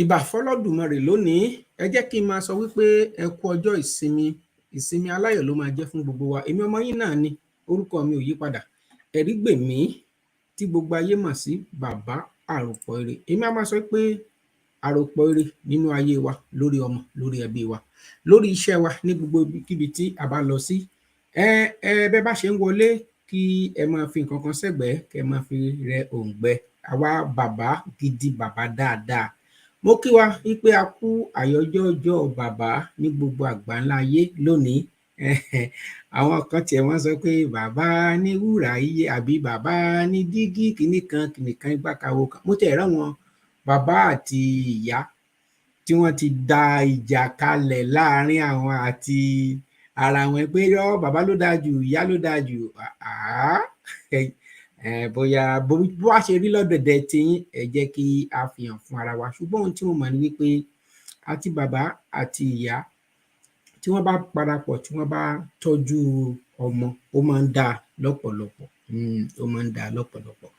Ìbà fọlọ́dùmarè lónìí, ẹ jẹ́ kí n máa sọ wípé ẹ kú ọjọ́ ìsinmi aláyọ̀ ló máa jẹ́ fún gbogbo wa. Èmi ọmọ yín náà ni, orúkọ mi ò yí padà. Ẹ̀rígbèmí tí gbogbo ayé mọ̀ sí bàbá àròpọ̀ ire. Èmi á máa sọ pé àròpọ̀ ire nínú ayé wa, lórí ọmọ, lórí ẹbí wa, lórí iṣẹ́ wa, ní gbogbo ibikíbi tí a bá lọ sí. Bẹ́ bá ṣe ń wọlé, kí ẹ máa fi nǹkan kan sẹ́gbẹ̀ẹ́, kẹ́ ẹ máa fi rẹ òǹgbẹ. Àwa bàbá gidi, bàbá dáadáa. Mo kí wa wípé a kú àyájọ́ ọjọ́ bàbá ní gbogbo àgbáńlá ayé lónìí. Àwọn kan tiẹ̀ wọ́n sọ pé bàbá ní wúrà iye, àbí bàbá ní dígí kìnnìkan ìgbàkàwò kan. Mo tiẹ̀ ráwọn bàbá àti ìyá tí wọ́n ti da ìjà kalẹ̀ láàrin àwọn àti ara wọn pé yọ́ bàbá ló dáa jù, ìyá ló dáa jù. Bóyá bó wá ṣe rí lọ́dọ̀dẹ̀ tiyín, ẹ jẹ́ kí a fi hàn fún ara wa. Ṣùgbọ́n ohun tí mo mọ̀ ni wípé àti bàbá àti ìyá tí wọ́n bá parapọ̀, tí wọ́n bá tọ́jú ọmọ, ó máa ń dáa lọ́pọ̀lọpọ̀. Ó máa ń dáa lọ́pọ̀lọpọ̀.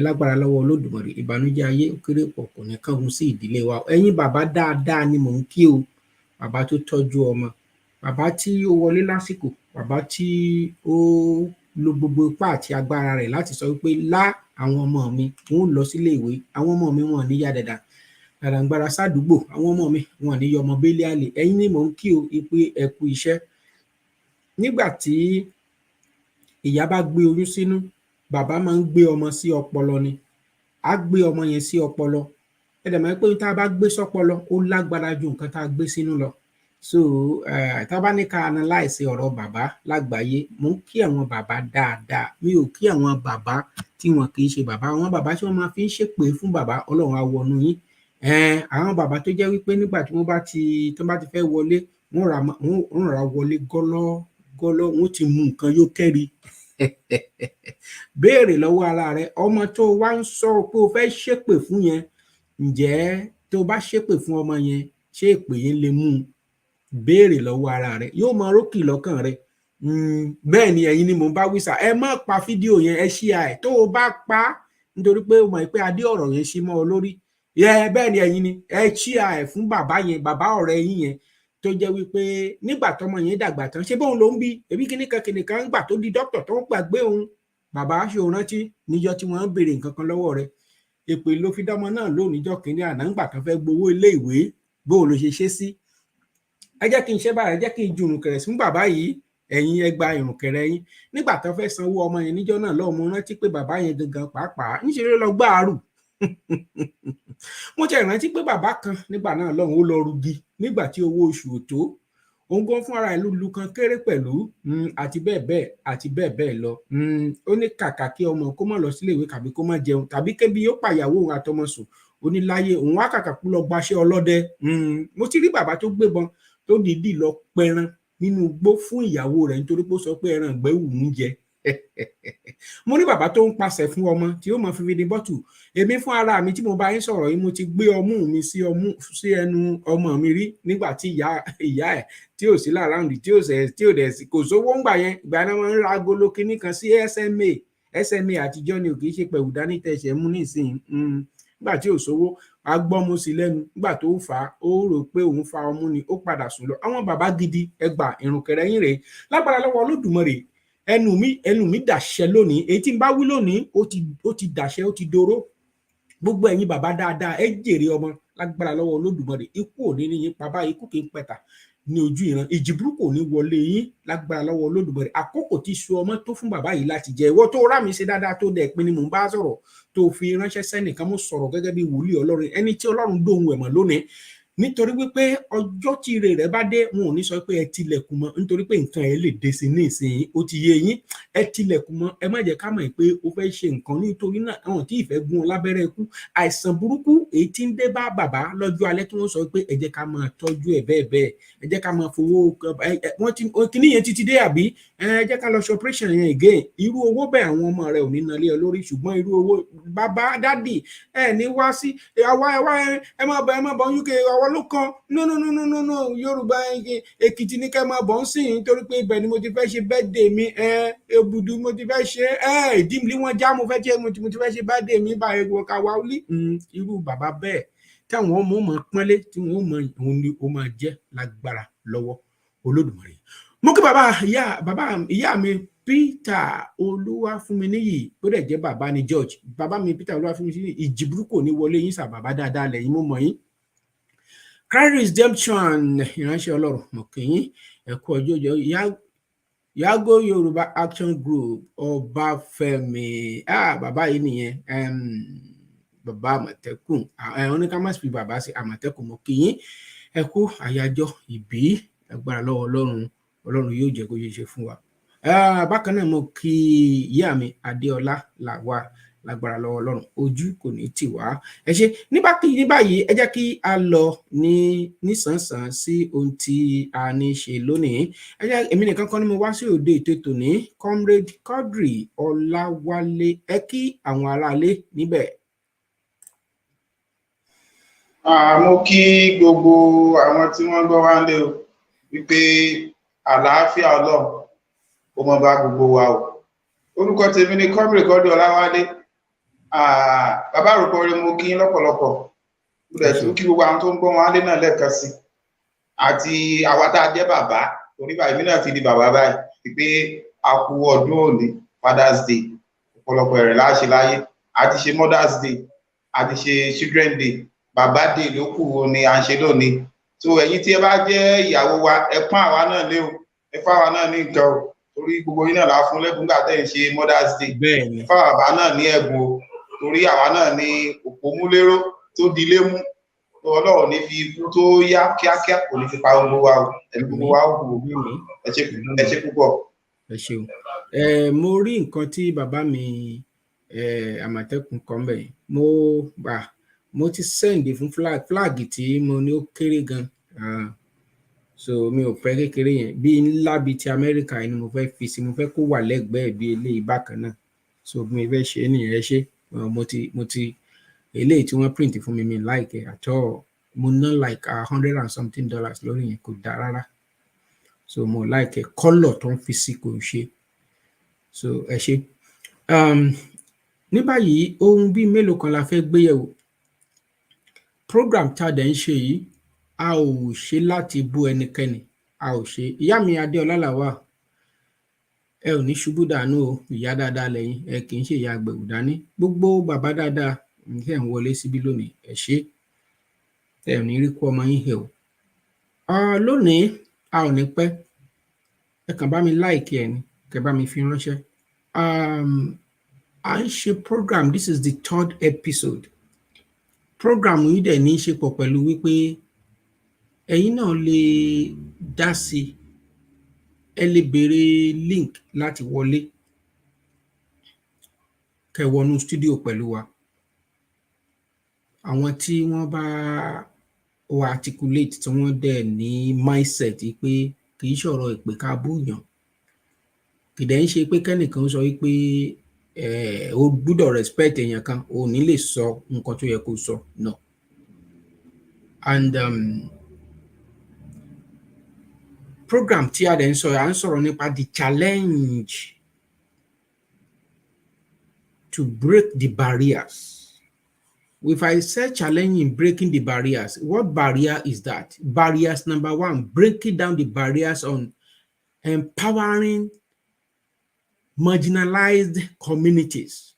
Lágbára lọ́wọ́ Olódùmarè, ìbànújẹ́ ayé ó kéré pọ̀ kò ní kángun sí ìdílé wa. Ẹ̀yin bàbá dáadáa ni mò ń kí o. Bàbá tó tọ́jú ọmọ, bàbá tí ó wọlé lásìkò, bàbá tí ó lo gbogbo ipá àti agbára rẹ̀ láti sọ wípé àwọn ọmọ mi wọn ò lọ sílé ìwé, àwọn ọmọ mi wọn ò ní yá dàdàǹgbara sádùúgbò, àwọn ọmọ mi wọn ò ní yọmọ bélé àlè. Ẹ̀yin ni mò ń kí o pé ẹ kú iṣẹ́. Nígbà tí ìyá bá gbé oyún sínú, bàbá máa ń gbé ọmọ sí ọpọlọ ni. Á gbé ọmọ yẹn sí ọpọlọ. Ẹ dẹ̀ mọ̀ pé tá a bá gbé sọ́pọlọ, ó lágbára ju nǹkan tá a gbé sínú lọ. So tá a bá ní ká analyze ọ̀rọ̀ bàbá lágbàáyé, mo ń kí àwọn bàbá dáadáa. Mi ò kí àwọn bàbá tí wọn kì í ṣe bàbá. Àwọn bàbá tí wọ́n máa fi ń ṣépè fún bàbá, Ọlọ́run á wọnú yín. Àwọn bàbá tó jẹ́ wípé nígbà tí wọ́n bá ti fẹ́ wọlé, wọ́n rà wọlé gọ́lọ́, wọ́n ti mú nǹkan yó kẹ́ri. Béèrè lọ́wọ́ ara rẹ, ọmọ tó wá ń sọ pé o fẹ́ ṣépè fún yẹn, ǹjẹ́ tó bá ṣépè fún ọmọ yẹn, ṣé èpè yẹn lè mú un? Béèrè lọ́wọ́ ara rẹ, yóò máa rókì lọ́kàn rẹ. Bẹ́ẹ̀ ni ẹ̀yin ni mò ń bá wí sà. Ẹ má pa fídíò yẹn, ẹ share ẹ̀. Tó o bá pa á, nítorí pé o mọ̀ pé adé ọ̀rọ̀ yẹn ṣí mọ́ ọ lórí. Bẹ́ẹ̀ ni ẹ̀yin ni ẹ share ẹ̀ fún bàbá yẹn, bàbá ọ̀rẹ́ yín yẹn, tó jẹ́ wípé nígbà tọmọ yẹn dàgbà tán, ṣé bóun ló ń bí, ẹbí kìnnìkan gbà tó di dókítà tó ń gbàgbé òun. Bàbá ṣe ò rántí níjọ́ tí wọ́n ń béèrè nǹkan kan lọ́wọ́ rẹ̀. Èpè ló fi dọ́mọ náà lò níjọ́ kìíní àná, ńgbà kan fẹ́ gbowó ilé ìwé, bóun ló ṣe sí. Ẹ jẹ́ kí n ṣe báyìí, ẹ jẹ́ kí n ju ìrùkẹ̀rẹ̀ fún bàbá yìí. Ẹ̀yin ẹ gba ìrùkẹ̀rẹ̀ yín. Nígbà tó fẹ́ sanwó ọmọ yẹn níjọ́ náà lọ́wọ́, mo rántí pé bàbá yẹn gangan pàápàá níṣẹ́ ló lọ gbáàrù. Mo ti rántí pé bàbá kan nígbà náà lọ́hùn ó lọ rugi nígbà tí owó oṣù ò tó. Òun gan fún ara ìlú lu kan kéré pẹ̀lú àti bẹ́ẹ̀ bẹ́ẹ̀ lọ. Ó ní kàkà kí ọmọ kó má lọ sílé ìwé tàbí kó má jẹun, tàbí kébi ó pàyàwó òun àtọmọ sùn. Ó ní láyé òun wá kàkà kú lọ gbaṣẹ́ ọlọ́dẹ. Mo ti rí bàbá tó gbébọn tó dìídì lọ pẹran nínú igbó fún ìyàwó rẹ̀ nítorí pé ó sọ pé ẹran ìgbẹ́ wù ú jẹ. Mo ní bàbá tó ń pàṣẹ fún ọmọ tí ó mọ fi ní bọ́tù. Èmi fún ara mi tí mo bá yín sọ̀rọ̀ yìí, mo ti gbé ọmú mi sí ẹnu ọmọ mi rí nígbà tí ìyá ẹ̀ tí ò sí láàráùndì, tí ò dẹ̀ sí, kò sówó ń gbà yẹn. Ìgbà náà wọ́n ń ra agolo kinní kan sí SMA àtijọ́ ni, ò kì í ṣe pẹ̀lú dání tẹ̀sẹ̀ mú nísìnyí. Nígbà tí ò sówó, a gbọ́mú sí lẹ́nu. Nígbà tó fà á, ó rò pé òun fa ọmú ni, ó padà sùn lọ. Àwọn bàbá gidi, ẹ gbà ìrùkẹ̀rẹ̀ yín rèé. Lágbára lọ́wọ́ Olódùmarè, ẹnu mi dàṣẹ lónìí. Èyí tí n bá wí lónìí, ó ti dàṣẹ, ó ti doró. Gbogbo ẹ̀yin bàbá dáadáa, ẹ jèrè ọmọ lágbára lọ́wọ́ Olódùmarè. Ikú ò ní ní yín pa báyìí, ikú kì í pẹ̀tà ní ojú ìran. Ìjì burúkú ò ní wọlé yín lágbára lọ́wọ́ Olódùmarè. Àkókò tí su ọmọ tó fún bàbá yìí láti jẹ. Ìwọ tó rà mí ṣe dáadáa tó dẹ̀ pin ni mò ń bá sọ̀rọ̀, tó fi ránṣẹ́ sẹ́nìkan, mo sọ̀rọ̀ gẹ́gẹ́ bí wòlíì Ọlọ́run, ẹni tí Ọlọ́run dóhun ẹ̀mọ̀ lónìí. Nítorí wípé ọjọ́ tí ire rẹ̀ bá dé, wọn ò ní sọ pé ẹ tilẹ̀kùn mọ́, nítorí pé nǹkan ẹ lè dé sí ní ìsinyìí. Ó ti yé yín, ẹ tilẹ̀kùn mọ́. Ẹ má jẹ́ ká mọ̀ pé ó fẹ́ ṣe nǹkan, nítorí náà àwọn tí ìfẹ́ gún ọ lábẹ́rẹ́ ikú. Àìsàn burúkú èyí tí ń dé bá bàbá lọ́jọ́ alẹ́ tí wọ́n sọ pé ẹ jẹ́ ká máa tọ́jú ẹ̀ bẹ́ẹ̀. Ẹ jẹ́ ká máa fowó, kíní yẹn títí dé àbí? Ẹ jẹ́ ká lọ ṣe operation yẹn again. Irú owó bẹ́ẹ̀ àwọn ọmọ rẹ ò ní nalé ọ lórí, ṣùgbọ́n irú owó bàbá dádì ẹ ní wá sí ẹ má bọ̀ UK, ọwọ́ ló kan no Yorùbá Èkìtì ní kẹ́ máa bọ̀ ń sìn nítorí pé ibẹ̀ ni mo ti fẹ́ ṣe birthday mi Òbùdù mo ti fẹ́ ṣe ìdímlí wọn já mo fẹ́ ṣe mo ti fẹ́ ṣe birthday mi báyìí wọ ká wá wí irú bàbá bẹ́ẹ̀ táwọn ọmọ mọ̀ pọ́nlé tí wọ́n mọ̀ òun ni ó máa jẹ́ lágbára lọ́wọ́ Olódùmarè. Mo kí bàbá ìyá mi Peter Olúwafúnminíyì ó dẹ̀ jẹ́ bàbá ni George, bàbá mi Peter Olúwafúnminíyì ìjì burúkú ní wọlé yín sà, bàbá dáadáa lẹ́yìn mo mọ̀ yín. Christ Redemption ìránṣẹ́ Ọlọ́run mo kí yín ẹ kú ọjọ́ Yago Yorùbá Action Group Ọbáfẹ́mi bàbá yìí nìyẹn bàbá Àmọ̀tẹ́kùn àwọn ní ká má sì fi bàbá sí Àmọ̀tẹ́kùn mo kí yín ẹ kú àyájọ́ ìbí agbára lọ́wọ́ Ọlọ́run yóò jẹ́ kó yẹ ṣe fún wa. Bákan náà mo kí ìyá mi Adéọlá làwà lágbára lọ́wọ́ Ọlọ́run ojú kò ní tì wá. Ẹ ṣé ní báyìí ẹ jẹ́ kí a lọ nísànsàn sí ohun tí a ní ṣe lónìí. Ẹ jẹ́ èmi nìkan kan ni mo wá sí òde ètò tòní. Comrade Quadri Ọláwálé ẹ kí àwọn aráalé níbẹ̀. Mo kí gbogbo àwọn tí wọ́n gbọ́ wá ń lé o wípé àlàáfíà Ọlọ́run ó mọ bá gbogbo wa o. Orúkọ tèmi ni Comrade Quadri Ọláwálé. Bàbá àròkọ rẹ mo kí lọ́pọ̀lọpọ̀ mo dẹ̀ tún kí gbogbo àwọn tó ń gbọ́ wọn á lé náà lẹ́ẹ̀kan sí àti àwa tá a jẹ́ bàbá torí báyìí mi náà ti di bàbá báyìí pé a kú ọdún òní Father's Day ọ̀pọ̀lọpọ̀ ẹ̀rẹ̀ láṣẹ láyé a ti ṣe Mother's Day a ti ṣe Children's Day Bàbá Day ló kù ni à ń ṣe lónìí. So ẹ̀yin tí ẹ bá jẹ́ ìyàwó wa ẹ pọ́n àwa náà lé o ẹ fún àwa náà ní nǹkan o torí gbogbo yín náà là á fún lẹ́bùn nígbà tẹ́ ẹ̀ ń ṣe Mother's Day fún àwa náà ní ẹ̀bùn o torí àwa náà ní òpómúléró tó di ilé mú Ọlọ́run ní fi ikú tó yá kíákíá kò ní fi pa gbogbo wa o ẹni gbogbo wa ó kù ẹ ṣé púpọ̀. Ẹ ṣeun mo rí nǹkan tí bàbá mi Àmọ̀tẹ́kùn kan bẹ̀ mo ti sẹ́ǹdì fún flag tí mo ní ó kéré gan so mi ò fẹ́ kékeré yẹn bí ńlá bíi ti Amẹ́ríkà ni mo fẹ́ fi sí mo fẹ́ kó wà lẹ́gbẹ̀ẹ́ bí eléyìí bákan náà so mi fẹ́ ṣe nìyẹn ẹ ṣé mo ti eléyìí tí wọ́n print fún mi like àtọ́ mo ná like $100 and something lórí yẹn kò dáa rárá so mo like kọ́lọ̀ tó ń fi sí kò ṣe so ẹ ṣé ní báyìí ohun bíi mélòó kan la fẹ́ gbéyẹ̀wò. Program tá a dẹ̀ ń ṣe yìí a ò ṣe láti bú ẹnikẹ́ni a ò ṣe ìyá mi Adéọlá làwà ẹ ò ní ṣubú dànù o ìyá dáadáa lẹ́yìn ẹ kì í ṣe ìyá àgbẹ̀wò dání gbogbo bàbá dáadáa ẹ ń wọlé síbí lónìí ẹ ṣé ẹ ò ní rí kú ọmọ yín hẹ o. Lónìí a ò ní pẹ́ ẹ kàn bá mi láìkí ẹ ní kẹ bá mi fi ránṣẹ́. À ń ṣe program this is the 3rd episode. Program yìí dẹ̀ ní í ṣe pọ̀ pẹ̀lú wípé ẹ̀yin náà lè dá sí ẹ lè béèrè link láti wọlé kẹ́ wọnú studio pẹ̀lú wa. Àwọn tí wọ́n bá articulate tí wọ́n dẹ̀ ní mindset pé kì í ṣọ̀rọ̀ ìpè ká búyàn kì dẹ̀ ń ṣe pé kẹ́nìkan sọ wípé o gbúdọ̀ respect èèyàn kan o ní lè sọ nǹkan tó yẹ kó sọ no and program tí a dẹ̀ ń sọ à ń sọ̀rọ̀ nípa the challenge to break the barriers. If I say challenge in breaking the barriers, what barrier is that? Barriers number 1, breaking down the barriers on empowering marginalized communities.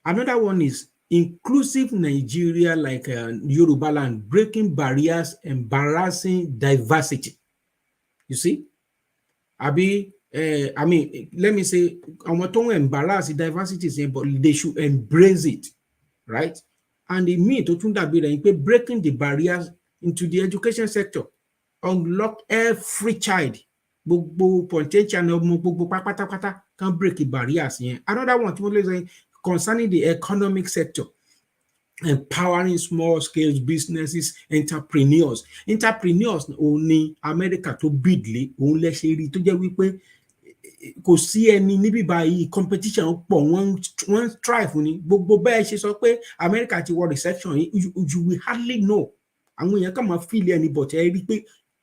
Another one is inclusive Nigeria, like Yoruba land, breaking barriers, embarrassing diversity. You see? I mean, let me say, I want to embarrass diversity, but they should embrace it, right? And it means to breaking the barriers into the education sector, unlock every child. Potential can break the barriers. Another one concerning the economic sector, empowering small-scale businesses, entrepreneurs. Entrepreneurs only America to bidly only share to get we kò sí ẹni níbí báyìí competition pọ̀ wọ́n strive ní gbogbo bẹ́ẹ̀ ṣe sọ pé America ti wọ recession you will hardly know àwọn èèyàn kàn máa feel ẹni but ẹ rí pé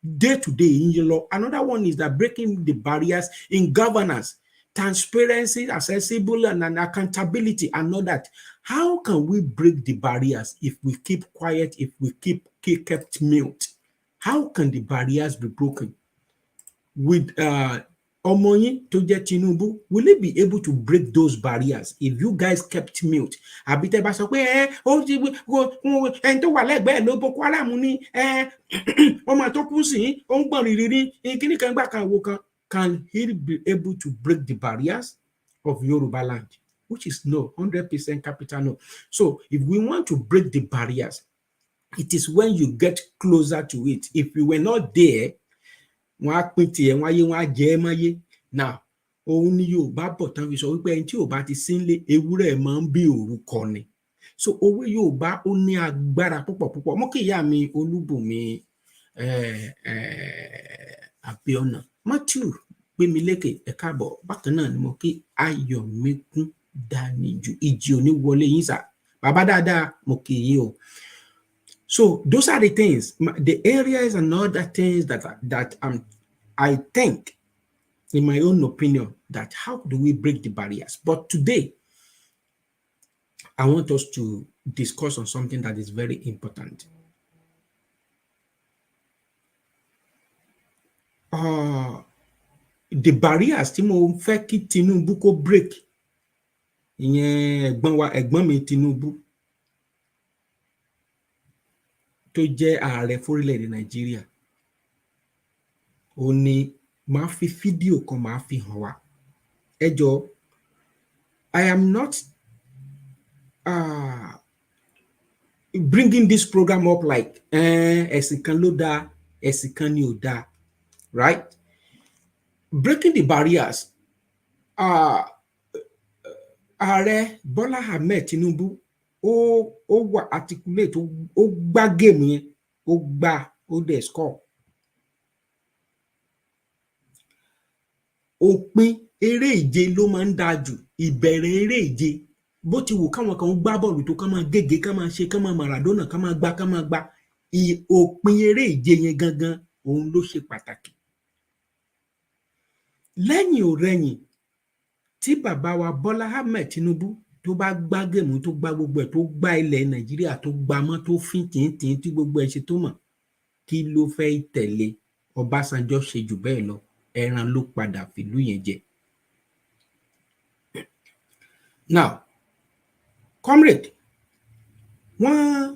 day to day ń yẹ lọ. Another one is that breaking the barriers in governance, transparency, accessible and accountability and all that. How can we break the barriers if we keep quiet, if we kept mute? How can the barriers be broken? With ọmọ yín tó jẹ́ Tinubu, will he be able to break those barriers if you guys kept mute? Àbí tẹ́ bá sọ pé ẹni tó wà lẹ́gbẹ̀ẹ́ ló Boko Haram ní ọmọ tó kú sí ó ń gbọ̀n rìrì ní kíní kan gbà kan wo kan. Can he be able to break the barriers of Yoruba land? Which is no, 100% capital no. So if we want to break the barriers, it is when you get closer to it. If you were not there, wọ́n á pín tiẹ̀ wọ́n ayé wọ́n á jẹ ẹ́ mọ́yé. Now òun ni Yorùbá bọ̀ tán fi sọ wípé ẹni tí ò bá ti sínlé ewúrẹ́ máa ń bí orúkọ ni. So òwe Yorùbá ó ní agbára púpọ̀ púpọ̀. Mo kí ìyá mi Olúbùnmi Abíọ́nà Matthew Gbémilékè ẹ káàbọ̀. Bákan náà ni mo kí Ayọ̀míkún Dáníjù ìjì òní wọlé yín sà. Bàbá dáadáa mo kí yín o. So those are the things, the areas and other things that I think, in my own opinion, that how do we break the barriers? But today, I want us to discuss on something that is very important. The barriers tí mo fẹ́ kí Tinubu kó break, ìyẹn ẹ̀gbọ́n mi Tinubu tó jẹ́ ààrẹ fórílẹ̀-èdè Nàìjíríà, ó ní máa fi fídíò kan máa fi hàn wá. Ẹ jọ̀ọ́, I am not bringing this program up like ẹ̀sìn kan ló dáa, ẹ̀sìn kan ni ò dáa, right? Breaking the barriers. Ààrẹ Bọ́lá Ahmed Tinubu ó wà articulate, ó gbá game yẹn, ó dẹ̀ score. Òpin eré ìje ló máa ń dáa jù, ìbẹ̀rẹ̀ eré ìje bó ti wù káwọn kan gbá bọ́ọ̀lù tó kán máa gègé, kán máa ṣe, kán máa Maradona, kán máa gbá. Òpin eré ìje yẹn gangan òun ló ṣe pàtàkì. Lẹ́yìn ò rẹyìn tí bàbá wa Bọ́lá Ahmed Tinubu tó bá gbá gèmù, tó gbá gbogbo ẹ̀, tó gbá ilẹ̀ Nàìjíríà, tó gbá mọ́, tó fín tìǹtìǹ tí gbogbo ẹ̀ ṣe tó mọ̀, kí ló fẹ́ tẹ̀lé? Ọbásanjọ́ ṣe jù bẹ́ẹ̀ lọ, ẹran ló padà fìlú yẹn jẹ. Now, comrade, wọ́n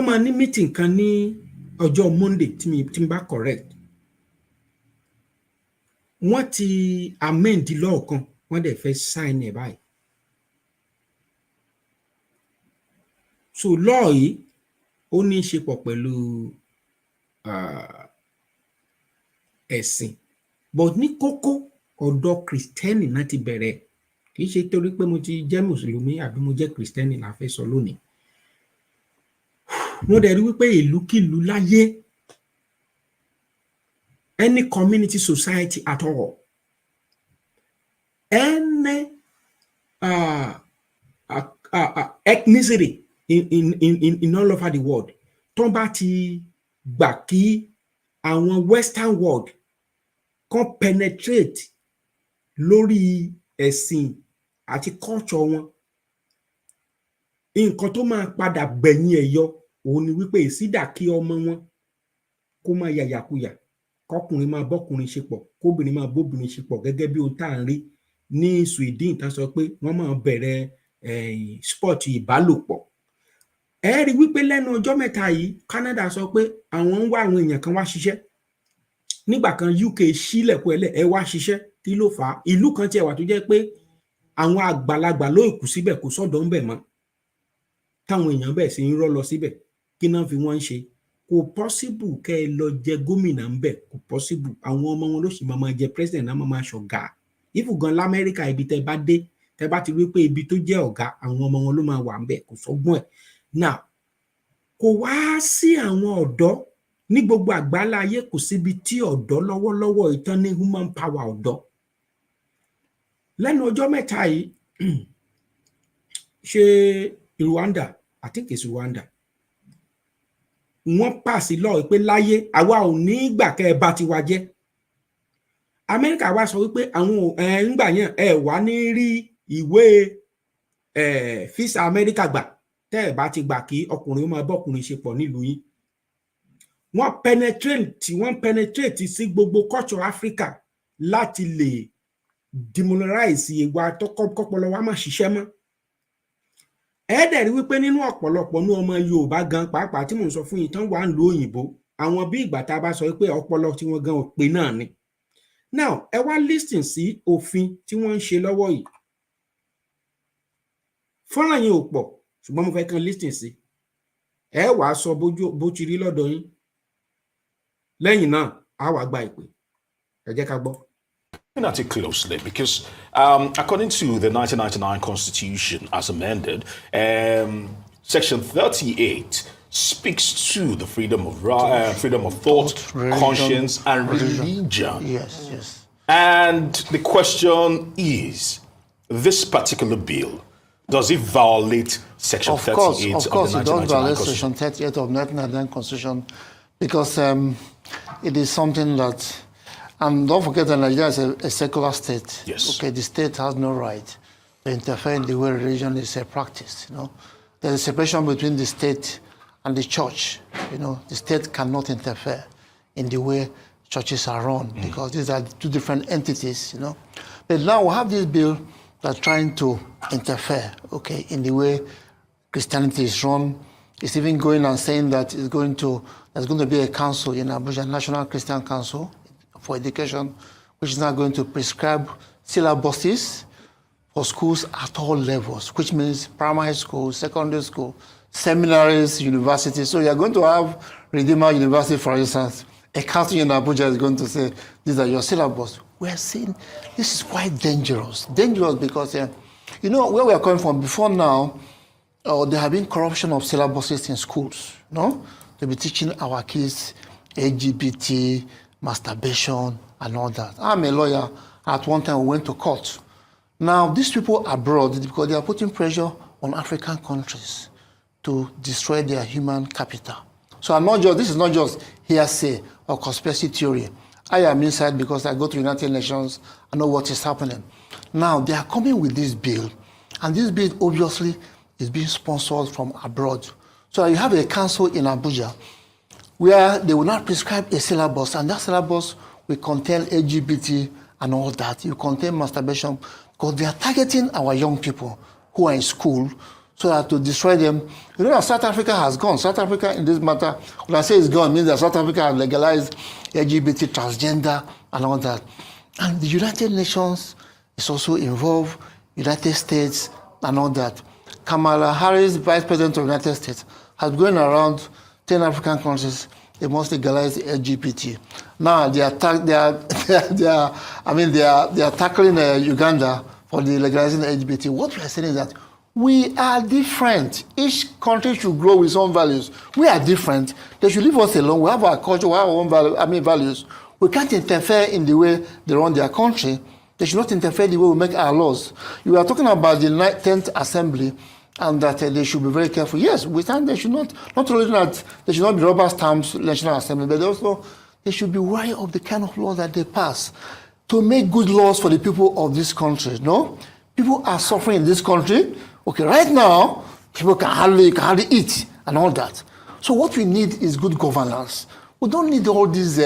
máa ní meeting kan ní ọjọ́ Monday tí n bá correct. Wọ́n ti amend law kan, wọ́n dẹ̀ fẹ́ sign ẹ̀ báyìí. So law yìí ó ní í ṣe pọ̀ pẹ̀lú ẹ̀sìn, but ní kókó ọ̀dọ̀ Kristẹni náà ti bẹ̀rẹ̀. Kì í ṣe torí pé mo ti jẹ́ Mùsùlùmí àbí mo jẹ́ Kristẹni la fẹ́ sọ lónìí. Mo dẹ̀ rí wípé ìlúkìlú láyé, any community, society at all, any ethnicity in all over the world, tó bá ti gbà kí àwọn Western world kan penetrate lórí ẹ̀sìn àti culture wọn, nǹkan tó máa padà gbẹ̀yìn ẹ̀ yọ òun ni wípé ìsídà kí ọmọ wọn kó máa yàyàkuyà, kọkùnrin máa bọ́kùnrin ṣe pọ̀, kóbìnrin máa bóbìnrin ṣe pọ̀, gẹ́gẹ́ bí ohun tá à ń rí ní Sweden tá sọ pé wọ́n máa bẹ̀rẹ̀ sport ìbálòpọ̀. Ẹ rí wípé lẹ́nu ọjọ́ mẹ́ta yìí Canada sọ pé àwọn ń wá àwọn èèyàn kan wá ṣiṣẹ́. Nígbà kan UK ṣílẹ̀kùn ẹlẹ́ ẹ wá ṣiṣẹ́, kí ló fà á? Ìlú kan tiẹ̀ wà tó jẹ́ pé àwọn àgbàlagbà ló kù síbẹ̀, kò sọ́dọ̀ ń bẹ̀ mọ́, táwọn èèyàn bẹ̀ sí ń rọ́ lọ síbẹ̀. Kí náà fi wọ́n ń ṣe? Kò possible kẹ́ ẹ lọ jẹ gómìnà ń bẹ̀, kò possible. Àwọn ọmọ wọn ló sì máa jẹ president, náà máa ṣọ̀gá. If gan l'Amẹ́ríkà ibi tẹ́ bá dé, tẹ́ bá ti rí pé ibi tó jẹ́ ọ̀gá, àwọn ọmọ wọn ló máa wà ń bẹ̀, kò sọ́gbọ́n ẹ̀. Now, kò wá sí àwọn ọ̀dọ́ ní gbogbo àgbálá ayé, kò síbi tí ọ̀dọ́ lọ́wọ́lọ́wọ́ ìtàn ní human power ọ̀dọ́. Lẹ́nu ọjọ́ mẹ́ta yìí ṣe Rwanda, I think it's Rwanda, wọ́n pàṣẹ lọ́ọ̀ pé láyé àwa ò ní gbà kẹ́ ẹ bá tiwa jẹ́. Amẹ́ríkà wá sọ wípé àwọn ńgbà yẹn ẹ wá ní rí ìwé físà Amẹ́ríkà gbà tẹ́ ẹ bá ti gbà kí ọkùnrin ó máa bọ́kùnrin ṣe pọ̀ nílùú yín. Wọ́n penetrate sí gbogbo culture Africa láti lè demoralize ìwà tọkọpọlọ wa má ṣiṣẹ́ mọ́. Ẹ dẹ̀ rí wípé nínú ọ̀pọ̀lọpọ̀ ní ọmọ Yorùbá gan pàápàá tí mò ń sọ fún yín tán wà ń lo òyìnbó, àwọn bí ìgbà tá a bá sọ pé ọpọlọ tí wọ́n gan ò pé náà ni. Now ẹ wá listen sí òfin tí wọ́n ń ṣe lọ́wọ́ yìí. Fọ́nrán yẹn ò pọ̀ ṣùgbọ́n mo fẹ́ kàn listen sí. Ẹ wàá sọ bó ti rí lọ́dọ̀ yín. Lẹ́yìn náà a wá gba ìpè. Ẹ jẹ́ ká gbọ́. Looking at it closely, because according to the 1999 Constitution as amended, Section 38 speaks to the freedom of thought, religion, conscience, and religion. Yes, yes. And the question is, this particular bill, does it violate Section 38 of course, of the 1999 it does violate Constitution? Section 38 of the 1999 Constitution, because it is something that, and don't forget that Nigeria is a secular state. Yes. Okay, the state has no right to interfere in the way religion is practiced. You know, there's a separation between the state and the church. You know, the state cannot interfere in the way churches are run because these are two different entities. You know, but now we have this bill that's trying to interfere. Okay, in the way Christianity is run. It's even going and saying that there's going to be a council in Abuja, National Christian Council for Education, which is now going to prescribe syllabuses for schools at all levels, which means primary school, secondary school, seminaries, universities. So you're going to have Redeemer University, for instance. A council in Abuja is going to say, these are your syllabus. We're saying this is quite dangerous. Dangerous because, you know, where we are coming from before now, there have been corruption of syllabuses in schools, no? To be teaching our kids LGBT, masturbation, and all that. I'm a lawyer. At one time, we went to court. Now, these people abroad, because they are putting pressure on African countries to destroy their human capital. So this is not just hearsay or conspiracy theory. I am inside because I go to United Nations, I know what is happening. Now, they are coming with this bill, and this bill obviously is being sponsored from abroad. So you have a council in Abuja where they will not prescribe a syllabus, and that syllabus will contain LGBT and all that. You contain masturbation, because they are targeting our young people who are in school so that to destroy them. You know that South Africa has gone. South Africa in this matter, when I say it's gone, it means that South Africa has legalized LGBT, transgender, and all that. And the United Nations is also involved, United States, and all that. Kamala Harris, Vice President of the United States, has been going around 10 African countries. They must legalize LGBT. Now they are tackling Uganda for the legalizing LGBT. What we are saying is that we are different. Each country should grow with its own values. We are different. They should leave us alone. We have our culture, we have our own values. We can't interfere in the way they run their country. They should not interfere in the way we make our laws. You are talking about the 10th Assembly, and that they should be very careful. Yes, we stand. They should not only that they should not be rubber stamps, National Assembly, but also they should be wary of the kind of laws that they pass to make good laws for the people of this country. No, people are suffering in this country. Okay, right now people can hardly eat and all that. So what we need is good governance. We don't need all these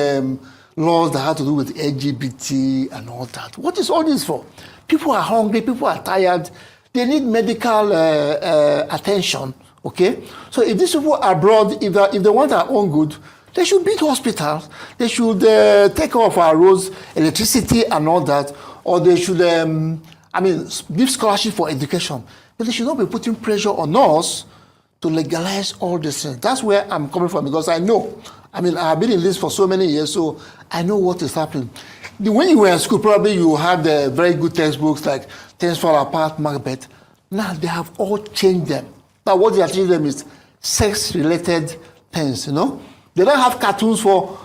laws that have to do with LGBT and all that. What is all this for? People are hungry. People are tired. They need medical attention, okay? So if these people are abroad, if they want our own good, they should build hospitals. They should take care of our roads, electricity and all that. Or they should, give scholarship for education. But they should not be putting pressure on us to legalize all these things. That's where I'm coming from, because I know. I have been in this for so many years, so I know what is happening. When you were in school, probably you had very good textbooks like Things Fall Apart, Macbeth. Now they have all changed them. Now what they are changing them is sex-related things, you know? They don't have cartoons for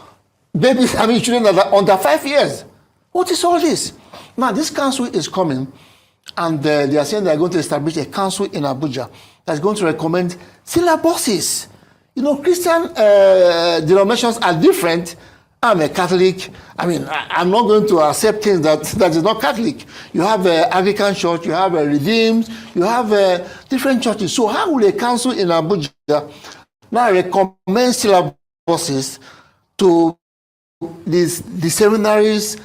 babies, children that are under 5 years. What is all this? Now this council is coming, and they are saying they are going to establish a council in Abuja that's going to recommend syllabuses. Christian denominations are different. I'm a Catholic. I'm not going to accept things that is not Catholic. You have Anglican Church, you have Redeemed, you have different churches. So how will a council in Abuja now recommend syllabuses to the seminaries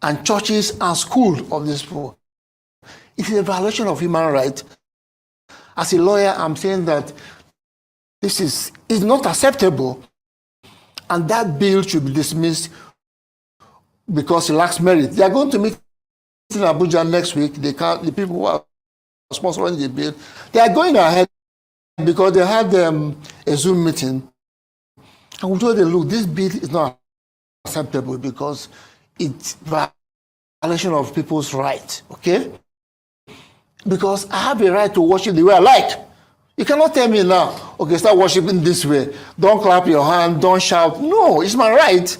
and churches and schools of this people? It is a violation of human rights. As a lawyer, I'm saying that this is not acceptable, and that bill should be dismissed because it lacks merit. They are going to meet in Abuja next week. The people who are sponsoring the bill, they are going ahead because they had a Zoom meeting, and we told them, look, this bill is not acceptable because it's violation of people's rights, okay? Because I have a right to worship the way I like. You cannot tell me now, okay, start worshiping this way. Don't clap your hand, don't shout. No, it's my right.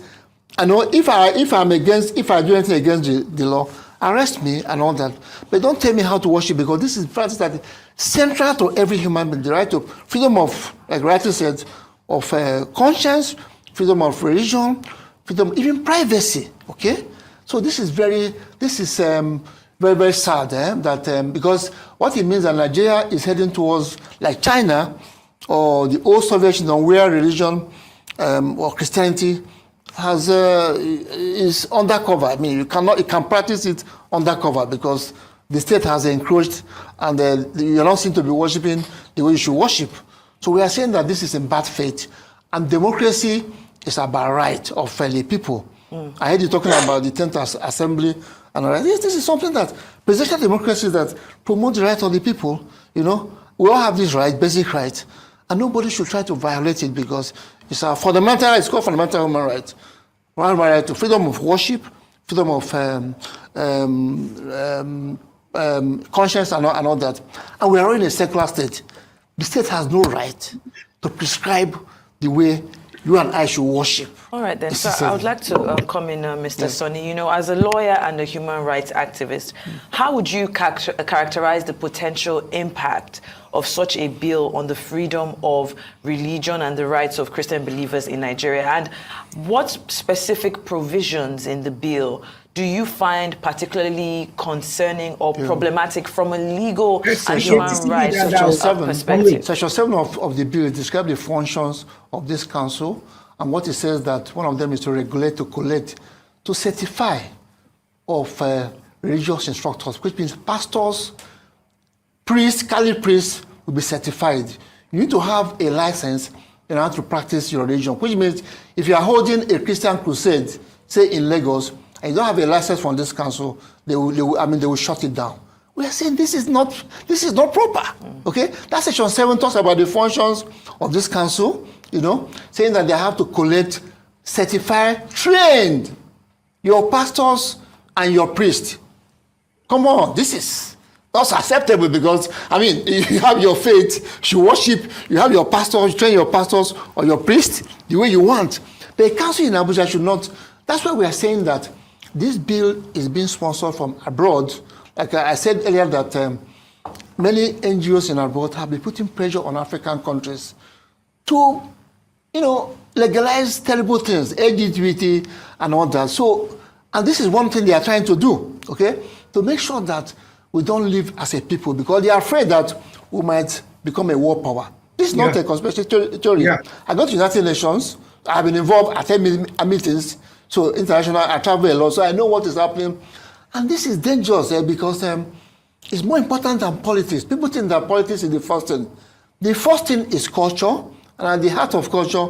I know if I do anything against the law, arrest me and all that. But don't tell me how to worship, because this is practice that is central to every human being. The right to freedom of, like writer said, of conscience, freedom of religion, freedom, even privacy. Okay, so this is very, very sad, that because what it means that Nigeria is heading towards like China or the old Soviet Union, where religion or Christianity is undercover. I mean, you can practice it undercover because the state has encroached, and you're not seen to be worshiping the way you should worship. So we are saying that this is in bad faith, and democracy is about right of fellow people. I heard you talking about the 10th Assembly. And this is something that presidential democracy that promotes the right of the people. We all have this right, basic right, and nobody should try to violate it because it's a fundamental right. It's called fundamental human right. Right to freedom of worship, freedom of conscience, and all that. And we are in a secular state. The state has no right to prescribe the way you and I should worship. All right, then. So I would like to come in, Mr. Sonny. As a lawyer and a human rights activist, how would you characterize the potential impact of such a bill on the freedom of religion and the rights of Christian believers in Nigeria? And what specific provisions in the bill do you find particularly concerning or problematic from a legal and human rights perspective? Section 7 of the bill describes the functions of this council, and what it says that one of them is to regulate, to collect, to certify of religious instructors, which means pastors, priests, Catholic priests will be certified. You need to have a license in order to practice your religion, which means if you are holding a Christian crusade, say in Lagos, and you don't have a license from this council, they will shut it down. We are saying this is not proper. Okay, that section 7 talks about the functions of this council. Saying that they have to collect, certify, trained your pastors and your priests. Come on, this is not acceptable because you have your faith, you worship, you have your pastors, you train your pastors or your priests the way you want. The council in Abuja should not. That's why we are saying that this bill is being sponsored from abroad. Like I said earlier that many NGOs in abroad have been putting pressure on African countries to, legalize terrible things, LGBT and all that. So, and this is one thing they are trying to do, okay? To make sure that we don't live as a people because they are afraid that we might become a world power. This is not a conspiracy theory. Yeah. I go to United Nations. I've been involved at meetings. So international, I travel a lot, so I know what is happening. And this is dangerous because it's more important than politics. People think that politics is the first thing. The first thing is culture, and at the heart of culture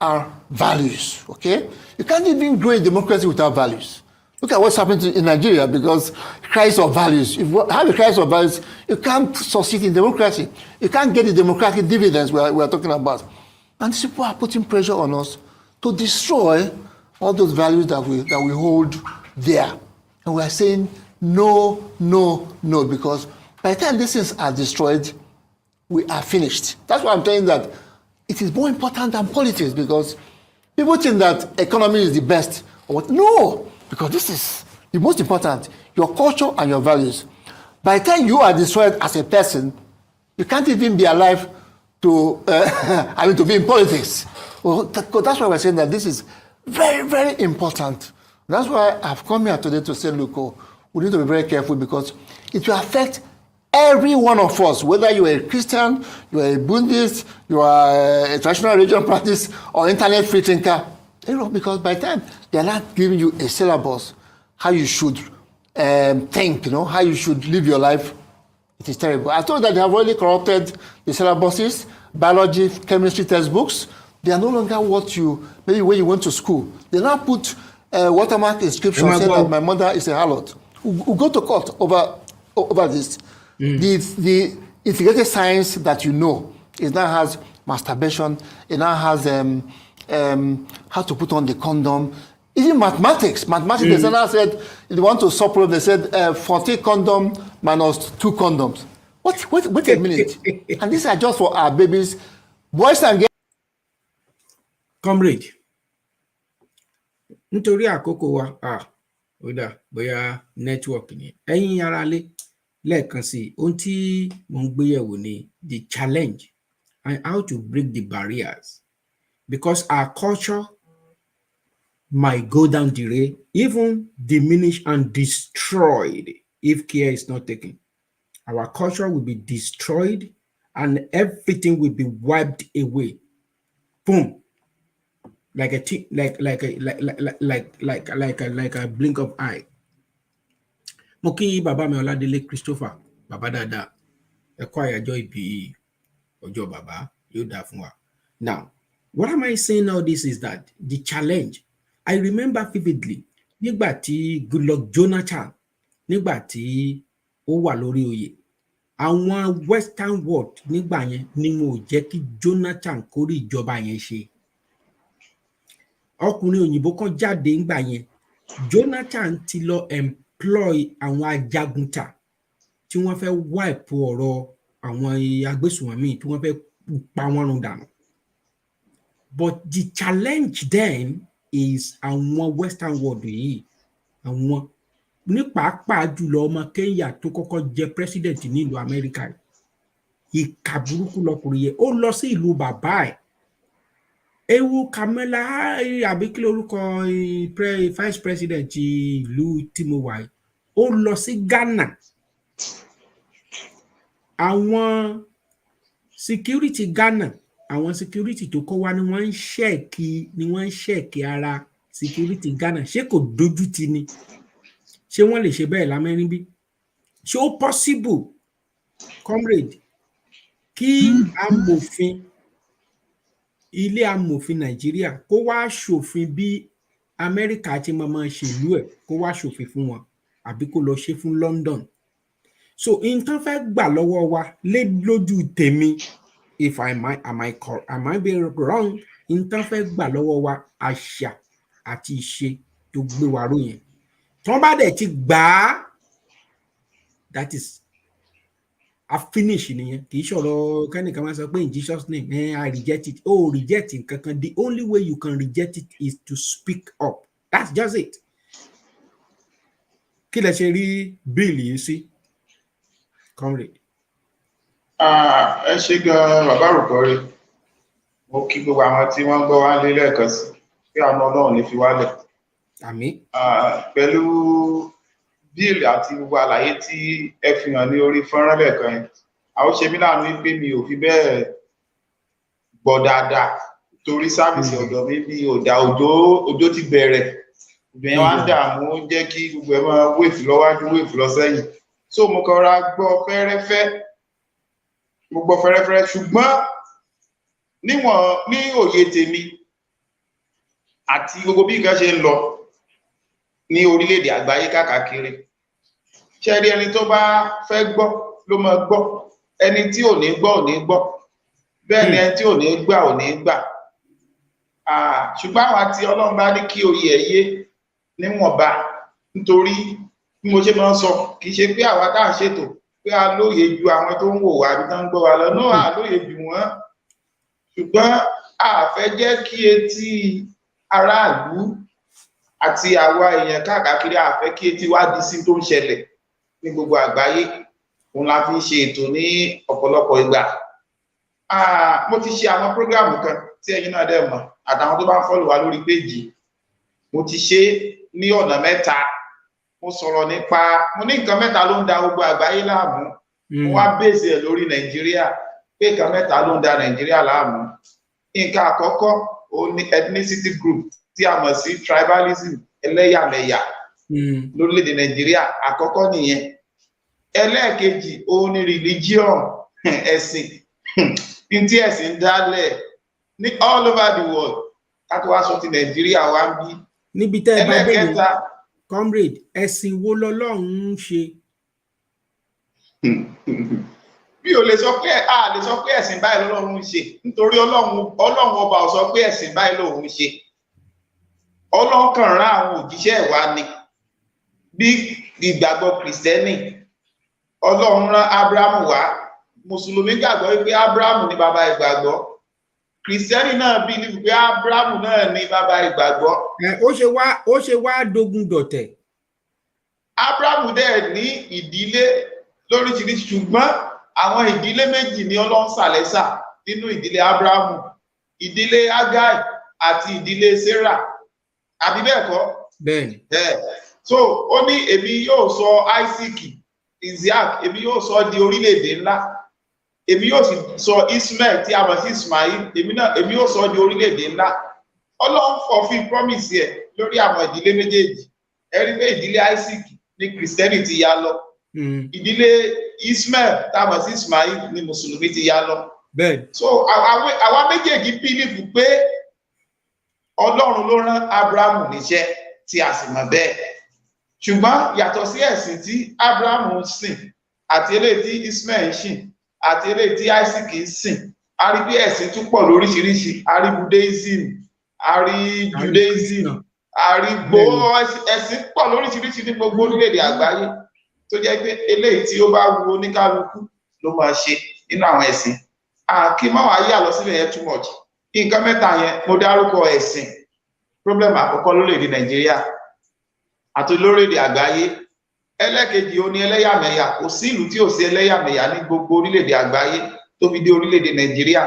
are values, okay? You can't even grow a democracy without values. Look at what's happening in Nigeria because crisis of values. If you have a crisis of values, you can't succeed in democracy. You can't get the democratic dividends we are talking about. And these people are putting pressure on us to destroy all those values that we hold there. And we are saying no, no, no, because by the time these things are destroyed, we are finished. That's why I'm saying that it is more important than politics because people think that economy is the best. No, because this is the most important, your culture and your values. By the time you are destroyed as a person, you can't even be alive to to be in politics. Well, that's why we're saying that this is very, very important. That's why I've come here today to say, look, we need to be very careful because it will affect every one of us, whether you are a Christian, you are a Buddhist, you are a traditional religion practice, or internet free thinker. Because by the time they're not giving you a syllabus, how you should think, how you should live your life, it is terrible. I told that they have already corrupted the syllabuses, biology, chemistry textbooks. They are no longer what maybe when you went to school. They now put watermark inscription saying that my mother is a harlot. We'll go to court over this. The integrated science that it now has masturbation, it now has how to put on the condom. Even mathematics, they now said, they want to supplement, they said 40 condom minus 2 condoms. Wait a minute. And these are just for our babies, boys and girls. Comrade, nítorí àkókò wa, ó dà bóyá network ni. Ẹ̀yin ará lé lẹ́ẹ̀kan sí ohun tí mo ń gbé yẹ̀wò ni the challenge and how to break the barriers, because our culture might go down the rail, even diminished and destroyed if care is not taken. Our culture will be destroyed and everything will be wiped away. Boom. Like a blink of eye. Mo kí bàbá mi Ọládélé Christopher, bàbá dáadáa, ẹ kú àyájọ́ ìbí ọjọ́ bàbá, yóò dáa fún wa. Now, what am I saying all this is that the challenge, I remember vividly, nígbà tí Goodluck Jonathan, nígbà tí ó wà lórí oyè, àwọn Western world nígbà yẹn ni mo jẹ́ kí Jonathan kórí ìjọba yẹn ṣe. Ọkùnrin òyìnbó kan jáde ńgbà yẹn, Jonathan ti lọ employ àwọn ajagunta tí wọ́n fẹ́ wipe ọ̀rọ̀ àwọn agbésùnmọ̀mí tí wọ́n fẹ́ pa wọ́n run dànù. But the challenge then is àwọn Western world yìí, àwọn ní pàápàá jùlọ ọmọ Kenya tó kọ́kọ́ jẹ president ní ìlú Amẹ́ríkà. Ìkà burúkú lọkùnrin yẹn, ó lọ sí ìlú bàbá ẹ̀. Ewu Kamala àbí kí lorúkọ vice president ìlú tí mo wà yìí, ó lọ sí Ghana. Àwọn security Ghana, àwọn security tó kọ́ wá ni wọ́n ń ṣẹ́ẹ̀kì ara security Ghana. Ṣé kò dojú ti ni? Ṣé wọ́n lè ṣe bẹ́ẹ̀ lámẹ́rin bí? Ṣé ó possible, comrade, kí amòfin ilé amòfin Nàìjíríà kó wá ṣòfin bí Amẹ́ríkà ti máa ṣèlú ẹ̀, kó wá ṣòfin fún wọn àbí kó lọ ṣe fún London? So nǹkan fẹ́ gbà lọ́wọ́ wa lójú tèmi, if I might be wrong, nǹkan fẹ́ gbà lọ́wọ́ wa àṣà àti ìṣe tó gbé wa ró yẹn. Tí wọ́n bá dẹ̀ ti gbà á, that is a finish nìyẹn. Kì í ṣọ̀rọ̀ kẹ́nìkan máa sọ pé in Jesus name, I reject it. Oh, reject nǹkan kan. The only way you can reject it is to speak up. That's just it. Kí lẹ ṣe rí bíìlì yìí sí, comrade? Ẹ ṣé gan bàbá Rùkọ́rí. Mo kí gbogbo àwọn tí wọ́n gbọ́ wá lé lẹ́ẹ̀kan sí pé àwọn Ọlọ́run ní fi wálẹ̀. Àmín. Pẹ̀lú bíìlì àti gbogbo àlàyé tí ẹ fi hàn ní orí fọ́nrán lẹ́ẹ̀kan yẹn, àwọn ṣe mí láàánú wípé mi ò fi bẹ́ẹ̀ gbọ́ dáadáa torí sáfìsì ọ̀dọ̀ mi bí òjò ti bẹ̀rẹ̀. Ìgbìyànjú wa ń dààmú jẹ́ kí gbogbo ẹ̀ máa wéèfù lọ́wájú wéèfù lọ sẹ́yìn. So mo kàn ra gbọ́ fẹ́rẹ́fẹ́, ṣùgbọ́n ní òye tèmi àti gbogbo bí nǹkan ṣe ń lọ ní orílẹ̀-èdè àgbáyé káàkiri, ṣe rí ẹni tó bá fẹ́ gbọ́ ló máa gbọ́, ẹni tí ò ní gbọ́ ò ní gbọ́, bẹ́ẹ̀ ni ẹni tí ò ní gbà ò ní gbà. Ṣùgbọ́n àwa tí Ọlọ́run bá ní kí oyè ẹ̀ yé níwọ̀nba, nítorí bí mo ṣe máa ń sọ, kì í ṣe pé àwa tá à ń ṣètò pé a lóye ju àwọn tó ń wò wá àbí tó ń gbọ́ wa lọ, náà a lóye jù wọ́n, ṣùgbọ́n a fẹ́ jẹ́ kí etí aráàlú àti àwa èèyàn káàkiri a fẹ́ kí etí wá di sí tó ń ṣẹlẹ̀ ní gbogbo àgbáyé. Òun la fi ń ṣe ètò ní ọ̀pọ̀lọpọ̀ ìgbà. mo ti ṣe àwọn program kan tí ẹ̀yin náà dẹ̀ mọ̀ àtàwọn tó bá follow wa lórí page mo ti ṣe ní ọ̀nà mẹ́ta mo sọ̀rọ̀ nípa mo ní nǹkan mẹ́ta ló ń da gbogbo àgbáyé láàmú mo wá bèsì ẹ̀ lórí Nàìjíríà pé nǹkan mẹ́ta ló ń da Nàìjíríà láàmú. Nǹkan àkọ́kọ́ ó ní ethnicity group tí a mọ̀ sí tribalism ẹlẹ́yàmẹ̀yà lórílẹ̀‐èdè Nàìjíríà àkọ́kọ́ nìyẹn. Ẹlẹ́ẹ̀kejì ó ní religion ẹ̀sìn tí ẹ̀sìn dálẹ̀ ní all over the world ká tó wá sọ ti Nàìjíríà wá ń bí. Níbi tẹ́ ẹ bá dé ní comrade ẹ̀sìn wo lọ́lọ́run ń ṣe? bí o lè sọ pé a lè sọ pé ẹ̀sìn báyìí lọ́lọ́run ń ṣe nítorí Ọlọ́run ọba ò sọ pé ẹ̀sìn báyìí lòun ń ṣe. Ọlọ́run kàn rán àwọn òjíṣẹ́ ìwá ni bí ìgbàgbọ́ Kìrìsìtẹ́nì Ọlọ́run rán Ábúráhámù wá Mùsùlùmí gbàgbọ́ wípé Ábúráhámù ni bàbá ìgbàgbọ́ Kìrìsìtẹ́nì náà bí ní wípé Ábúráhámù náà ni bàbá ìgbàgbọ́. Ó ṣe wá dogun dọ̀tẹ̀. Ábúráhámù dẹ̀ ní ìdílé lóríṣiríṣi ṣùgbọ́n àwọn ìdílé méjì ni Ọlọ́run sàlẹ́sà nínú ìdílé Ábúráhámù ìdílé Ágáì àti ìdílé Sérà àbí bẹ́ẹ̀ kọ́? Bẹ́ẹ̀ni. So ó ní èmi yóò sọ Isaac Isaac èmi yóò sọ di orílẹ̀-èdè ńlá èmi yóò sì sọ Ismail tí a mọ̀ sí Ismail èmi yóò sọ di orílẹ̀-èdè ńlá. Ọlọ́run fulfill promise ẹ̀ lórí àwọn ìdílé méjèèjì ẹ rí pé ìdílé Isaac ní Kìrìsìtẹ́nì ti yá lọ ìdílé Ismail tá a mọ̀ sí Ismail ní Mùsùlùmí ti yá lọ. So àwa méjèèjì bílífù pé Ọlọ́run ló rán Ábúráhámù níṣẹ́ tí a sì mọ̀ bẹ́ẹ̀ ṣùgbọ́n yàtọ̀ sí ẹ̀sìn tí Ábúráhámù sìn àti eléyìí tí Ismail sìn àti eléyìí tí Isaac sìn a rí bí ẹ̀sìn tún pọ̀ lóríṣiríṣi a rí Buddhism a rí Judaism a rí gbogbo ẹ̀sìn pọ̀ lóríṣiríṣi ní gbogbo orílẹ̀-èdè àgbáyé tó jẹ́ pé eléyìí tí ó bá wu oníkálukú ló máa ṣe nínú àwọn ẹ̀sìn kí má wàá yà lọ sílẹ̀ yẹn too much. Nǹkan mẹ́ta yẹn mo dárúkọ ẹ̀sìn problem àkọ́kọ́ lórílẹ̀-èdè Nàìjíríà àti lórílẹ̀-èdè àgbáyé. Ẹlẹ́kejì ó ní ẹlẹ́yàmẹ̀yà kò sí ìlú tí ò sí ẹlẹ́yàmẹ̀yà ní gbogbo orílẹ̀-èdè àgbáyé tó fi dé orílẹ̀-èdè Nàìjíríà.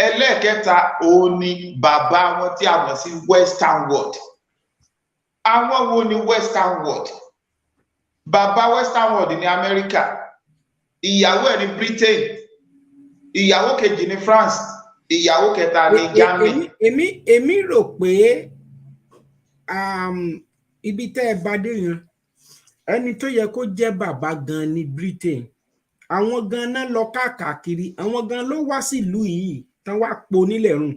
Ẹlẹ́kẹta ó ní bàbá wọn tí a mọ̀ sí Western world. Àwọn wo ni Western world? Bàbá Western world ní Amẹ́ríkà ìyàwó ẹ̀ ní Britain ìyàwó kejì ní France ìyàwó kẹta ní Germany. Èmi rò pé ibi tẹ́ ẹ bá dé yẹn ẹni tó yẹ kó jẹ́ bàbá gan ní Britain àwọn gan náà lọ káàkiri àwọn gan ló wá sílùú yìí tán wá po nílẹ̀ rùn.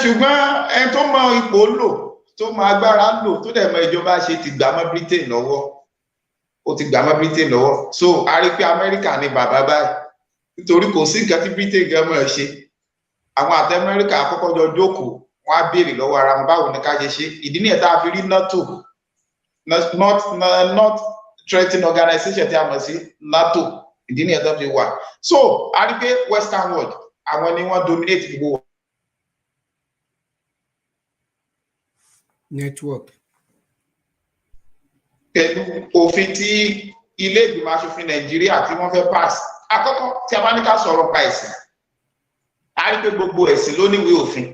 Ṣùgbọ́n ẹni tó mọ ipò lò tó mọ agbára lò tó dẹ̀ mọ ìjọba ṣe ti gbà mọ́ Britain lọ́wọ́ ó ti gbà mọ́ Britain lọ́wọ́ so a rí pé Amẹ́ríkà ni bàbá báyìí nítorí kò sí nǹkan tí Britain gẹ́mọ̀ ẹ̀ ṣe àwọn àti Amẹ́ríkà àkọ́kọ́ jọ jókòó wọ́n á béèrè lọ́wọ́ ara wọn báwo ni ká ṣe ṣe ìdí nìyẹn tá a fi rí NATO not threatening organization tí a mọ̀ sí NATO ìdí nìyẹn tó fi wà so a rí pé Western world àwọn ni wọ́n dominate gbogbo network. Pẹ̀lú òfin tí ilé ìgbìmọ̀ aṣòfin Nàìjíríà tí wọ́n fẹ́ pass àkọ́kọ́ tí a bá ní ká sọ̀rọ̀ pa ẹ̀sìn a rí pé gbogbo ẹ̀sìn ló níwèé òfin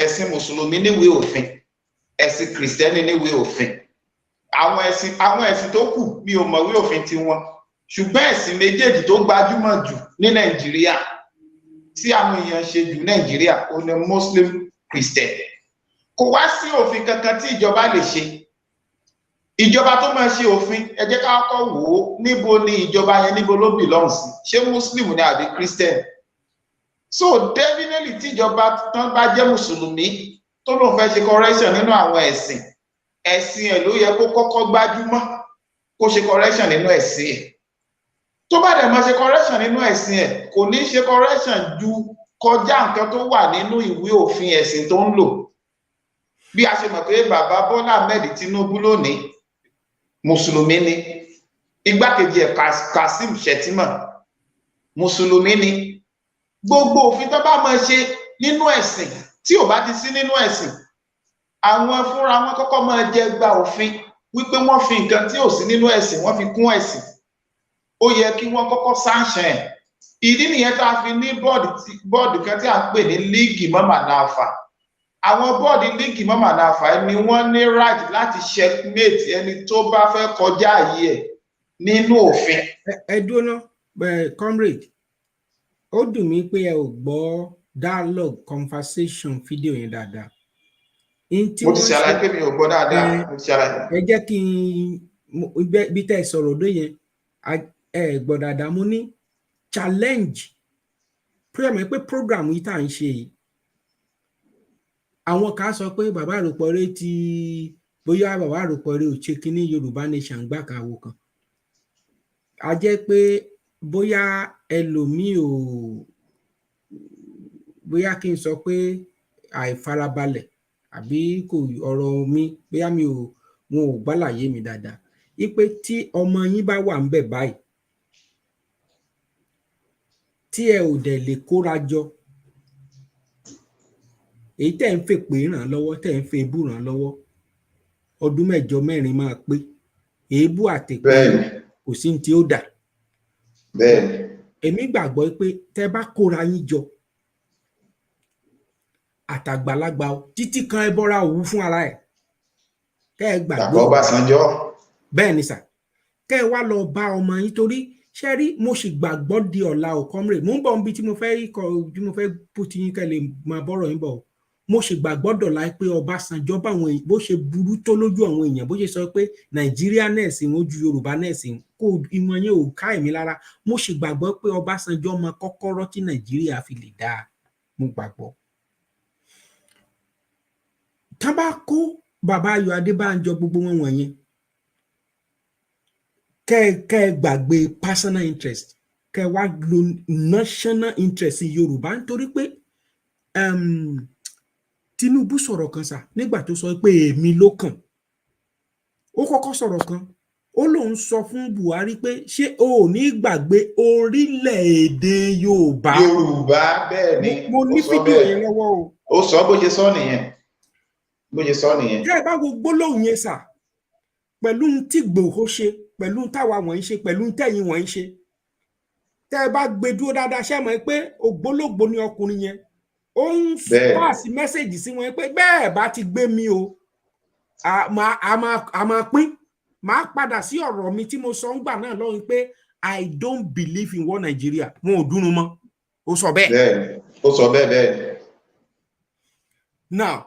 ẹ̀sìn Mùsùlùmí níwèé òfin ẹ̀sìn Kìrìsìtẹ́nì níwèé òfin àwọn ẹ̀sìn tó kù mi ò mọ̀wé òfin tiwọn ṣùgbọ́n ẹ̀sìn méjèèjì tó gbajúmọ̀ jù ní Nàìjíríà tí àwọn èèyàn ṣe jù Nàìjíríà ó ní Muslim Christian kò wá sí òfin kankan tí ìjọba lè ṣe ìjọba tó máa ṣe òfin ẹ jẹ́ ká kọ́kọ́ wò ó níbo ni ìjọba yẹn níbo ló belong sí ṣé Muslim ni àbí Christian so definitely tí ìjọba tán bá jẹ́ Mùsùlùmí tó lóun fẹ́ ṣe correction nínú àwọn ẹ̀sìn ẹ̀ ló yẹ kó kọ́kọ́ gbájúmọ́ kó ṣe correction nínú ẹ̀sìn ẹ̀ tó bá dẹ̀ máa ṣe correction nínú ẹ̀sìn ẹ̀ kò ní ṣe correction ju kọjá nǹkan tó wà nínú ìwé òfin ẹ̀sìn tó ń lò bí a ṣe mọ̀ pé bàbá Bọ́lá Ahmed Tinubu lónìí Mùsùlùmí ni igbákejì ẹ̀ Kasim Shettima Mùsùlùmí ni gbogbo òfin tó bá máa ṣe nínú ẹ̀sìn tí ò bá ti sí nínú ẹ̀sìn àwọn fúnra wọn kọ́kọ́ máa jẹ gba òfin wípé wọ́n fi nǹkan tí ò sí nínú ẹ̀sìn wọ́n fi kún ẹ̀sìn ó yẹ kí wọ́n kọ́kọ́ sanction ẹ̀ ìdí nìyẹn tá a fi ní bọ́ọ̀dù kan tí a ń pè ní líìgì mọ́mànáfà. Àwọn bọ́ọ̀dù líìgì mọ́mànáfà ni wọ́n ní right láti checkmate ẹni tó bá fẹ́ kọjá àyè ẹ̀ nínú òfin. Ẹ dúró náà, comrade, ó dùn mí pé ẹ ò gbọ́ dialogue conversation fídíò yẹn dáadáa. Mo ti ṣàlàyé pé mi ò gbọ́ dáadáa. Mo ti ṣàlàyé. Ẹ jẹ́ kí n bí tẹ́ ẹ sọ̀rọ̀ dé yẹn ẹ gbọ́ dáadáa. Mo ní challenge pé program yìí tá à ń ṣe yìí, àwọn kan sọ pé bàbá àròpọ̀rẹ́ ti bóyá bàbá àròpọ̀rẹ́ ò ṣe kínní Yorùbá nation gbà kàwó kan, a jẹ́ pé bóyá ẹlòmíì ò, bóyá kí n sọ pé àìfarabalẹ̀ àbí kò ọ̀rọ̀ mi bóyá wọn ò gbàlàyé mi dáadáa. Ipe tí ọmọ yín bá wà ń bẹ̀ báyìí tí ẹ ò dẹ̀ lè kóra jọ, èyí tẹ́ ń fèpè ràn lọ́wọ́, tẹ́ ń fẹ́ ebú ràn lọ́wọ́, ọdún 4 máa pé èébú àtèpè kò sí ní tí ó dà. Bẹ́ẹ̀ni. Èmi gbàgbọ́ pé tẹ́ bá kóra yín jọ àtàgbàlagbà títí kan ẹ bọ́ra òwú fún ara ẹ̀, kẹ́ ẹ gbàgbé Dàpọ̀ Ọbásanjọ́. bẹ́ẹ̀ ni sà, kẹ́ ẹ wá lọ bá ọmọ yín, torí ṣe rí mo sì gbàgbọ́ di ọ̀la ò comrade, mo ń bọ̀ níbi tí mo fẹ́ put yín kẹ́ lè máa bọ́rọ̀ yín bọ̀. Mo sì gbàgbọ́ dọ̀la pé Ọbásanjọ́ báwọn bó ṣe burú tó lójú àwọn èèyàn, bó ṣe sọ pé Nàìjíríà nẹ́ẹ̀sì wọn ju Yorùbá nẹ́ẹ̀sì kó ìwọ̀n yẹn ò ká èmi lára. Mo sì gbàgbọ́ pé Ọbásanjọ́ mọ kọ́kọ́rọ́ tí Nàìjíríà fi lè dáa, mo gbàgbọ́. Tá bá kó bàbá Ayọ̀ Adébánjọ gbogbo wọn wọ̀nyẹn, kẹ́ ẹ gbàgbé personal interest, kẹ́ ẹ wá lo national interest Yorùbá, nítorí pé Tinubu sọ̀rọ̀ kan sà nígbà tó sọ pé èmi ló kàn. Ó kọ́kọ́ sọ̀rọ̀ kan, ó lóun sọ fún Buhari pé ṣé o ò ní gbàgbé orílẹ̀-èdè Yorùbá. Yorùbá, bẹ́ẹ̀ ni. Mo ní fídíò yẹn lọ́wọ́ o. Ó sọ bó ṣe sọ nìyẹn. Bó ṣe sọ nìyẹn. Tẹ́ ẹ bá wo gbólóhùn yẹn sà, pẹ̀lú tí Ìgbòho ṣe, pẹ̀lú táwa wọ̀nyí ṣe, pẹ̀lú tẹ̀yìn wọ̀nyí ṣe, tẹ́ ẹ bá gbé dúró dáadáa, ṣé mọ̀ pé ògbólógbò ni ọkùnrin yẹn. Ó ń pass message sí wọn pé bẹ́ẹ̀ bá ti gbé mi o, a máa pín. Máa padà sí ọ̀rọ̀ mi tí mo sọ ń gbà náà lọ́wọ́ pé I don't believe in one Nigeria. Wọn ò dúró mọ́. Ó sọ bẹ́ẹ̀. Bẹ́ẹ̀ni, ó sọ bẹ́ẹ̀. Now,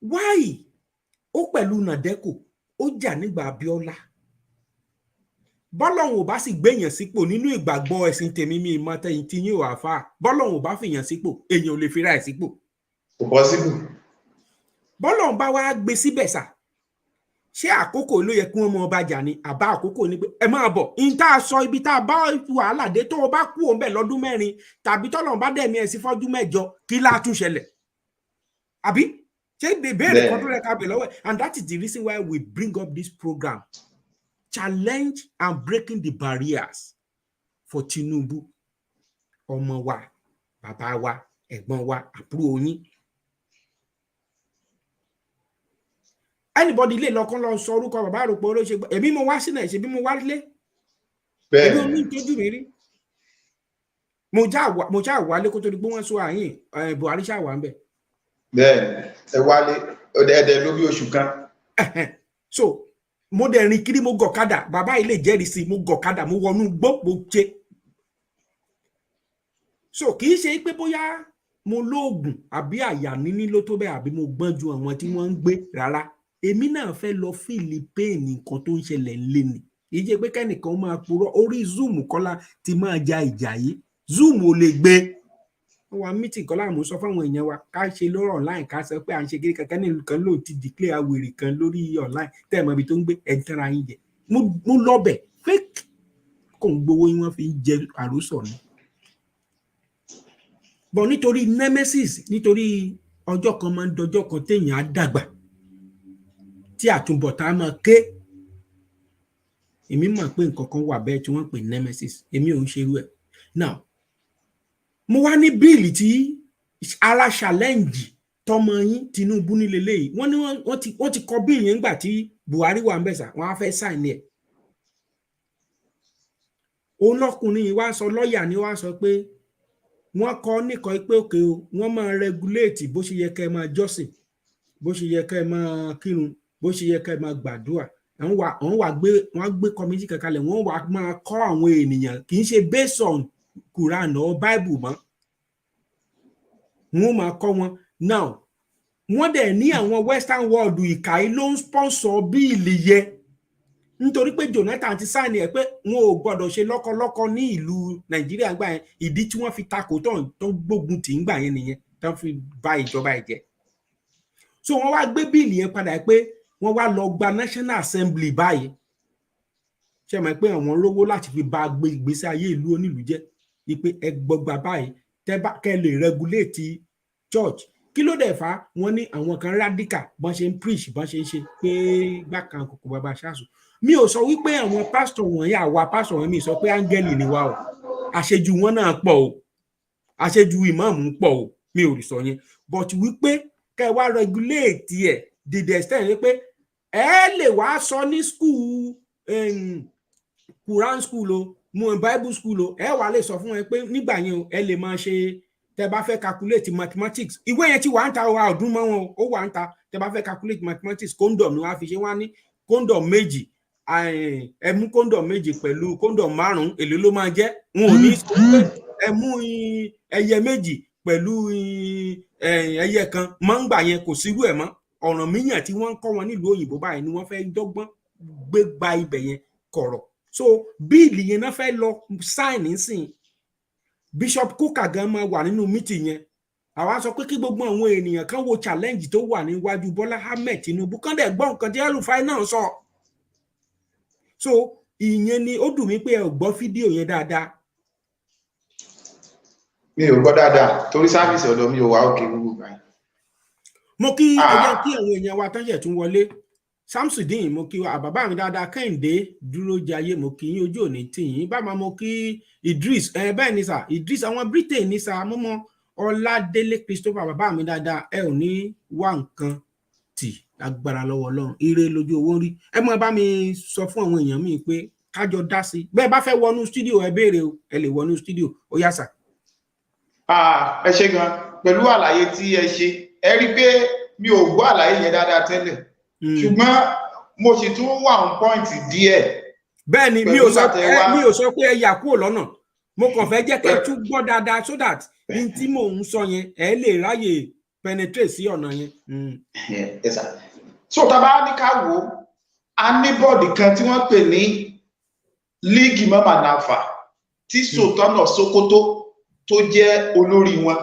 why? Ó pẹ̀lú Nàdẹ́kò, ó jà nígbà Abíọ́lá. Bọ́lọ́hun ò bá sì gbéyàn sípò nínú ìgbàgbọ́ ẹ̀sìn tèmi mi ìmọ̀ tẹ̀yìn tí yín ò àfà. Bọ́lọ́hun ò bá fìyàn sípò, èèyàn ò lè fi ra ẹ̀ sípò. Kò possible. Bọ́lọ́hun bá wá gbé síbẹ̀ sà, ṣé àkókò ló yẹ kí wọ́n mọ ọba jà ni àbá àkókò ni pé ẹ máa bọ̀ in tá a sọ ibi tá a bá wàhálà dé, tó o bá kú òun bẹ̀ lọ́dún 4 tàbí tọ́lọ́run bá dẹ̀mí ẹ̀ sí fọ́dún 8 kí láà tún ṣẹlẹ̀, àbí ṣé ìbéèrè kan tó rẹ̀ ká bẹ̀ lọ́wọ́ ẹ̀. And that is the reason why we bring up this program, challenge and breaking the barriers for Tinubu, ọmọ wa, bàbá wa, ẹ̀gbọ́n wa, àbúrò yín. Anybody lè lọ́kàn lọ sọ orúkọ bàbá àròpọ̀ ló ṣe gbọ́. Èmi mo wá sínú ẹ̀ ṣe bí mo wá lé. Èmi omi ìtọ́jú mi rí. Mo já wálé kó tó di pé wọ́n sọ àyìn Buhari ṣáà wà ń bẹ̀. Bẹ́ẹ̀ni, ẹ wálé ẹ̀ẹ́dẹ̀ ló bí oṣù kan. So mo dẹ̀ rìn kiri, mo gọ̀kadà, bàbá ilé jẹ́rìí sí, mo gọ̀kadà, mo wọnú gbó, mo ṣe. So kì í ṣe pé bóyá mo lóògùn àbí àyà níní ló tó bẹ́ẹ̀ àbí mo gbọ́n ju àwọn tí wọ́n ń gbé rárá. Èmi náà fẹ́ lọ fíìlì péènì nǹkan tó ń ṣẹlẹ̀ ńlẹ̀ ni. Kì í ṣe pé kẹ́nìkan máa purọ́ orí Zoom kọ́lá ti máa ja ìjà yìí. Zoom ò lè gbé. Wọ́n wá mítì kọ́lá àmú sọ fáwọn èèyàn wa ká ṣe lórí online, ká sọ pé à ń ṣe kiri kankan ní ìlú kan lóò ti declare àwèrè kan lórí online tẹ́ ẹ̀ mọ̀ ibi tó ń gbé ẹ̀ ń tẹ́ra yín jẹ. Mo lọ́bẹ̀ fake kò ń gbowó yín wọ́n fi ń jẹ àròsọ ni. Bọ̀ nítorí nemesis, nítorí ọjọ́ kan máa ń dọjọ́ kan téèyàn á dàgbà tí àtúbọ̀tán máa ké. Èmi mọ̀ pé nǹkan kan wà bẹ́ẹ̀ tí wọ́n pè nemesis, èmi ò ń ṣerú ẹ̀. Now, mo wá ní bíìlì tí ara challenge tọmọ yín Tinubu nílé léyìí, wọ́n ti kọ bíìlì yẹn nígbà tí Buhari wà ń bẹ̀ sà, wọ́n á fẹ́ sign ẹ̀. òun lọkùnrin yìí wá sọ, lọ́ọ̀yà ni wá sọ pé wọ́n kọ́ nìkan pé òkè o wọ́n máa regulate bó ṣe yẹ kẹ́ ẹ máa jọ́sìn, bó ṣe yẹ kẹ́ ẹ máa kírun, bó ṣe yẹ kẹ́ ẹ máa gbàdúrà. wọ́n gbé committee kan kalẹ̀, wọ́n wá máa kọ́ àwọn ènìyàn, kì í ṣe based on Quran or Bible mọ́, wọ́n máa kọ́ wọn. Now wọ́n dẹ̀ ní àwọn western world ìkà yìí ló ń sponsor bíìlì yẹ, nítorí pé Jonathan ti sign ẹ̀ pé wọn ò gbọ́dọ̀ ṣe lọ́kọlọ́kọ ní ìlú Nàìjíríà gbà yẹn. Ìdí tí wọ́n fi takò tó ń gbógun tì ń gbà yẹn nìyẹn, tó ń fi bà ìjọba ẹ̀ jẹ́. So wọ́n wá gbé bíìlì yẹn padà pé wọ́n wá lọ gba National Assembly báyìí. Ṣé mọ̀ pé àwọn rówó láti fi bà ìgbésí ayé ìlú onílùú jẹ́, wípé ẹ gbọgbà báyìí kẹ́ lè regulate church. Kí ló dẹ̀ fà? Wọ́n ní àwọn kan radical bọ́n ṣe ń preach, bọ́n ṣe ń ṣe pé gbàkan kòkò bàbá ṣáṣù. Mi ò sọ wípé àwọn pastor wọ̀nyí, àwa pastor wọ̀nyí, mi sọ pé áńgẹ́lì ni wá o, àṣejù wọn náà pọ̀ o, àṣejù ìmáàmù pọ̀ o, mi ò sọ yẹn, but wípé kẹ́ wá regulate ẹ̀ the extent wípé ẹ lè wá sọ ní school, Quran school o, Bible school o, ẹ wá lè sọ fún ẹ pé nígbà yẹn o ẹ lè máa ṣe, tẹ́ bá fẹ́ calculate mathematics, ìwé yẹn ti wà ń ta ọdún mọ́ wọn, ó wà ń ta. Tẹ́ bá fẹ́ calculate mathematics, condom ni wọ́n á fi ṣe, wọ́n á ní condom méjì, ẹ mú condom méjì pẹ̀lú condom 5 èlò ló máa jẹ́. Wọn ò ní sọ pé ẹ mú ẹyẹ méjì pẹ̀lú ẹyẹ kan, máa ń gbà yẹn kò sírú ẹ̀ mọ́. Ọ̀ràn míyàn tí wọ́n ń kọ́ wọn nílùú òyìnbó báyìí ni wọ́n fẹ́ dọ́gbọ́n gbé gba ibẹ̀ yẹn kọ̀rọ̀. So bíìlì yẹn náà fẹ́ lọ sign nísìn. Bishop Kuka gan máa wà nínú meeting yẹn. Àwa sọ pé kí gbogbo àwọn ènìyàn kan wo challenge tó wà níwájú Bọ́lá Ahmed Tinubu, kán dẹ̀ gbọ́ nǹkan tí El-Rufai náà sọ. So ìyẹn ni ó dùn mí pé ẹ ò gbọ́ fídíò yẹn dáadáa. Mi ò gbọ́ dáadáa torí sáfíìsì ọ̀dọ̀ mi ò wá òkè gbogbo gbà. Mo kí ẹjẹ́ kí àwọn èèyàn wa tán ṣẹ̀ tún wọlé. Samsudeen, mo kí wa, bàbá mi dáadáa, Kẹ́hìndé dúró jayé, mo kí yín, ojú òní tì yín. Bàbá mo kí Idris, bẹ́ẹ̀ ni sà, Idris àwọn Britain ní sà, mo mọ Ọládélé Christopher, bàbá mi dáadáa, ẹ ò ní wá nǹkan tì agbára lọ́wọ́ Ọlọ́run, ire lójú owó rí. Ẹ mọ bá mi sọ fún àwọn èèyàn mi pé kájọ dá sí. Bẹ́ẹ̀ bá fẹ́ wọnú studio ẹ béèrè o, ẹ lè wọnú studio, ó yá sà. Ẹ ṣé gan, pẹ̀lú àlàyé tí ẹ ṣe, ẹ rí pé mi ò gbọ́ àlàyé yẹn dáadáa tẹ́lẹ̀. Ṣùgbọ́n mo sì tún wà on point díẹ̀. Bẹ́ẹ̀ ni mi ò sọ pé ẹ yà kúrò lọ́nà, mo kàn fẹ́ jẹ́ kẹ́ tún gbọ́ dáadáa so that in tí mò ń sọ yẹn ẹ lè ráyè penetrate sí ọ̀nà yẹn. Yes sir. So tá bá ní ká wò, a ní bọ́ọ̀dì kan tí wọ́n pè ní League Imam Nafa tí Sultan of Sokoto tó jẹ́ olórí wọn.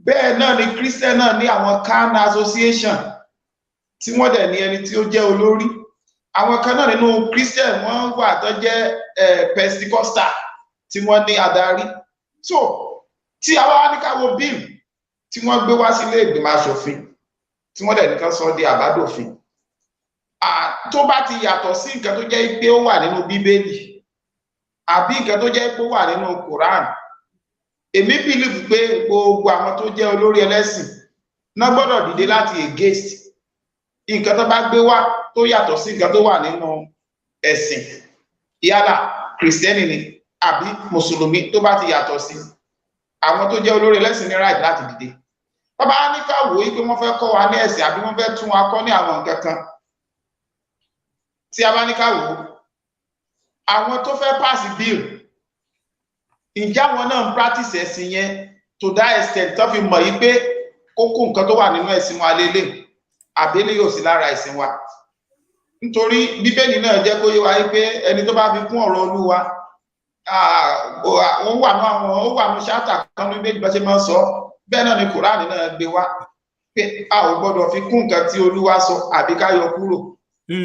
Bẹ́ẹ̀ náà ni Christian náà ní àwọn Khan Association tí wọ́n dẹ̀ ní ẹni tí ó jẹ́ olórí. Àwọn kan náà nínú Christian wọ́n wà tó jẹ́ Pentecostal tí wọ́n ní adarí. So tí a wá ní ká wo bill tí wọ́n gbé wá sílé ìgbìmọ̀ aṣòfin tí wọ́n dẹ̀ nìkan sọ di àbádòfin, tó bá ti yàtọ̀ sí nǹkan tó jẹ́ pé ó wà nínú Bíbélì àbí nǹkan tó jẹ́ pé ó wà nínú Quran, èmi believe pé gbogbo àwọn tó jẹ́ olórí ẹlẹ́sìn náà gbọ́dọ̀ dìde láti against nǹkan tó bá gbé wá tó yàtọ̀ sí nǹkan tó wà nínú ẹ̀sìn, yálà kìrìsìtẹ́nì ni àbí mùsùlùmí, tó bá ti yàtọ̀ sí, àwọn tó jẹ́ olórí ẹlẹ́sìn ní right láti dìde. Bàbá ní ká wò ó pé wọ́n fẹ́ kọ́ wa ní ẹ̀sìn àbí wọ́n fẹ́ tún wa kọ́ ní àwọn nǹkan kan. Tí a bá ní ká wò ó, àwọn tó fẹ́ pass bill, ǹjẹ́ àwọn náà ń practice ẹ̀sìn yẹn to that extent tó fi mọ̀ yí pé kókó nǹkan tó wà nínú ẹ̀sìn wa lélẹ̀ àbẹ́lẹ̀ yóò sí lára ẹ̀sìn wa. Nítorí Bíbélì náà jẹ́ kó yé wa yí pé ẹni tó bá fi kún ọ̀rọ̀ Olúwa, ó wà ní ṣáàtà kan ní méjì bá ṣe máa ń sọ, bẹ́ẹ̀ náà ni Kùránì náà gbé wá pé a ò gbọ́dọ̀ fi kún nǹkan tí Olúwa sọ àbí ká yọ kúrò.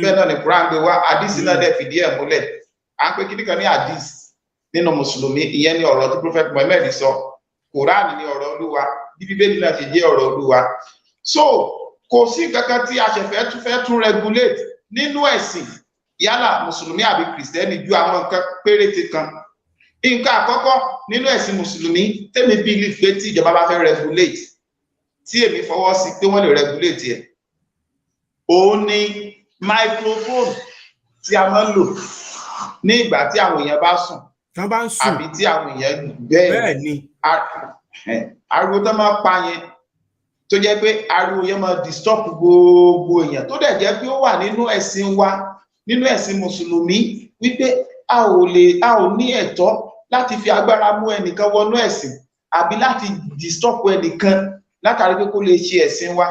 Bẹ́ẹ̀ náà ni Kùránì gbé wá, àdísì náà dẹ̀ fìdí ẹ̀ múlẹ̀. À ń pè kíní kan ní àdísì nínú Mùsùlùmí, ìyẹn ni ọ̀rọ̀ tí Prophet Muhammad sọ, Kùránì ni ọ̀rọ̀ Olúwa, bí Bíbélì náà ṣe jẹ́ ọ̀rọ̀ Olúwa. So kò sí nǹkan kan tí a ṣe fẹ́ tún regulate nínú ẹ̀sìn, yálà Mùsùlùmí àbí Kìrìsìtẹ́nì, ju àwọn nǹkan péréte kan. Nǹkan àkọ́kọ́ nínú ẹ̀sìn Mùsùlùmí tèmi believe pé tí ìjọba bá fẹ́ regulate, tí èmi fọwọ́ sí pé wọ́n lè regulate ẹ̀, òun ni microphone tí a máa ń lò ní ìgbà tí àwọn èèyàn bá sùn tán bá ń sùn àbí tí àwọn èèyàn bẹ́ẹ̀ ni ariwo tán máa pa yẹn tó jẹ́ pé ariwo yẹn máa disturb gbogbo èèyàn tó dẹ̀ jẹ́ pé ó wà nínú ẹ̀sìn wa nínú ẹ̀sìn mùsùlùmí wípé a ò ní ẹ̀tọ́ láti fi agbára mú ẹnìkan wọnú ẹ̀sìn àbí láti disturb ẹnìkan látàrí pé kó lè ṣe ẹ̀sìn wa.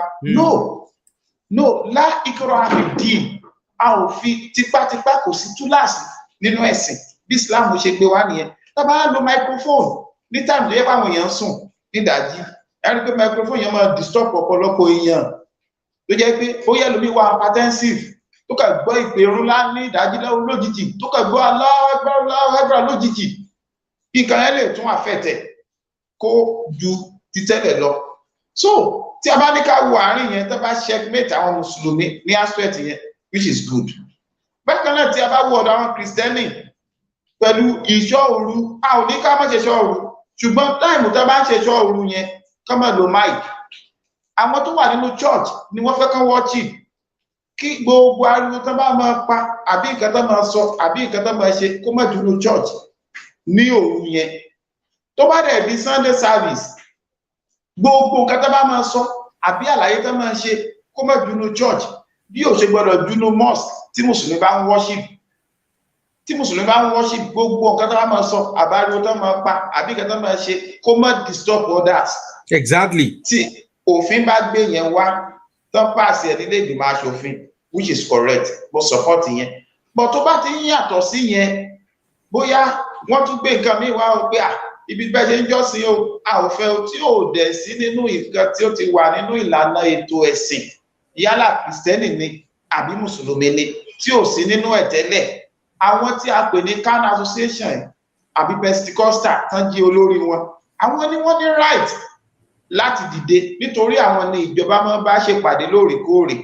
No lá ikraha fid-din, a ò fi tipátipá, kò sí túláàsì nínú ẹ̀sìn bí Islam ṣe gbé wá nìyẹn. Tá bá lo microphone ní táìmù tó yẹ káwọn èèyàn sùn nídàájí, ẹni pé microphone yẹn máa disturb ọ̀pọ̀lọpọ̀ èèyàn tó jẹ́ pé ó yẹ lómi wà hypertensive tó kà gbọ́ ìpè ńlá ní ìdájí lójijì tó kà gbọ́ Allahu Akbar lójijì, nǹkan yẹn lè tún àfẹ́tẹ̀ kó ju ti tẹ́lẹ̀ lọ. So tí a bá ní ká wo àárín yẹn tó bá checkmate àwọn mùsùlùmí ní aspect yẹn, which is good. Bákan náà tí a bá wo ọ̀dọ̀ àwọn kìrìsìtẹ́nì pẹ̀lú ìṣọ́ òru, a ò ní ká má ṣe ṣọ́ òru, ṣùgbọ́n táìmù tó bá ń ṣe ṣọ́ òru yẹn ká má lo mic. Àwọn tó wà nínú church ni wọ́n fẹ́ kán worship, kí gbogbo ariwo tó bá máa pa àbí nǹkan tó máa sọ àbí nǹkan tó máa ṣe kó má dúró church ní òru yẹn. Tó bá dẹ̀ di Sunday service, gbogbo nǹkan tó bá máa sọ àbí àlàyé tó máa ṣe kó má dúró church bí ó ṣe gbọ́dọ̀ dúró mosque tí mùsùlùmí bá ń worship. Tí mùsùlùmí bá ń worship, gbogbo nǹkan tó bá máa sọ àbáriwo tó máa pa àbí nǹkan tó máa ṣe kó má disturb others. Exactly. Tí òfin bá gbé yẹn wá tó pàṣẹ nílé ìgbìmọ̀ aṣòfin, which is correct, mo support yẹn. But tó bá ti ń yàtọ̀ sí yẹn, bóyá wọ́n tún gbé nǹkan míì wá o pé ibi bẹ́ẹ̀ ṣe ń jọ́sìn o, a ò fẹ́ o, tí ò dẹ̀ sí nínú nǹkan tí ó ti wà nínú ìlànà ètò ẹ̀sìn, yálà kìrìsìtẹ́nì ni àbí mùsùlùmí ni, tí ò sí nínú ẹ̀ tẹ́lẹ̀. Àwọn tí a pè ní Can Association àbí Pentecostal tán jí olórí wọn, àwọn ni wọ́n ní right láti dìde nítorí àwọn ni ìjọba máa bá ṣèpàdé lóòrèkóòrè.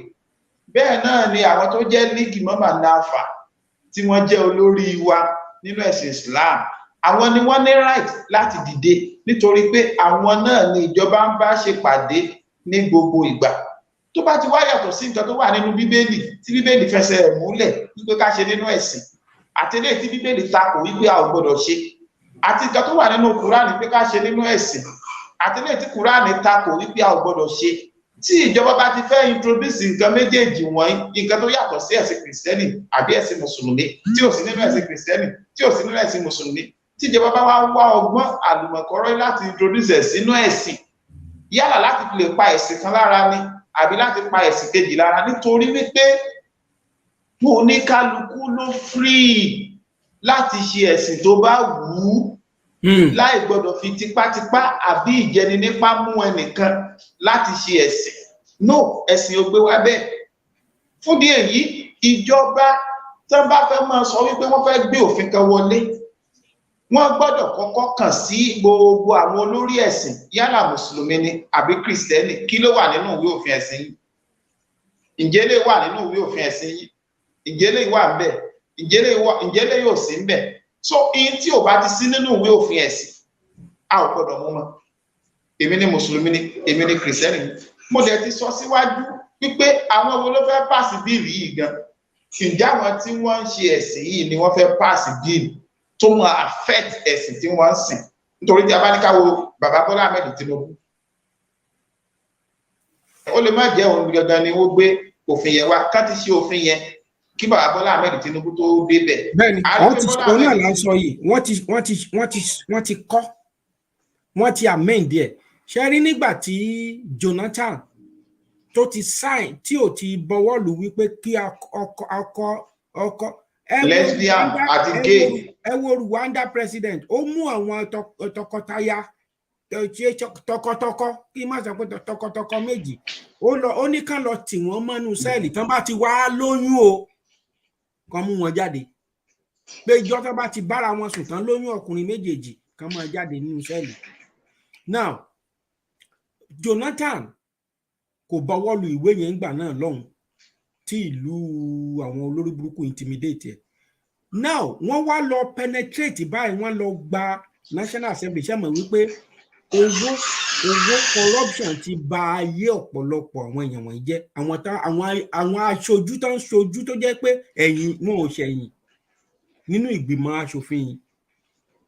Bẹ́ẹ̀ náà ni àwọn tó jẹ́ líìgì mọ́mà náfà tí wọ́n jẹ́ olórí wa nínú ẹ̀sìn Islam, àwọn ni wọ́n ní right láti dìde nítorí pé àwọn náà ni ìjọba ń bá ṣèpàdé ní gbogbo ìgbà. Tó bá ti wá yàtọ̀ sí nǹkan tó wà nínú Bíbélì tí Bíbélì fẹsẹ̀ múlẹ̀ wípé ká ṣe nínú ẹ̀sìn, àti eléyìí tí Bíbélì takò wípé a ò gbọdọ̀ ṣe, àti nǹkan tó wà nínú Kùránì pé ká ṣe nínú ẹ̀sìn, àti eléyìí tí Kùránì takò wípé a ò gbọdọ̀ ṣe. Tí ìjọba bá ti fẹ́ introduce nǹkan méjèèjì wọ̀nyí, nǹkan tó yàtọ̀ sí ẹ̀sìn kìrìsìtẹ́nì àbí ẹ̀sìn mùsùlùmí, tí ò sí nínú ẹ̀sìn kìrìsìtẹ́nì, tí ò sí nínú ẹ̀sìn mùsùlùmí, tí ìjọba bá wá ọgbọ́n àlùmọ̀kọ́rọ́ láti introduce ẹ̀ sínú ẹ̀sìn, yálà láti fi lè pa ẹ̀sìn kan lára ni àbí láti pa ẹ̀sìn kejì lára, nítorí wípé oníkálukú ló free láti ṣe ẹ̀sìn tó bá wù ú, láì gbọdọ̀ fi tipátipá àbí ìjẹni nípa mú ẹnìkan láti ṣe ẹ̀sìn. No, ẹ̀sìn ò gbé wá bẹ́ẹ̀. Fún díẹ̀ yìí, ìjọba tó bá fẹ́ máa sọ wípé wọ́n fẹ́ gbé òfin kan wọlé, wọ́n gbọ́dọ̀ kọ́kọ́ kàn sí gbogbo àwọn olórí ẹ̀sìn, yálà mùsùlùmí ni àbí kìrìsìtẹ́nì, kí ló wà nínú ìwé òfin ẹ̀sìn yìí? Ǹjẹ́ lè wà nínú ìwé òfin ẹ̀sìn yìí? Ǹjẹ́ lè wà ń bẹ̀? Ǹjẹ́ lè yóò sí ń bẹ̀? So in tí ò bá ti sí nínú ìwé òfin ẹ̀sìn, a ò gbọ́dọ̀ mú mọ́. Èmi ni mùsùlùmí ni, èmi ni kìrìsìtẹ́nì ni. Mo dẹ̀ ti sọ síwájú wípé àwọn wo ló fẹ́ pàṣẹ bíìlì yìí gan? Ǹjẹ́ àwọn tí wọ́n ń ṣe ẹ̀sìn yìí ni wọ́n fẹ́ pàṣẹ bíìlì tó máa affect ẹ̀sìn tí wọ́n ń sìn? Nítorí tí a bá ní ká wo bàbá Bọ́lá Ahmed Tinubu, ó lè má jẹ́ òun gangan ni ó gbé òfin yẹn wá, ká ti ṣe òfin yẹn kí bàbá Bọ́lá Ahmed Tinubu tó débẹ̀. Bẹ́ẹ̀ni, òun náà là ń sọ yìí, wọ́n ti kọ́, wọ́n ti amend ẹ̀. Ṣé rí nígbà tí Jonathan tó ti sign tí ò ti bọwọ́ lù wípé kí ọkọ lesbian àti gay. Ẹ wo Rwanda president, ó mú àwọn tọkọtaya tọkọtọkọ, kí má sọ pé tọkọtọkọ méjì, ó ní kán lọ tì wọ́n mọ́nú sẹ́ẹ̀lì tán bá ti wá lóyún o, kán mú wọn jáde. Pé ìjọ tán bá ti bára wọn sùn tán lóyún ọkùnrin méjèèjì, kán máa jáde nínú sẹ́ẹ̀lì. Now, Jonathan kò bọwọ́ lu ìwé yẹn ńgbà náà lọ́hùn tí ìlú àwọn olórí burúkú intimidate ẹ̀. Now, wọ́n wá lọ penetrate báyìí, wọ́n lọ gba National Assembly. Ṣé mọ̀ wípé owó corruption ti ba ayé ọ̀pọ̀lọpọ̀ àwọn èèyàn wọ̀nyí jẹ́. Àwọn aṣojú tó ń ṣojú tó jẹ́ pé ẹ̀yìn wọn ò ṣẹ̀yìn nínú ìgbìmọ̀ aṣòfin yìí.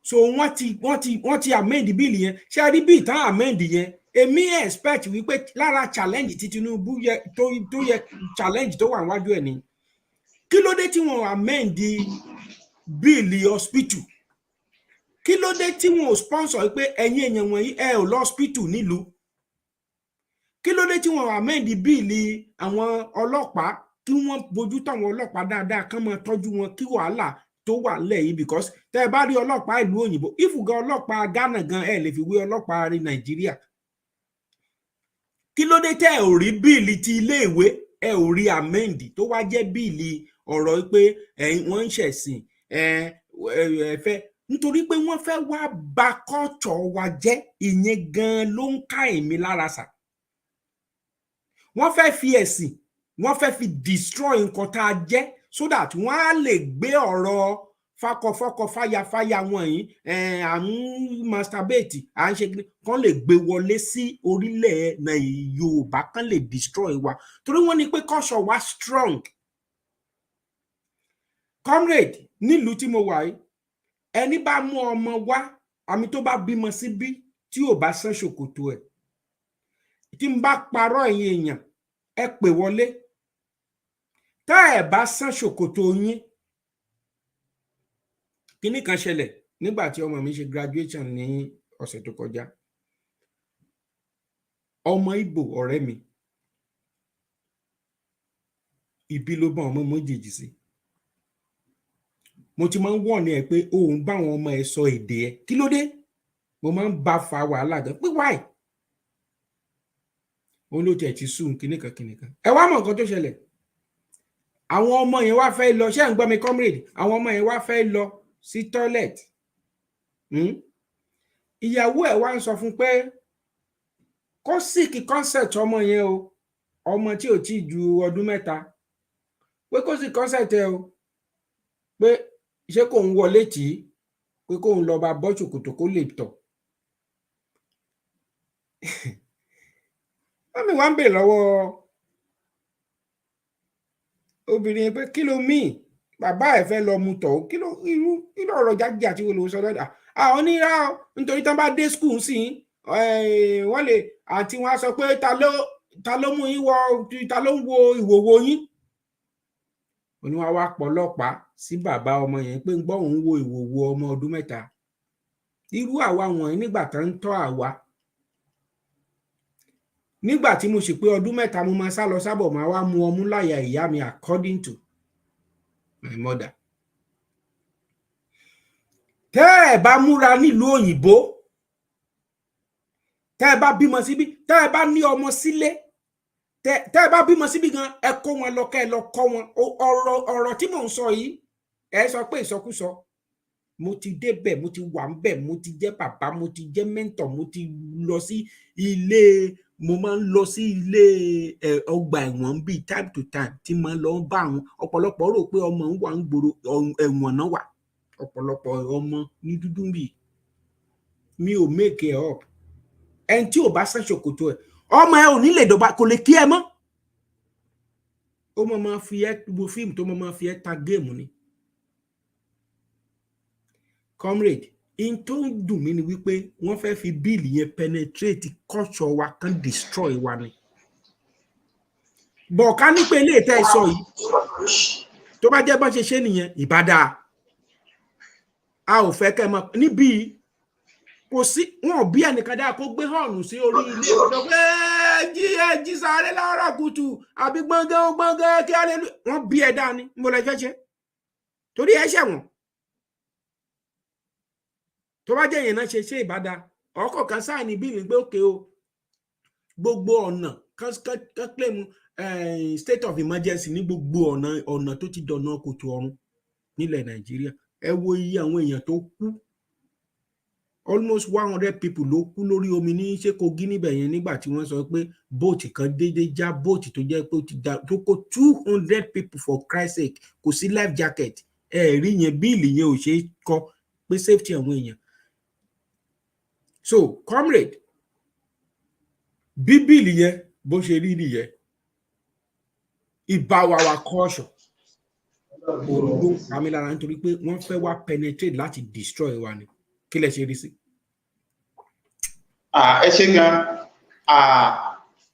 so wọ́n ti amend bill yẹn ṣé rí bí ìtàn amend yẹn èmi expect wípé lára challenge tí Tinubu yẹ tó yẹ challenge tó wà níwájú ẹ̀ ni kí ló dé tí wọ́n amend bill hospital kí ló dé tí wọ́n sponsor pé ẹ̀yin èèyàn wọ̀nyí ẹ ò lọ hospital nílùú kí ló dé tí wọ́n amend bill àwọn ọlọ́pàá kí wọ́n bójú táwọn ọlọ́pàá dáadáa kán máa tọ́jú wọn kí wàhálà tó wà nílẹ̀ yìí because tẹ́ ẹ bá rí ọlọ́pàá ìlú òyìnbó ìfùgà ọlọ́pàá Ghana gan ẹ lè fi wé ọlọ́pàá rí Nàìjíríà kí ló dé tẹ́ ẹ ò rí bíìlì ti iléèwé ẹ ò rí amend tó wá jẹ́ bíìlì ọ̀rọ̀ pé wọ́n ń ṣẹ̀sìn ẹ̀fẹ́ nítorí pé wọ́n fẹ́ wá bà culture wa jẹ́ ìyẹn gan ló ń ká èmi lára sà wọ́n fẹ́ fi ẹ̀sìn wọ́n fẹ́ fi destroy nǹkan tá a jẹ́ so that wọ́n á lè gbé ọ̀rọ̀ fakọfọkọ fàyàfàyà wọ̀nyí à ń masturbate à ń ṣe kán lè gbé wọlé sí orílẹ̀ Yorùbá kán lè destroy wa torí wọ́n ní pé culture wa strong comrade nílùú tí mo wà yìí ẹni bá mú ọmọ wá àmì tó bá bímọ síbí tí ò bá san ṣòkòtò ẹ̀ tí n bá parọ́ ẹ̀yin èèyàn ẹ pè wọlé tá ẹ bá san ṣòkòtò yín kíní kan ṣẹlẹ̀ nígbà tí ọmọ mi ṣe graduation ní ọ̀sẹ̀ tó kọjá ọmọ Ìgbò ọ̀rẹ́ mi ibi ló bá ọmọ méjèèjì sí mo ti máa ń wọ̀n ní ẹ pé òun bá àwọn ọmọ ẹ sọ èdè ẹ kí ló dé mo máa ń bá fa wàhálà gan pé wáì òun ló tiẹ̀ ti sùn kíníkan ẹ wá mọ̀ nǹkan tó ṣẹlẹ̀ àwọn ọmọ yẹn wá fẹ́ lọ ṣé à ń gbọ́ mi comrade àwọn ọmọ yẹn wá fẹ́ lọ sí toilet ìyàwó ẹ̀ wá ń sọ fún pé kó síkì consent ọmọ yẹn o ọmọ tí ò tí ju ọdún mẹ́ta pé kó sì consent ẹ o pé ṣé kò ń wọlé tì í pé kó ń lọ bá bọ́ ṣòkòtò kó lè tọ̀ wọ́n mi wá ń bè lọ́wọ́ obìnrin pé kí ló míì bàbá ẹ̀ fẹ́ lọ mu tọ̀ kí ló ọ̀rọ̀ jáde àti olùwò sọ lọ́dà àwọn onírà nítorí tán bá dé skul sí wọ́n lè àti wọ́n á sọ pé ta ló mú yín wọ ta ló ń wo ìwòwò yín oníwà wá pọ̀lọ́pàá sí bàbá ọmọ yẹn pé ń gbọ́ òun wo ìwòwò ọmọ ọdún mẹ́ta irú àwa wọ̀nyí nígbà tán ń tọ́ àwa nígbà tí mo sì pé ọdún mẹ́ta mo máa sá lọ sábọ̀ máa wá mu ọmú láyà ìyá mi according to my mother. tẹ́ ẹ bá múra nílùú òyìnbó tẹ́ ẹ bá bímọ síbí tẹ́ ẹ bá ní ọmọ sílé tẹ́ ẹ bá bímọ síbí gan ẹ kó wọn lọ kẹ́ ẹ lọ kọ́ wọn ọ̀rọ̀ tí mò ń sọ yìí ẹ sọ pé ìsọkúsọ mo ti débẹ̀ mo ti wà ń bẹ̀ mo ti jẹ́ bàbá mo ti jẹ́ mẹ́ńtọ̀ mo ti lọ sí ilé mo máa ń lọ sí ilé ọgbà ẹ̀wọ̀n bíi time to time tí mo lọ bá àwọn ọ̀pọ̀lọpọ̀ rò pé ọmọ ń wà ń gbòòrò ẹ̀wọ̀n náà wà ọ̀pọ̀lọpọ̀ ọmọ ní dúdú bíi mi ò make it up ẹni tí ò bá san ṣòkòtò ẹ̀ ọmọ ẹ ò ní lè dọ̀bà kò lè kí ẹ mọ́ ó mọ̀ máa fi ẹ́ wo fíìmù tó mọ̀ máa fi ẹ́ ta géèmù ni comrade in tó ń dùn mí ni wípé wọ́n fẹ́ fi bíìlì yẹn penetrate culture wa kan destroy wa ni bọ̀ ká ní pé ilé ìtẹ́ ìsọ yìí tó bá jẹ́ bọ́n ṣe ṣe nìyẹn ìbádá a ò fẹ́ kẹ́ mọ̀ níbí kò sí wọn bí ẹnìkan dáa kó gbé hànú sí orí ilé ọ̀dọ̀ pé jí sáré lára kùtù àbí gbọ̀ngàn kí á lè wọ́n bí ẹ dáa ni mo lọ fẹ́ ṣe torí ẹ ṣẹ̀wọ̀n tó bá jẹ́ yẹn náà ṣe ìbádá ọkọ̀ kan sáà ní bíìlì pé òkè o gbogbo ọ̀nà kan claim state of emergency ní gbogbo ọ̀nà tó ti dọ̀nà kòtò ọ̀run nílẹ̀ Nàìjíríà ẹ wo iye àwọn èèyàn tó kú almost 100 people ló kú lórí omi ní ṣé Kogi níbẹ̀ yẹn nígbà tí wọ́n sọ pé bóòtì kan déédéé já bóòtì tó jẹ́ pé tó kó 200 people for Christ's sake kò sí life jacket rí yẹn bíìlì yẹn ò ṣe é kọ pé safety àwọn èèyàn. So comrade bí bíìlì yẹn bó ṣe rí nìyẹn ìbáwáwá kọ́ọ̀ṣọ̀ òun ló ń pa mí lára nítorí pé wọ́n fẹ́ wá penetrate láti destroy wa ni kí lẹ ṣe rí sí. Ẹ ṣé gan.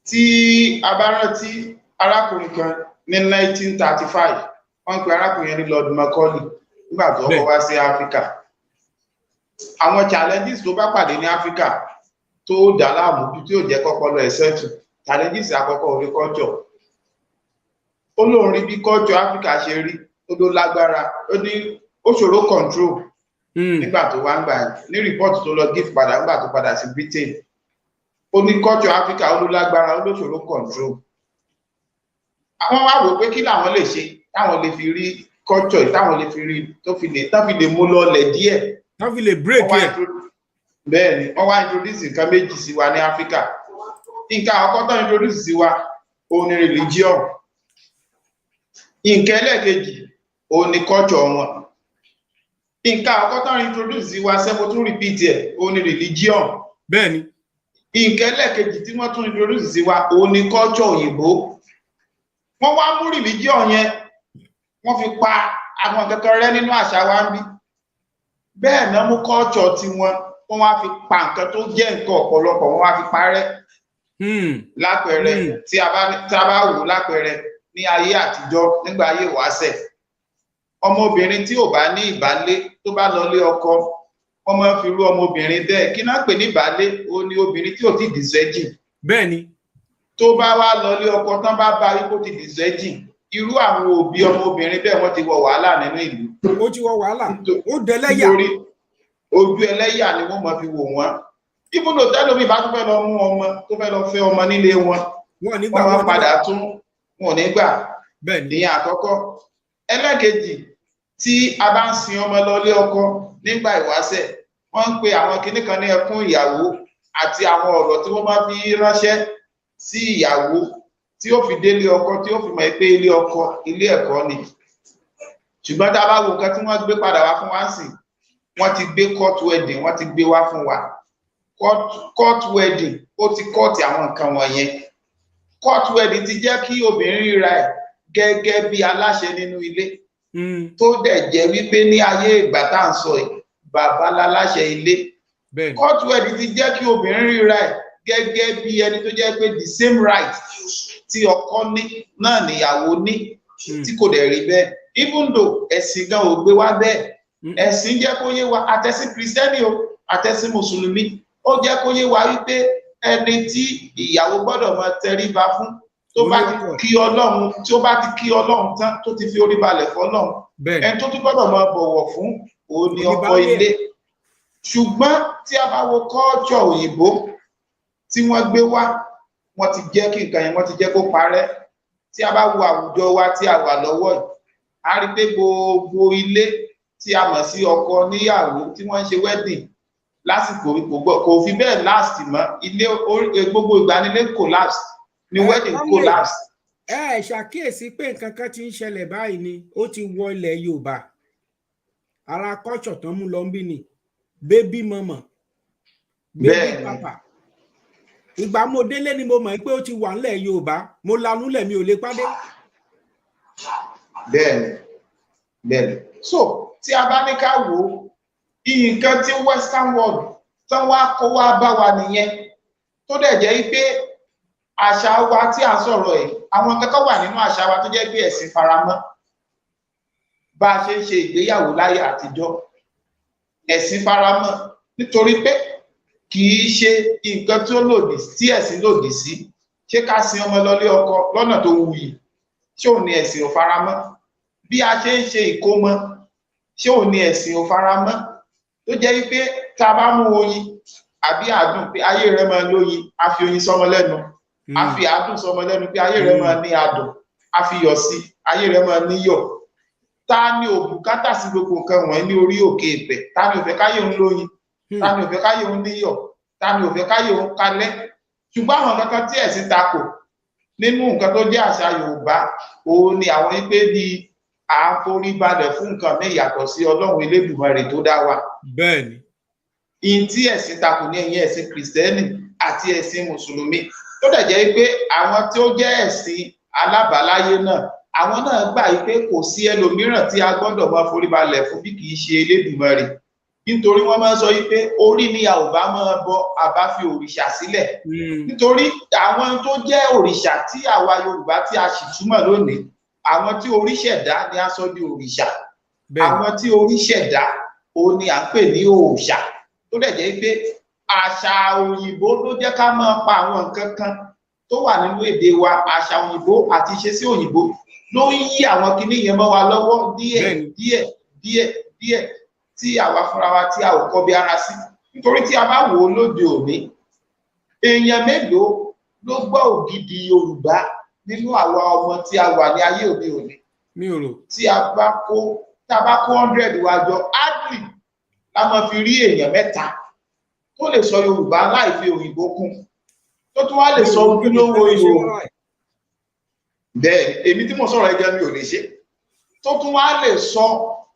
Tí a bá rántí arákùnrin kan ní 1935, wọ́n pe arákùnrin ní Lord Macaulay nígbà tó kọ́ wá sí Áfíríkà. Àwọn challenges tó bá pàdé ní Áfíríkà tó dá láàmú tí ó jẹ́ kọ́kọ́ lọ ẹ̀sẹ̀tù, challenges àkọ́kọ́ orí culture. Ó lóun rí bí culture Áfíríkà ṣe rí, ó ló lágbára, ó ní ó ṣòro control nígbà tó wá ń gbà ní report tó lọ give padà nígbà tó padà sí Britain. Ó ní culture Áfíríkà ó ló lágbára, ó ló ṣòro control. Àwọn wá wò pé kí làwọn lè ṣe táwọn lè fi rí culture táwọn lè fi rí tó fi lè mú lọlẹ̀ díẹ̀. Wọ́n fi lè break ẹ̀. Bẹ́ẹ̀ ni, wọ́n wá introduce nǹkan méjì sí wa ní Áfíríkà. Nǹkan àkọ́kọ́ tó introduce sí wa, òun ni religion. Nǹkan ẹlẹ́ẹ̀kejì, òun ni culture wọn. Nǹkan àkọ́kọ́ tó introduce sí wa, ṣé mo tún repeat ẹ̀, òun ni religion. Bẹ́ẹ̀ ni. Nǹkan ẹlẹ́ẹ̀kejì tí wọ́n tún introduce sí wa, òun ni culture òyìnbó. Wọ́n wá mú religion yẹn, wọ́n fi pa àwọn kankan rẹ́ nínú àṣà wa ń bí. Bẹ́ẹ̀ náà mú culture tí wọ́n wá fi pa nǹkan tó jẹ́ nǹkan ọ̀pọ̀lọpọ̀, wọ́n wá fi parẹ́. Lápẹẹrẹ tí a bá wò lápẹẹrẹ ní ayé àtijọ́ nígbà ayé ìwáṣẹ̀, ọmọbìnrin tí ò bá ní ìbálé tó bá lọ lé ọkọ, wọ́n máa ń fi rú ọmọbìnrin bẹ́ẹ̀. Kí náà pè ní ìbálé? Ó ní obìnrin tí ò ti di virgin. Bẹ́ẹ̀ ni. Tó bá wá lọ lé ọkọ tán bá bá rí kó ti di virgin, irú àwọn òbí ọmọbìnrin bẹ́ẹ̀ wọ́n ti wọ wàhálà nínú ìlú. Ó ti wọ wàhálà, ó dẹlẹ́yà. Ojú ẹlẹ́yà ni wọ́n máa fi wò wọ́n. Ibùdó tẹ́lómi bá tún fẹ́ lọ mú ọmọ tó fẹ́ lọ fẹ́ ọmọ nílé wọn, wọ́n máa padà tún wọn ní gbà. Ìyẹn àkọ́kọ́. Ẹlẹ́kejì, tí a bá ń sin ọmọ lọ lé ọkọ nígbà ìwáṣẹ̀, wọ́n ń pe àwọn kinní kan ní ẹkún ìyàwó àti àwọn ọ̀rọ̀ tí wọ́n máa fi ránṣẹ́ sí ìyàwó tí ó fi délé ọkọ, tí ó fi mọ̀ pé ilé ọkọ ilé ẹ̀kọ́ ni. Ṣùgbọ́n tá a bá wo nǹkan tí wọ́n gbé padà wá fún wa sí, wọ́n ti gbé court wedding, wọ́n ti gbé wá fún wa. Court wedding ó ti court àwọn nǹkan wọ̀nyẹn. Court wedding ti jẹ́ kí obìnrin ríra ẹ̀ gẹ́gẹ́ bí aláṣẹ nínú ilé. Tó dẹ̀ jẹ́ wípé ní ayé ìgbà tá à ń sọ yìí, bàbá láláṣẹ ilé. Court wedding ti jẹ́ kí obìnrin ríra ẹ̀ gẹ́gẹ́ bí ẹni tó jẹ́ pé the same right tí ọkọ ní náà níyàwó ní, tí kò dẹ̀ rí bẹ́ẹ̀. Even though ẹ̀sìn gan ò gbé wá bẹ́ẹ̀, ẹ̀sìn jẹ́ kó yé wa, àtẹ̀sìn kìrìsìtẹ́nì o, àtẹ̀sìn mùsùlùmí, ó jẹ́ kó yé wa wípé ẹni tí ìyàwó gbọ́dọ̀ máa tẹríba fún tó bá ti kí Ọlọ́run, tí ó bá ti kí Ọlọ́run tán tó ti fi orí balẹ̀ fọ́lọ́run, ẹni tó tún gbọ́dọ̀ máa bọ̀wọ̀ fún òun ni ọkọ ilé. Ṣùgbọ́n tí a bá wo culture òyìnbó tí wọ́n gbé wá, wọ́n ti jẹ́ kí nǹkan yẹn wọ́n ti jẹ́ kó parẹ́. Tí a bá wo àwùjọ wa tí a wà lọ́wọ́ yìí, a rí pé gbogbo ilé tí a mọ̀ sí ọkọ níyàwó tí wọ́n ń ṣe wedding lásìkò kò fi bẹ́ẹ̀ last mọ́. Ilé gbogbo ìgbà nílé collapse ni wedding collapse. Ẹ ṣàkíyèsí pé nǹkan kan ti ń ṣẹlẹ̀ báyìí ni ó ti wọ ilẹ̀ Yorùbá. Ara culture tán mú lọ ń bí ni baby mama, baby papa. Ìgbà mo délé ni mo mọ̀ pé ó ti wà nílẹ̀ Yorùbá, mo lanú lẹ̀ mi ò lè pàdé. Bẹ́ẹ̀ni. So tí a bá ní ká wò nǹkan tí western world tán wá kó wá bá wa nìyẹn, tó dẹ̀ jẹ́ pé àṣà wa tí a sọ̀rọ̀ ẹ̀, àwọn kankan wà nínú àṣà wa tó jẹ́ pé ẹ̀sìn faramọ́. Bá a ṣe ń ṣe ìgbéyàwó láyé àtijọ́, ẹ̀sìn faramọ́ nítorí pé kì í ṣe nǹkan tí ó lòdì tí ẹ̀sìn lòdì sí. Ṣé ká sin ọmọ lọ lé ọkọ lọ́nà tó wuyì, ṣé òun ni ẹ̀sìn ò faramọ́? Bí a ṣe ń ṣe ìkómọ, ṣé òun ni ẹ̀sìn ò faramọ́? Tó jẹ́ wípé tá a bá mú oyin àbí àdùn pé ayé rẹ̀ máa lóyin, a fi oyin sọmọ lẹ́nu, a fi àdùn sọmọ lẹ́nu pé ayé rẹ̀ máa ní àdùn, a fi yọ̀ sí ayé rẹ̀ máa níyọ̀. Ta ni ò bùkátà sí gbogbo nǹkan wọ̀nyí ní orí òkè ìpẹ̀? Ta ni ò fẹ́ káyé òun lóyin? Ta ni ò fẹ́ káyé òun níyọ̀? Ta ni ò fẹ́ káyé òun kalẹ̀? Ṣùgbọ́n àwọn kankan tí ẹ̀sìn takò nínú nǹkan tó jẹ́ àṣà Yorùbá, òun ni àwọn wípé bí à ń forí balẹ̀ fún nǹkan ní ìyàtọ̀ sí Ọlọ́run Elédùmarè tó dá wa. Bẹ́ẹ̀ni. In tí ẹ̀sìn takò ní ẹ̀yìn ẹ̀sìn Kìrìsìtẹ́nì àti ẹ̀sìn Mùsùlùmí, tó dẹ̀ jẹ́ pé àwọn tí ó jẹ́ ẹ̀sìn alábàáláyé náà, àwọn náà gbà pé kò sí ẹlòmíràn tí a gbọ́dọ̀ máa forí balẹ̀ fún bí kì í ṣe Elédùmarè. nítorí wọ́n máa ń sọ wípé orí ni a ò bá máa bọ àbá fi òrìṣà sílẹ̀ nítorí àwọn tó jẹ́ òrìṣà tí àwa Yorùbá tí a sì túmọ̀ lónìí àwọn tí orí ṣẹ̀dá ni a sọ di òrìṣà àwọn tí orí ṣẹ̀dá òun ni à ń pè ní òòṣà tó dẹ̀ jẹ́ pé àṣà òyìnbó ló jẹ́ ká máa pa àwọn nǹkan kan tó wà nínú èdè wa àṣà òyìnbó àti ìṣesí òyìnbó ló ń yí àwọn kinní yẹn mọ́ wa lọ́wọ́ díẹ̀ tí àwa fúnra wa tí a ò kọbi ara sí nítorí tí a bá wò ó lóde òní èèyàn mélòó ló gbọ́ ògidì Yorùbá nínú àwa ọmọ tí a wà ní ayé òde òní tí a bá kó 100 wa jọ hardly la máa fi rí èèyàn 3 tó lè sọ Yorùbá láì fi òyìnbó kún tó tún wá lè sọ ojúlówó Yorùbá bẹ́ẹ̀ èmi tí mo sọ̀rọ̀ ẹgbẹ́ mi ò lè ṣe tó tún wá lè sọ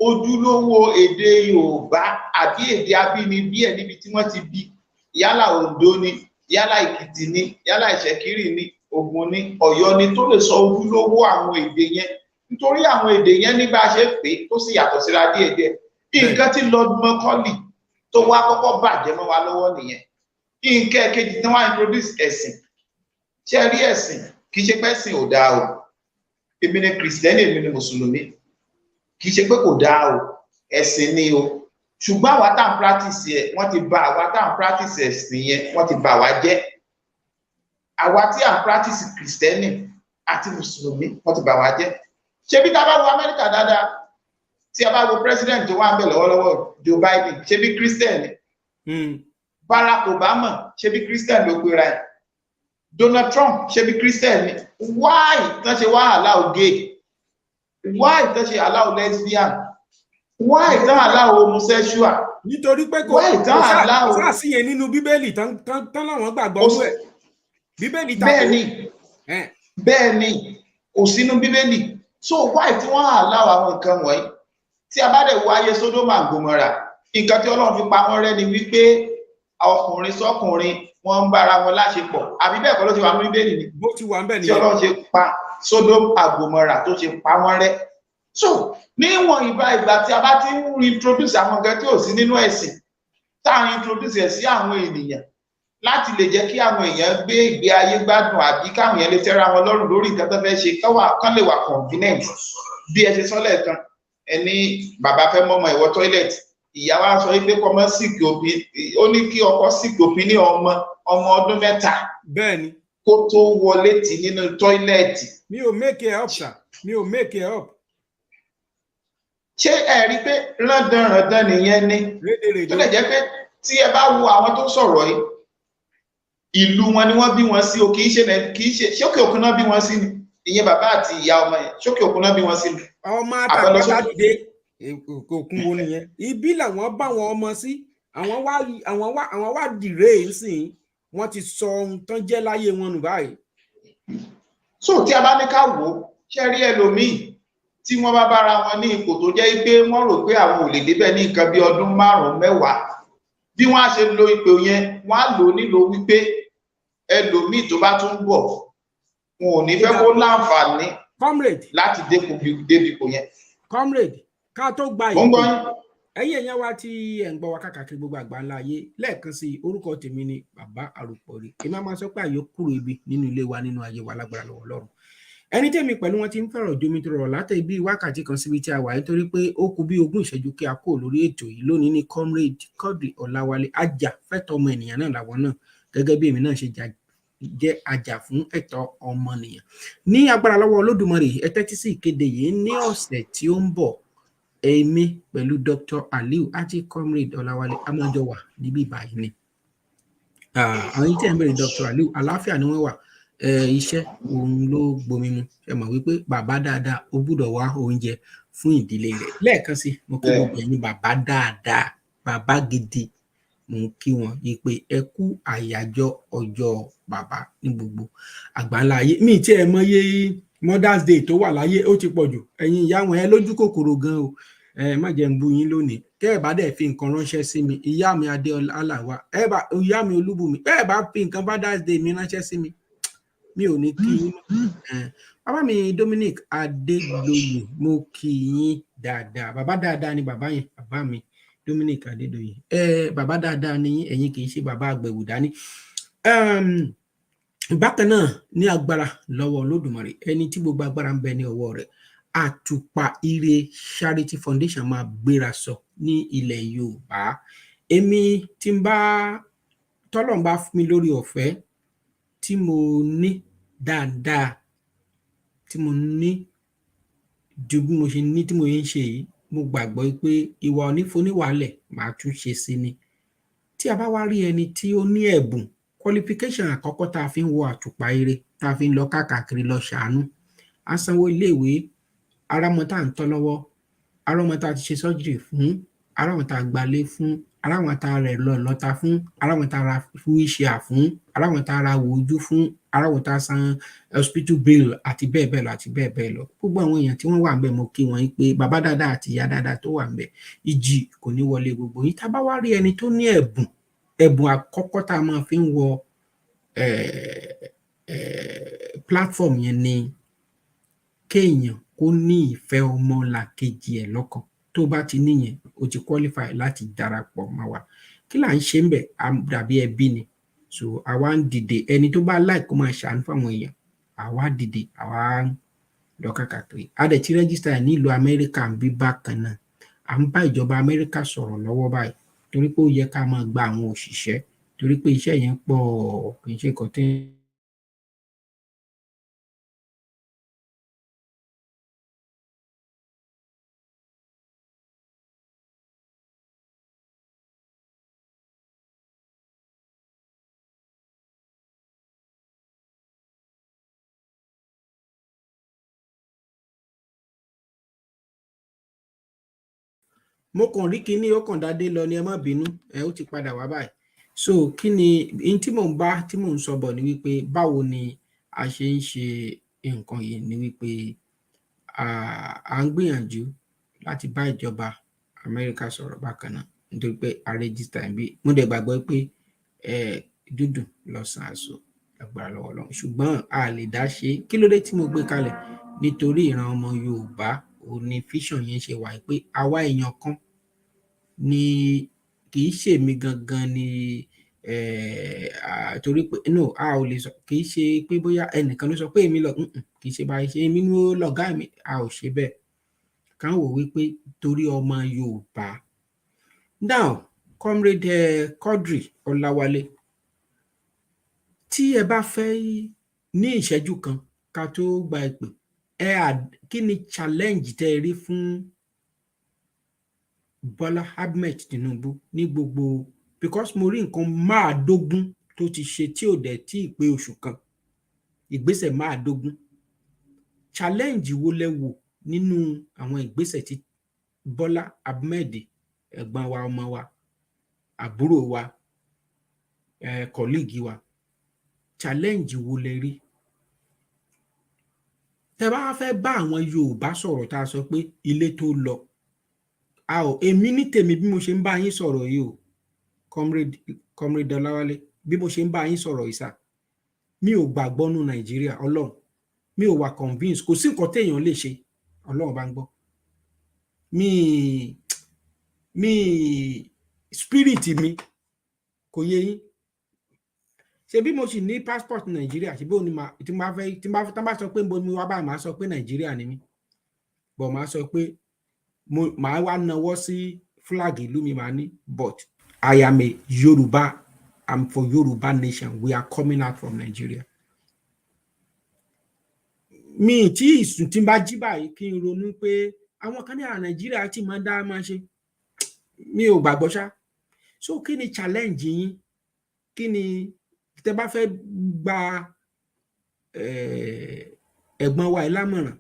ojúlówó èdè Yorùbá àbí èdè abínibí ẹ̀ níbi tí wọ́n ti bí yálà Oǹdó ni yálà Èkìtì ni yálà Ìṣẹ̀kírì ni Ògùn ni Ọ̀yọ́ ni tó lè sọ ojúlówó àwọn èdè yẹn nítorí àwọn èdè yẹn ní bá a ṣe pé tó sì yàtọ̀ síra díẹ̀díẹ̀ nǹkan tí Lord Macaulay tó wá kọ́kọ́ bàjẹ́ mọ́ wa lọ́wọ́ nìyẹn nǹkan kejì tí wọ́n introduce ẹ̀sìn ṣe rí ẹ̀sìn kì í ṣe pé ẹ̀sìn ò dáa o èmi ni Kìrìsìtẹ́nì èmi ni Mùsùlùmí kì í ṣe pé kò dáa o ẹ̀sìn ni o ṣùgbọ́n àwa tá à ń practice ẹ̀ wọ́n ti bà àwa tá à ń practice ẹ̀sìn yẹn wọ́n ti bà wá jẹ́ àwa tí à ń practice Kìrìsìtẹ́nì àti Mùsùlùmí wọ́n ti bà wá jẹ́ ṣebí tá a bá wo Amẹ́ríkà dáadáa tí a bá wo president tó wà ń bẹ̀ lọ́wọ́lọ́wọ́ Joe Biden ṣebí Kìrìsìtẹ́nì Barack Obama ṣebí Kìrìsìtẹ́nì ló pera ẹ̀ Donald Trump ṣebí Kìrìsìtẹ́nì why tán ṣe wá allow gay why tán ṣe allow lesbian why tán allow homosexual nítorí pé kò sáàsì yẹn nínú Bíbélì tán láwọn gbàgbọ́ ọdún ẹ̀ Bíbélì tako bẹ́ẹ̀ ni kò sínú Bíbélì so why tí wọ́n allow àwọn nǹkan wọ̀nyí tí a bá dẹ̀ wo ayé Sódómà Gòmórà nǹkan tí Ọlọ́run fi pa wọ́n rẹ́ ni wípé ọkùnrin sọ́kùnrin wọ́n ń bára wọn láṣepọ̀ àbí bẹ́ẹ̀ kọ́ ló ti wà ní Bíbélì ni bó ti wà ń bẹ̀ ni tí Ọlọ́run ṣe pa Sódómà Gòmórà tó ṣe pa wọ́n rẹ́ so níwọ̀n ìgbà tí a bá ti ń introduce àwọn nǹkan tí ò sí nínú ẹ̀sìn tá à ń introduce ẹ̀ sí àwọn ènìyàn láti lè jẹ́ kí àwọn èèyàn gbé ìgbé ayé gbádùn àbí káwọn èèyàn lè tẹ́ra wọn lọ́rùn lórí nǹkan tó fẹ́ ṣe kán lè wà convenient bí ẹ ṣe sọ́lẹ̀ kan ẹni bàbá fẹ́ mọ́mọ́ ìwọ toilet ìyá wa sọ pé kọ́mọ síkì òpin ó ní kí ọkọ síkì òpin ní ọmọ ọdún 7 bẹ́ẹ̀ni kó tó wọlé tì nínú tọ́ílẹ̀tì. mi ò make it up sir mi ò make it up. ṣé ẹ rí pé rándanràndan nìyẹn ni tó lè jẹ́ pé tí ẹ bá wo àwọn tó sọ̀rọ̀ yìí ìlú wọn ni wọ́n bí wọn sí o kì í ṣe ṣókè òkun náà bí wọn sí ni ìyẹn bàbá àti ìyá ọmọ yẹn ṣókè òkun náà bí wọn sí ni. ọmọ àtàkọ́tà dìde òkun wo nìyẹn ibi làwọn bá wọn ọmọ sí àwọn wá dìre nsìn wọ́n ti sọ ohun tán jẹ́ láyé wọn nù báyìí. so tí a bá ní ká wò ó ṣe rí ẹlòmíì tí wọ́n bá bára wọn ní ipò tó jẹ́ pé wọ́n rò pé àwọn ò lè débẹ̀ ní nǹkan bí ọdún 5 mẹ́wàá bí wọ́n á ṣe lo ipò yẹn wọ́n á lò nílò wípé ẹlòmíì tó bá tún bọ̀ wọn ò ní fẹ́ kó láǹfààní láti débi ipò yẹn. comrade ká tó gba ìpè ẹ̀yin èèyàn wa tí ẹ̀ ń gbọ́ wa káàkiri gbogbo àgbáńlá ayé lẹ́ẹ̀kan sí orúkọ tèmi ni bàbá àròpọ̀rí èmi máa sọ pé àyè kúrò ibi nínú ilé wa nínú ayé wa lágbára lọ́wọ́ Ọlọ́run ẹni tèmi pẹ̀lú wọn ti ń fẹ̀rọ̀ jomi tó rọrọ̀ látẹ̀ bí wákàtí kan síbi tí a wà nítorí pé ó kù bí 20 ìṣẹ́jú kí a kó lórí ètò yìí lónìí ní comrade Quadri Ọláwálé ajàfẹ́tọ̀ọ́ ọmọ ènìyàn náà làwọn náà gẹ́gẹ́ bí èmi náà ṣe jẹ́ ajá fún ẹ̀tọ́ ọmọnìyàn ní agbára lọ́wọ́ Olódùmarè ẹ tẹ́tí sí ìkéde yìí ní ọ̀sẹ̀ tí ó ń bọ̀ èmi pẹ̀lú Dr. Aliu àti comrade Ọláwálé amájọ wà níbí báyìí ni àwọn yìí tí ẹ̀ ń bẹ̀rẹ̀ Dr. Aliu àlàáfíà ni wọ́n wà iṣẹ́ òun ló gbomi mu ẹ mọ̀ wípé bàbá dáadáa ó gbúdọ̀ wá oúnjẹ fún ìdílé rẹ̀ lẹ́ẹ̀kan sí mo kí gbogbo ẹ̀yin bàbá dáadáa bàbá gidi mo kí wọn yìí pé ẹ kú àyájọ́ ọjọ́ bàbá ní gbogbo àgbáńlá ayé mi tí ẹ mọye Mother's Day tó wà láyé ó ti pọ̀ jù ẹ̀yin ìyá wọn ẹ lójú kòkòrò gan o má jẹ́ ń bú yín lónìí tẹ́ ẹ bá dẹ̀ fi nǹkan ránṣẹ́ sí mi ìyá mi Adéọlá wà ìyá mi Olúbùnmi tẹ́ ẹ bá fi nǹkan Mother's Day mi ránṣẹ́ sí mi mi ò ní kí yín bàbá mi Dominic Adégbòye mo kí yín dáadáa bàbá dáadáa ni bàbá yẹn bàbá mi Dominic Adédoyin bàbá dáadáa ni ẹ̀yin kì í ṣe bàbá àgbẹ̀wò dání. Bákan náà ní agbára lọ́wọ́ Olódùmarè, ẹni tí gbogbo agbára ń bẹ ní ọwọ́ rẹ̀, Àtùpà Ire Charity Foundation máa gbéra sọ ní ilẹ̀ Yorùbá. Èmi tí ń bá tọ́lọ̀ ń bá fún mi lórí ọ̀fẹ́ tí mo ní dáadáa, tí mo ní ju bí mo ṣe ní tí mo ń ṣe yìí, mo gbàgbọ́ pé ìwà onífoníwàálẹ̀ máa tún ṣe sí ni. Tí a bá wá rí ẹni tí ó ní ẹ̀bùn, qualification àkọ́kọ́ tá a fi ń wo Àtùpà Ire, tá a fi ń lọ káàkiri lọ ṣàánú, a sanwó iléèwé, arámọ tá à ń tọ́ lọ́wọ́, arámọ tá a ti ṣe surgery fún, arámọ tá a gbalé fún, arámọ tá a rẹ̀ lọ́ta fún, arámọ tá a ra wheelchair fún, arámọ tá a ra wojú fún, arámọ tá a san hospital bill àti bẹ́ẹ̀ bẹ́ẹ̀ lọ àti bẹ́ẹ̀ bẹ́ẹ̀ lọ. Gbogbo àwọn èèyàn tí wọ́n wà ń bẹ̀, mo kí wọn pé bàbá dáadáa àti ìyá dáadáa tó wà ń bẹ̀, ìjì kò ní wọlé gbogbo yín. Tá a bá wá rí ẹni tó ní ẹ̀bùn àkọ́kọ́ tá a máa fi ń wọ platform yẹn ni kéèyàn kó ní ìfẹ́ ọmọlàkejì ẹ̀ lọ́kàn. Tó bá ti níyẹn, o ti qualify láti darapọ̀ mọ́ wa. Kí là ń ṣe ń bẹ̀? Dàbí ẹbí ni. So àwa ń dìde, ẹni tó bá like kó máa ṣàánú fáwọn èèyàn, àwa dìde, àwa lọ káàkiri. A dẹ̀ ti register nílùú Amẹ́ríkà ń bí bákan náà. À ń bá ìjọba Amẹ́ríkà sọ̀rọ̀ lọ́wọ́ báyìí, torí pé ó yẹ ká máa gba àwọn òṣìṣẹ́, torí pé iṣẹ́ yẹn pọ̀, kì í ṣe nǹkan tí mo kàn rí kinní ó kàn dádé lọ ni, ẹ má bínú, ó ti padà wá báyìí. So kí ni in tí mò ń sọ bọ̀ ni wípé báwo ni a ṣe ń ṣe nǹkan yìí, ni wípé à ń gbìyànjú láti bá ìjọba Amẹ́ríkà sọ̀rọ̀ bákan náà, nítorí pé a rẹ́gísítà bí mo dẹ̀ gbàgbọ́ pé dúdùn lọ́sàn àṣọ agbára lọ́wọ́ Ọlọ́run, ṣùgbọ́n a lè dá ṣe. Kí ló dé tí mo gbé kalẹ̀? Nítorí ìran ọmọ Yorùbá ò ní fíṣàn yẹn ṣe wà pé àwa èèyàn kan ni, kì í ṣe mi gangan ni, torí pé no, a ò lè sọ, kì í ṣe pé bóyá ẹnìkan ló sọ pé èmi lọ, kì í ṣe báyìí ṣe èmi ló lọ̀gá mi, a ò ṣe bẹ́ẹ̀. Kàn wò wípé torí ọmọ Yorùbá. Now, Comrade Quadri Ọláwálé, tí ẹ bá fẹ́ ní ìṣẹ́jú kan ká tó gba ìpè, kí ni challenge tẹ́ ẹ rí fún Bọ́lá Ahmed Tinubu ní gbogbo, because mo rí nǹkan 15 tó ti ṣe tí ò dẹ̀ tí ì pé oṣù kan, ìgbésẹ̀ 15. Challenge wo lẹ wò nínú àwọn ìgbésẹ̀ tí Bọ́lá Ahmed, ẹ̀gbọ́n wa, ọmọ wa, àbúrò wa, colleague wa, challenge wo lẹ rí? Tẹ́ bá fẹ́ bá àwọn Yorùbá sọ̀rọ̀ tá a sọ pé ilé tó lọ, èmi ní tèmi bí mo ṣe ń bá yín sọ̀rọ̀ yìí o, Comrade Ọláwálé, bí mo ṣe ń bá yín sọ̀rọ̀ yìí sà, mi ò gbàgbọ́ nú Nàìjíríà, Ọlọ́run, mi ò wà convince, kò sí nǹkan téèyàn lè ṣe, Ọlọ́run bá ń gbọ́. mi spirit mi kò yé yín. Ṣé bí mo sì ní passport Nàìjíríà, ṣe bí òní tí bá sọ pé mo wá báyìí, máa sọ pé Nàìjíríà ni mí, bọ̀ máa sọ pé màá wá nawọ́ sí flag ìlú mi, màá ní but I am a Yoruba, I'm for Yoruba nation, we are coming out from Nigeria. Mi tí ìsùn tí bá jí báyìí kí n ronú pé àwọn kan ní Nàìjíríà tí máa dá máa ṣe, mi ò gbàgbọ́ ṣá. So kí ni challenge yín? Kí ni tẹ́ bá fẹ́ gba ẹ̀gbọ́n wa ìlámọ̀ràn?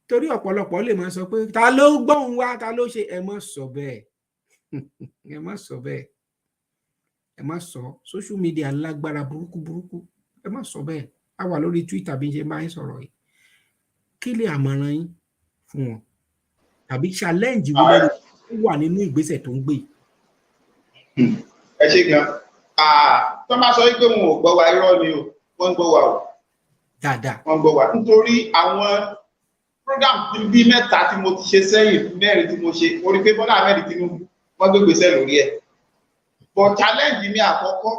Torí ọ̀pọ̀lọpọ̀ lè máa sọ pé ta ló gbóhùn wa, ta ló ṣe, ẹ má sọ bẹ́ẹ̀. Ẹ má sọ bẹ́ẹ̀. Ẹ má sọ. Social media lágbára burúkú. Ẹ má sọ bẹ́ẹ̀. A wà lórí Twitter bí n ṣe máa ń sọ̀rọ̀ yìí. Kí lè àmọ̀ràn yín fún wọn? Tàbí challenge wo ló wà nínú ìgbésẹ̀ tó ń gbé? Ẹ ṣé gan. Tó máa sọ pé wọn ò gbọ́ wa, irọ́ ni o, wọ́n ń gbọ́ wa o. Dáadáa. Wọ́n ń gbọ́ wa nítorí àwọn program bí 3 tí mo ti ṣe sẹ́yìn, 4 tí mo ṣe, mo rí pé Bọ́lá Ahmed Tinubu wọ́n gbé gbèsè lórí ẹ̀. But challenge mi àkọ́kọ́,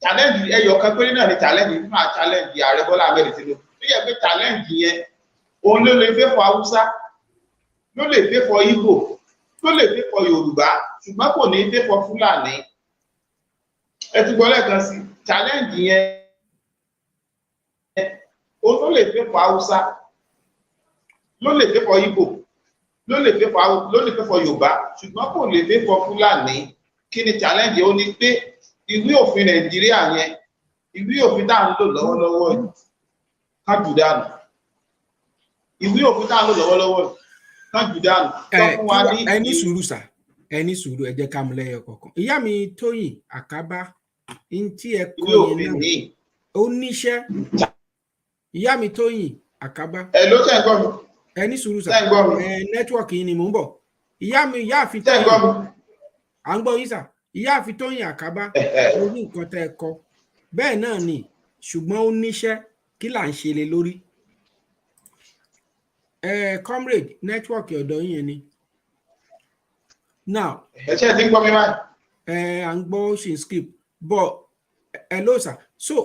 challenge ẹyọ kan péré náà ni challenge fún challenge Ààrẹ Bọ́lá Ahmed Tinubu. Ó yẹ pé challenge yẹn òun ló lè fẹ́ fọ Haúsá, ló lè fẹ́ fọ Ìgbò, ló lè fẹ́ fọ Yorùbá, ṣùgbọ́n kò ní fẹ́ fọ Fúlàní. Ẹ ti gbọ́ lẹ́ẹ̀kan sí challenge yẹn òun ló lè fẹ́ fọ Haúsá, ló lè fẹ́ fọ Ìgbò, ló lè fẹ́ fọ Yorùbá, ṣùgbọ́n kò lè fẹ́ fọ Fúlàní. Kí ni challenge ó ní pé ìwé òfin Nàìjíríà yẹn, ìwé òfin tá à ń lò lọ́wọ́lọ́wọ́ yìí ká jù dànù. Ìwé òfin tá à ń lò lọ́wọ́lọ́wọ́ yìí ká jù dànù. Ẹni sùúrù sà, ẹni sùúrù, ẹ jẹ́ ká mú lẹ́yọ kọ̀ọ̀kan. Ìyá mi Tóyìn Àkábá ń tí ẹ kọ́ yẹn náà ó níṣẹ́. Ìyá mi Tóyìn Àkábá. Ẹ ló tẹ̀ ń gbọ́ mi. Ẹni sùúrù sà, tẹ̀ ń gbọ́ mi. Nẹ́tíwọ̀kì yìí ni mò ń bọ̀. Ìyá àfi tẹ̀ ń gbọ́ mi. À ń gbọ́ yín sà. Ìyá àfi Tóyìn Àkábá orí nǹkan tẹ́ ẹ kọ bẹ́ẹ̀ náà ni, ṣùgbọ́n ó níṣẹ́ kí là ń ṣe lé lórí. Comrade network ọ̀dọ̀ yín ni. Now ẹ ṣe ti ń gbọ́ mi báyìí. À ń gbọ́ ó ṣì ń skip but hello sir, so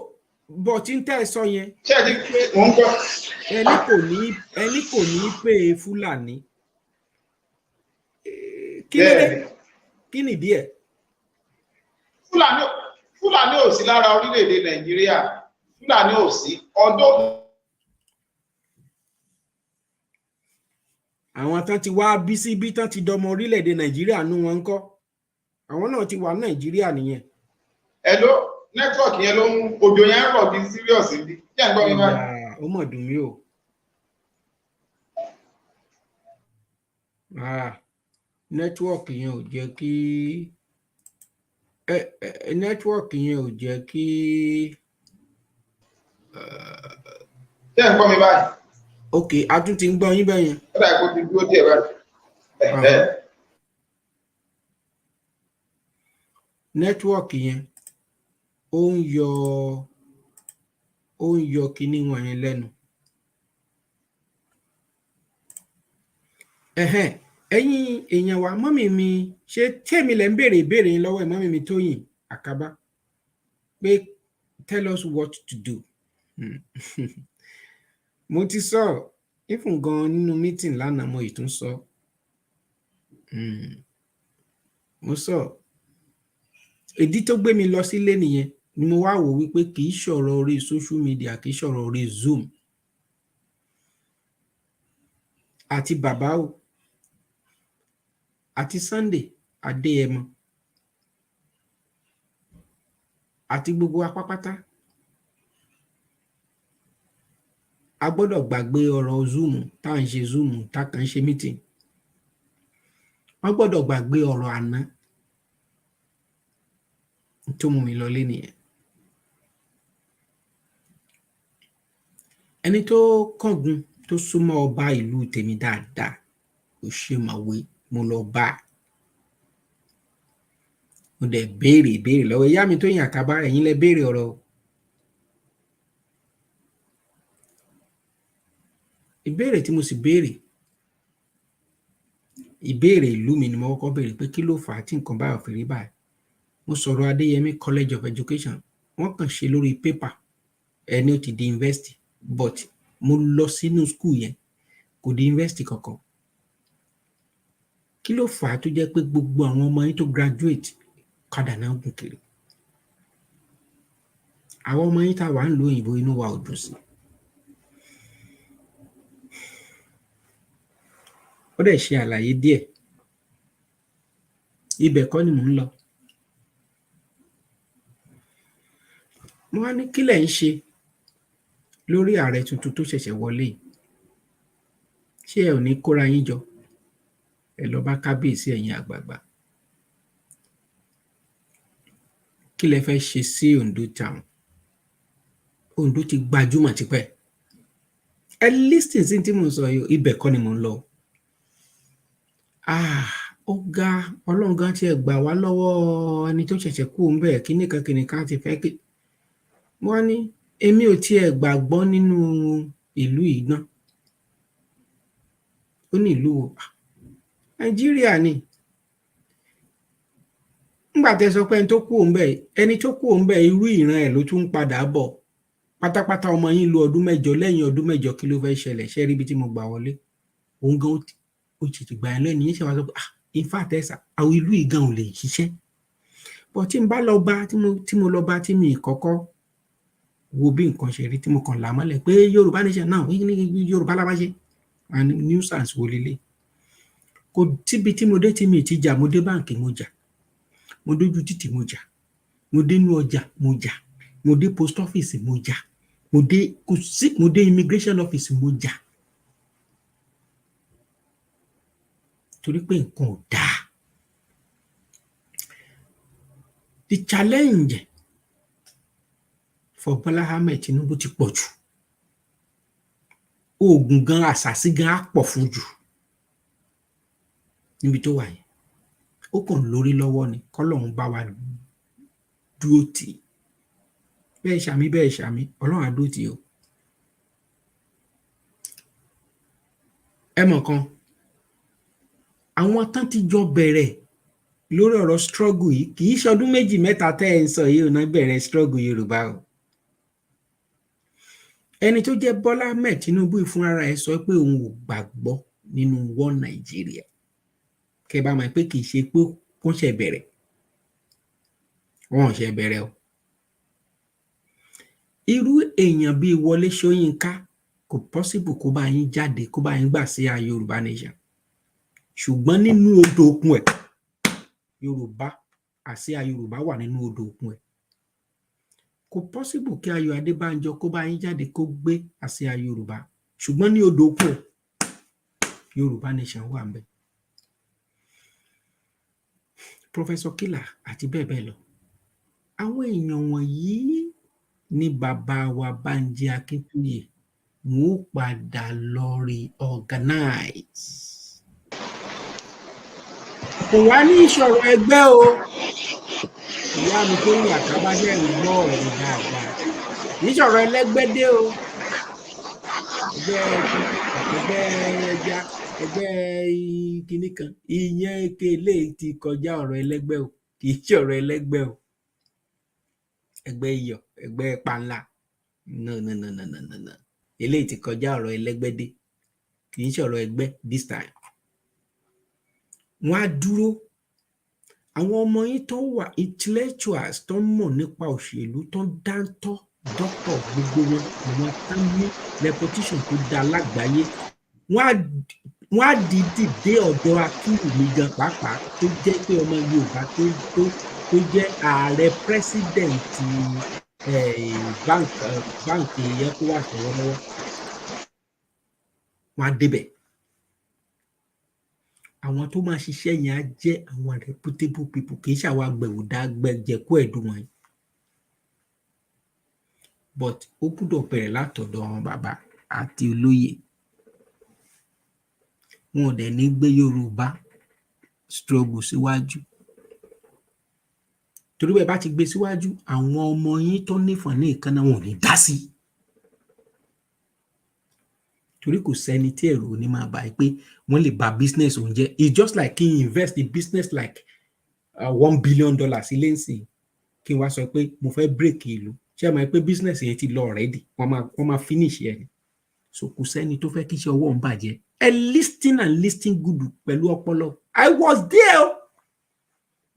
but tí ń tẹ́ ẹ sọ yẹn ṣe ti mò ń gbọ́. ẹni kò ní pé Fúlàní kí nìdí ẹ̀? Fúlàní ò sí lára orílẹ̀-èdè Nàìjíríà. Fúlàní ò sí ọdún. Àwọn tán ti wá bí síbí tán ti dọmọ orílẹ̀-èdè Nàìjíríà nú wọn ń kọ́. Àwọn náà ti wà Nàìjíríà nìyẹn. Hello, nẹ́tíwọ̀kì yẹn ló ń òjò yẹn rọ̀ bí serious bí. Jẹ́ ń gbọ́ mi báyìí. Ó mọ̀ dùn mí o. Nẹ́tíwọ̀kì yẹn ò jẹ́ kí nẹ́tíwọ̀kì yẹn ò jẹ́ kí. Jẹ́ ń gbọ́ mi báyìí. Ok, a tún ti ń gbọ́ yín bẹ́yẹn. Ó dà kó ti dúró díẹ̀ báyìí. Nẹ́tíwọ̀kì yẹn ó ń yọ kíní wọn yẹn lẹ́nu. Ẹ̀yin èèyàn wa, mọ́mì mi ṣe tèmi lẹ́ ń béèrè ìbéèrè yín lọ́wọ́ ẹ̀, mọ́mì mi Tóyìn Àkábá pé tell us what to do. Mo ti sọ ìfún gan nínú meeting lánàá, mo ì tún sọ. Mo sọ ìdí tó gbé mi lọ sílé nìyẹn, ni mo wá wò wípé kì í ṣọ̀rọ̀ orí social media, kì í ṣọ̀rọ̀ orí Zoom àti bàbá o àti Sunday Adéyẹmọ àti gbogbo apápátá a gbọ́dọ̀ gbàgbé ọ̀rọ̀ Zoom tá à ń ṣe Zoom tá kàn ń ṣe meeting. Wọ́n gbọ́dọ̀ gbàgbé ọ̀rọ̀ àná tó mú mi lọlé nìyẹn. Ẹni tó kángun tó súnmọ́ ọba ìlú tèmi dáadáa ó ṣe màwé, mo lọ bá mo dẹ̀ béèrè lọ́wọ́ ìyá mi Tóyìn Àkábá, ẹ̀yin lẹ béèrè ọ̀rọ̀ o. Ìbéèrè tí mo sì béèrè, ìbéèrè ìlú mi ni mo kọ́kọ́ béèrè pé kí ló fà á tí nǹkan báyọ̀ fi rí báyìí. Mo sọ̀rọ̀ Adéyẹmí College of Education, wọ́n kàn ṣe lórí paper ẹni ó ti di university, but mo lọ sínú school yẹn kò di university kankan. Kí ló fà á tó jẹ́ pé gbogbo àwọn ọmọ yín tó graduate kádà náà gùn kiri? Àwọn ọmọ yín tá wà ń lo òyìnbó inú wa ò dùn sí. Ó dẹ̀ ṣe àlàyé díẹ̀, ibẹ̀ kọ́ ni mò ń lọ. Mo wá ní kí lẹ̀ ń ṣe lórí ààrẹ tuntun tó ṣẹ̀ṣẹ̀ wọlé yìí? Ṣé ẹ ò ní kóra yín jọ ẹ lọ bá kábíyèsí ẹ̀yin àgbààgbà? Kí lẹ fẹ́ ṣe sí Ondo town? Ondo ti gbajúmọ̀ tipẹ́. Ẹ listen sí tí mo sọ yìí, ibẹ̀ kọ́ ni mò ń lọ. Ó ga Ọlọ́run gan tí ẹ gbà wá lọ́wọ́ ẹni tó ṣẹ̀ṣẹ̀ kú ń bẹ̀ kíníkan ti fẹ́ kí. Wọ́n ní èmi ò tiẹ̀ gbàgbọ́ nínú ìlú yìí náà. Ó ní ìlú Nàìjíríà ni. nígbà tẹ́ sọ pé ẹni tó kú òun bẹ́ẹ̀ irú ìran ẹ̀ ló tún ń padà bọ̀ pátápátá ọmọ yín lo ọdún 8 lẹ́yìn ọdún 8 kí ló fẹ́ ṣẹlẹ̀ ṣe rí ibi tí mo gbà wọlé òun gan ó ti gbà ẹ́ lẹ́nu yín ṣe wá sọ pé in fact ẹ̀sà àwọn ìlú ìgan ò lè ṣiṣẹ́ bọ́ tí n bá lọ bá tí mo lọ bá tí mi kọ́kọ́ wo bí nǹkan ṣe rí tí mo kàn là mọ́lẹ̀ pé Yorùbá nation náà Yorùbá la bá ṣe nuisance wo lélẹ̀ kò tíbi tí mo dé tí mi ti jà mo dé báǹkì mo jà mo dójú títì mo jà mo dé inú ọjà mo jà mo dé post office mo jà mo dé immigration office mo jà torí pé nǹkan ò dáa. The challenge for Bola Ahmed Tinubu ti pọ̀ jù oògùn gan àṣàsí gan á pọ̀ fún jù níbi tó wà yẹn ó kàn lórí lọ́wọ́ ni kọ́lọ́run bá wa dúró tì í bẹ́ẹ̀ ṣàmì Ọlọ́run á dúró tì í o. ẹ mọ̀ kan àwọn tán ti jọ bẹ̀rẹ̀ lórí ọ̀rọ̀ struggle yìí kì í ṣọdún 2-3 tẹ́ ẹ ń sọ yìí ò náà bẹ̀rẹ̀ struggle Yorùbá o. ẹni tó jẹ́ Bọ́lá Ahmed Tinubu ìfúnra ẹ̀ sọ pé òun ò gbàgbọ́ nínú one Nàìjíríà kẹ́ bá mọ̀ pé kì í ṣe pé wọ́n ṣe bẹ̀rẹ̀ wọ́n ṣe bẹ̀rẹ̀ o. irú èèyàn bíi Wọlé Ṣóyínká kò possible kó bá yín jáde kó bá yín gbà sí Yorùbá nation ṣùgbọ́n nínú odò òkun ẹ̀ Yorùbá àsíá Yorùbá wà nínú odò òkun ẹ̀ kò possible kí Ayọ̀ Adébánjọ kó bá yín jáde kó gbé àsíá Yorùbá ṣùgbọ́n ní odò òkun ẹ̀ Yorùbá nation wà ń bẹ̀. Professor Killer àti bẹ́ẹ̀ bẹ́ẹ̀ lọ àwọn èèyàn wọ̀nyí ní bàbá wa Bánjí Akíntóyè wọn ó padà lọ reorganize. kò wá ní ìṣòro ẹgbẹ́ o ìyá mi tó ń wà kábàjẹ́ ń gbọ́ ọ̀rọ̀ dáadáa níṣòro ẹlẹ́gbẹ́dé o ẹgbẹ́ ẹja ẹgbẹ́ kìíní kan ìyẹn kele ti kọjá ọ̀rọ̀ ẹlẹ́gbẹ́ o kì í ṣe ọ̀rọ̀ ẹlẹ́gbẹ́ o ẹgbẹ́ iyọ̀ ẹgbẹ́ panla no eléyìí ti kọjá ọ̀rọ̀ ẹlẹ́gbẹ́dé kì í ṣe ọ̀rọ̀ ẹgbẹ́ this time. wọ́n á dúró àwọn ọmọ yín tó wà intellectuals tó mọ̀ nípa òṣèlú tó dáńtọ́ dọ́kítọ̀ gbogbo wọn àwọn tó ní reputation tó dáa lágbàáyé wọ́n á dìídì dé ọ̀dọ̀ Akínwùmí gan pàápàá tó jẹ́ pé ọmọ Yorùbá tó jẹ́ ààrẹ pírẹsidẹ̀ǹtì báǹkì ECOWAS lọ́wọ́lọ́wọ́ wọ́n á débẹ̀ àwọn tó máa ṣiṣẹ́ yẹn á jẹ́ àwọn reputable people kì í ṣàwọn agbẹ̀wòdà gbẹ̀jẹ̀kú ẹ̀dùn wọn but ó gbúdọ̀ bẹ̀rẹ̀ látọ̀dọ̀ àwọn bàbá àti olóyè wọn ò dẹ̀ ní gbé Yorùbá struggle síwájú torí bẹ́ẹ̀ bá ti gbé síwájú àwọn ọmọ yín tó nífọ̀n ní ìkànnà wọn ò ní dá sí torí kò sẹ́ni tí ẹ̀rù ní máa bá pé wọ́n lè ba business òun jẹ́ it's just like kí n invest in business like $1 billion ilé nsìn kí n wá sọ pé mo fẹ́ break ìlú ṣé ẹ mọ̀ pé business yẹn ti lọ already wọ́n máa finish yẹn so kò sẹ́ni tó fẹ́ kí iṣẹ́ ọwọ́ òun bàjẹ́ ẹ listen good pẹ̀lú ọpọlọ I was there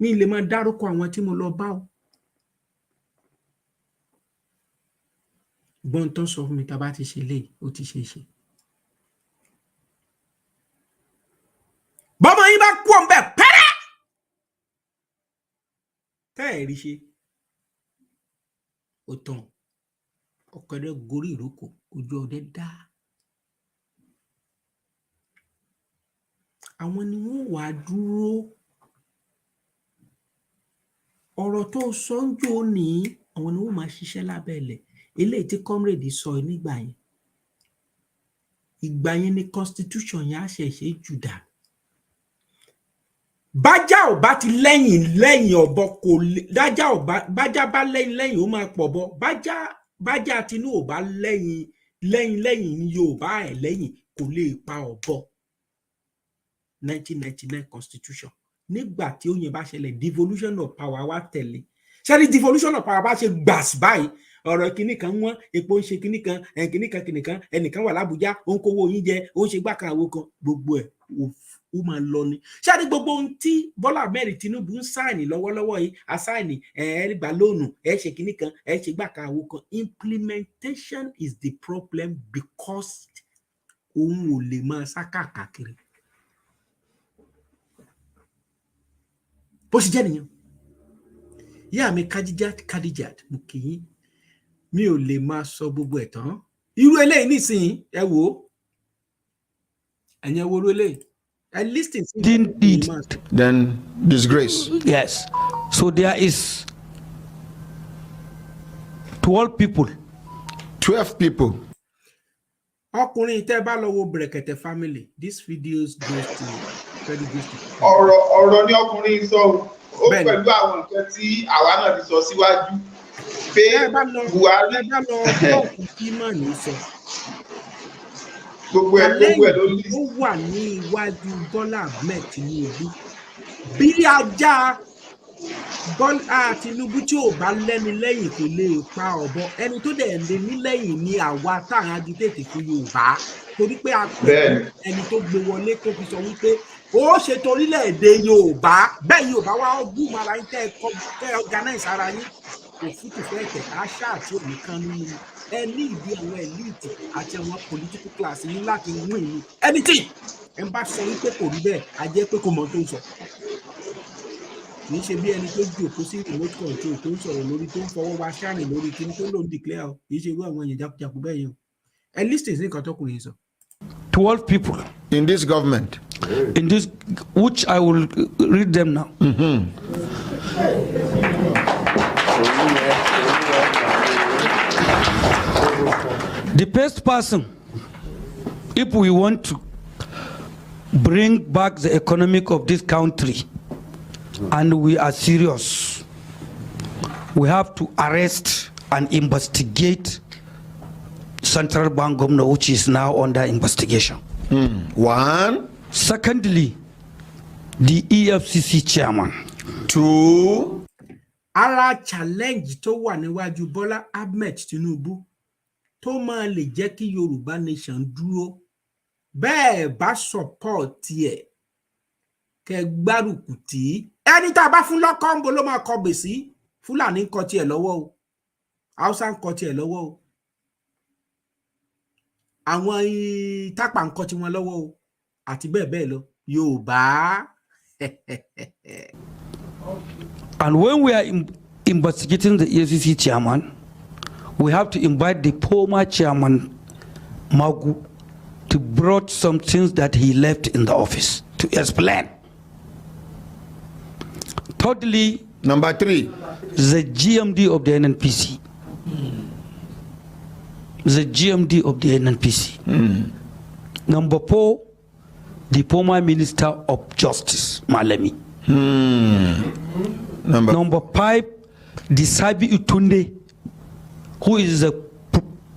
mi lè máa dárúkọ àwọn tí mo lọ bá o gbọ́n tó sọ fún mi tá a bá ti ṣe léyìí ó ti ṣe é ṣe. bọ́mọ yín bá kú ọ̀nbẹ pẹ́rẹ́ tẹ́ ẹ̀ rí ṣe ó tàn ọ̀kadà gorí ìrókò ojú ọdẹ dá àwọn ni wọ́n wàá dúró ọ̀rọ̀ tó sọ ń jò ní àwọn ni wọ́n máa ṣiṣẹ́ lábẹ́lẹ̀ eléyìí tí comrade sọ nígbà yẹn ìgbà yẹn ni constitution yẹn á ṣẹ̀ṣẹ̀ jùdà bájá ò bá ti lẹ́yìn ọ̀bọ kò bájá bá lẹ́yìn ó máa pọ̀ bọ bájá tinú ò bá lẹ́yìn Yorùbá ẹ̀ lẹ́yìn kò lè pa ọ̀bọ 1999 constitution nígbà tí ó yẹn bá ṣẹlẹ̀ devolution of power wá tẹ̀lé ṣẹ́ni devolution of power bá ṣe gbàs báyìí ọ̀rọ̀ kìnnì kan wọ́n epo ń ṣe kìnnì kan ẹnìkan wà l'Ábùjá ó ń kówó yín jẹ ó ń ṣe gbàkan àwo kan gbogbo ẹ̀ ó máa lọ ni ṣáàrí gbogbo ohun tí Bọ́lá Ahmed Tinubu ń sáìnì lọ́wọ́lọ́wọ́ yìí asáìnì gbà lónù ṣe kìnnì kan ṣe gbàkan àwo kan implementation is the problem because òun ò lè máa sá káàkiri bó ṣe jẹ́ nìyẹn ìyá mi Kadijat mo kì í mi ò lè máa sọ gbogbo ẹ̀ tán irú eléyìí nísìnyí ẹ wò ó ẹ̀yẹn wo irú eléyìí I listen. Didn't eat. Then disgrace. Yes. So there is 12 people. 12 people. Ọkùnrin tẹ́ bá lọ wo Brekete family, this videos goes to very good. Ọ̀rọ̀ ni ọkùnrin sọ ó pẹ̀lú àwọn nǹkan tí àwa náà ti sọ síwájú pé Buhari bá lọ gbọ́ kí mà ní sọ. Gbogbo ẹ̀ ló ní. Ó wà ní iwájú Bọ́lá Ahmed Tinubu. Bí ajá Bọ́lá Tinubu tí ò bá lẹ́ni lẹ́yìn kò lè pa ọ̀bọ. Ẹni tó dẹ̀ lé ní lẹ́yìn ni àwa táwọn agitéètì fún Yorùbá. Torí pé a pè ẹni tó gbé wọlé tó fi sọ wípé ó ṣe torílẹ̀-èdè Yorùbá. Bẹ́ẹ̀ Yorùbá wá gùn ara yín tẹ́ organize ara yín. Òfútù fẹ́ tẹ̀ àṣà àti òní kan nínú ẹ ní ìdí àwọn elite àti àwọn political class ní láti win ní anything ẹ bá sọ wípé kò rí bẹ́ẹ̀ a jẹ́ pé kò mọ̀ tó ń sọ kì í ṣe bí ẹni tó jókòó sí remote control tó ń sọ̀rọ̀ lórí tó ń fọwọ́ wá ṣáàrin lórí kíní tó lòún declare o kì í ṣe irú àwọn èèyàn jákujáku bẹ́ẹ̀ yẹn o ẹ listen sí nǹkan tọkùnrin sọ. 12 people in this government. In this, which I will read them now. The first person, if we want to bring back the economic of this country, and we are serious, we have to arrest and investigate Central Bank Governor, which is now under investigation. One. Secondly, the EFCC chairman. Two. Ara challenge tó wà níwájú Bọ́lá Ahmed Tinubu tó máa lè jẹ́ kí Yorùbá nation dúró bẹ́ẹ̀ bá support ẹ̀ kẹ́ gbárùkù tí ẹni tá a bá fún lọ́kọ́ ń bo ló máa kọ gbèsè Fúlàní ń kọ tiẹ̀ lọ́wọ́ o Haúsá ń kọ tiẹ̀ lọ́wọ́ o àwọn tápà ń kọ tiwọn lọ́wọ́ o àti bẹ́ẹ̀ bẹ́ẹ̀ lọ Yorùbá. And when we are investigating the EFCC chairman, we have to invite the former chairman, Magu, to bring some things that he left in the office to explain. Thirdly, number 3, the GMD of the NNPC. The GMD of the NNPC. Number 4, the former Minister of Justice, Malemi. Number 5, the Sabi Utunde, who is the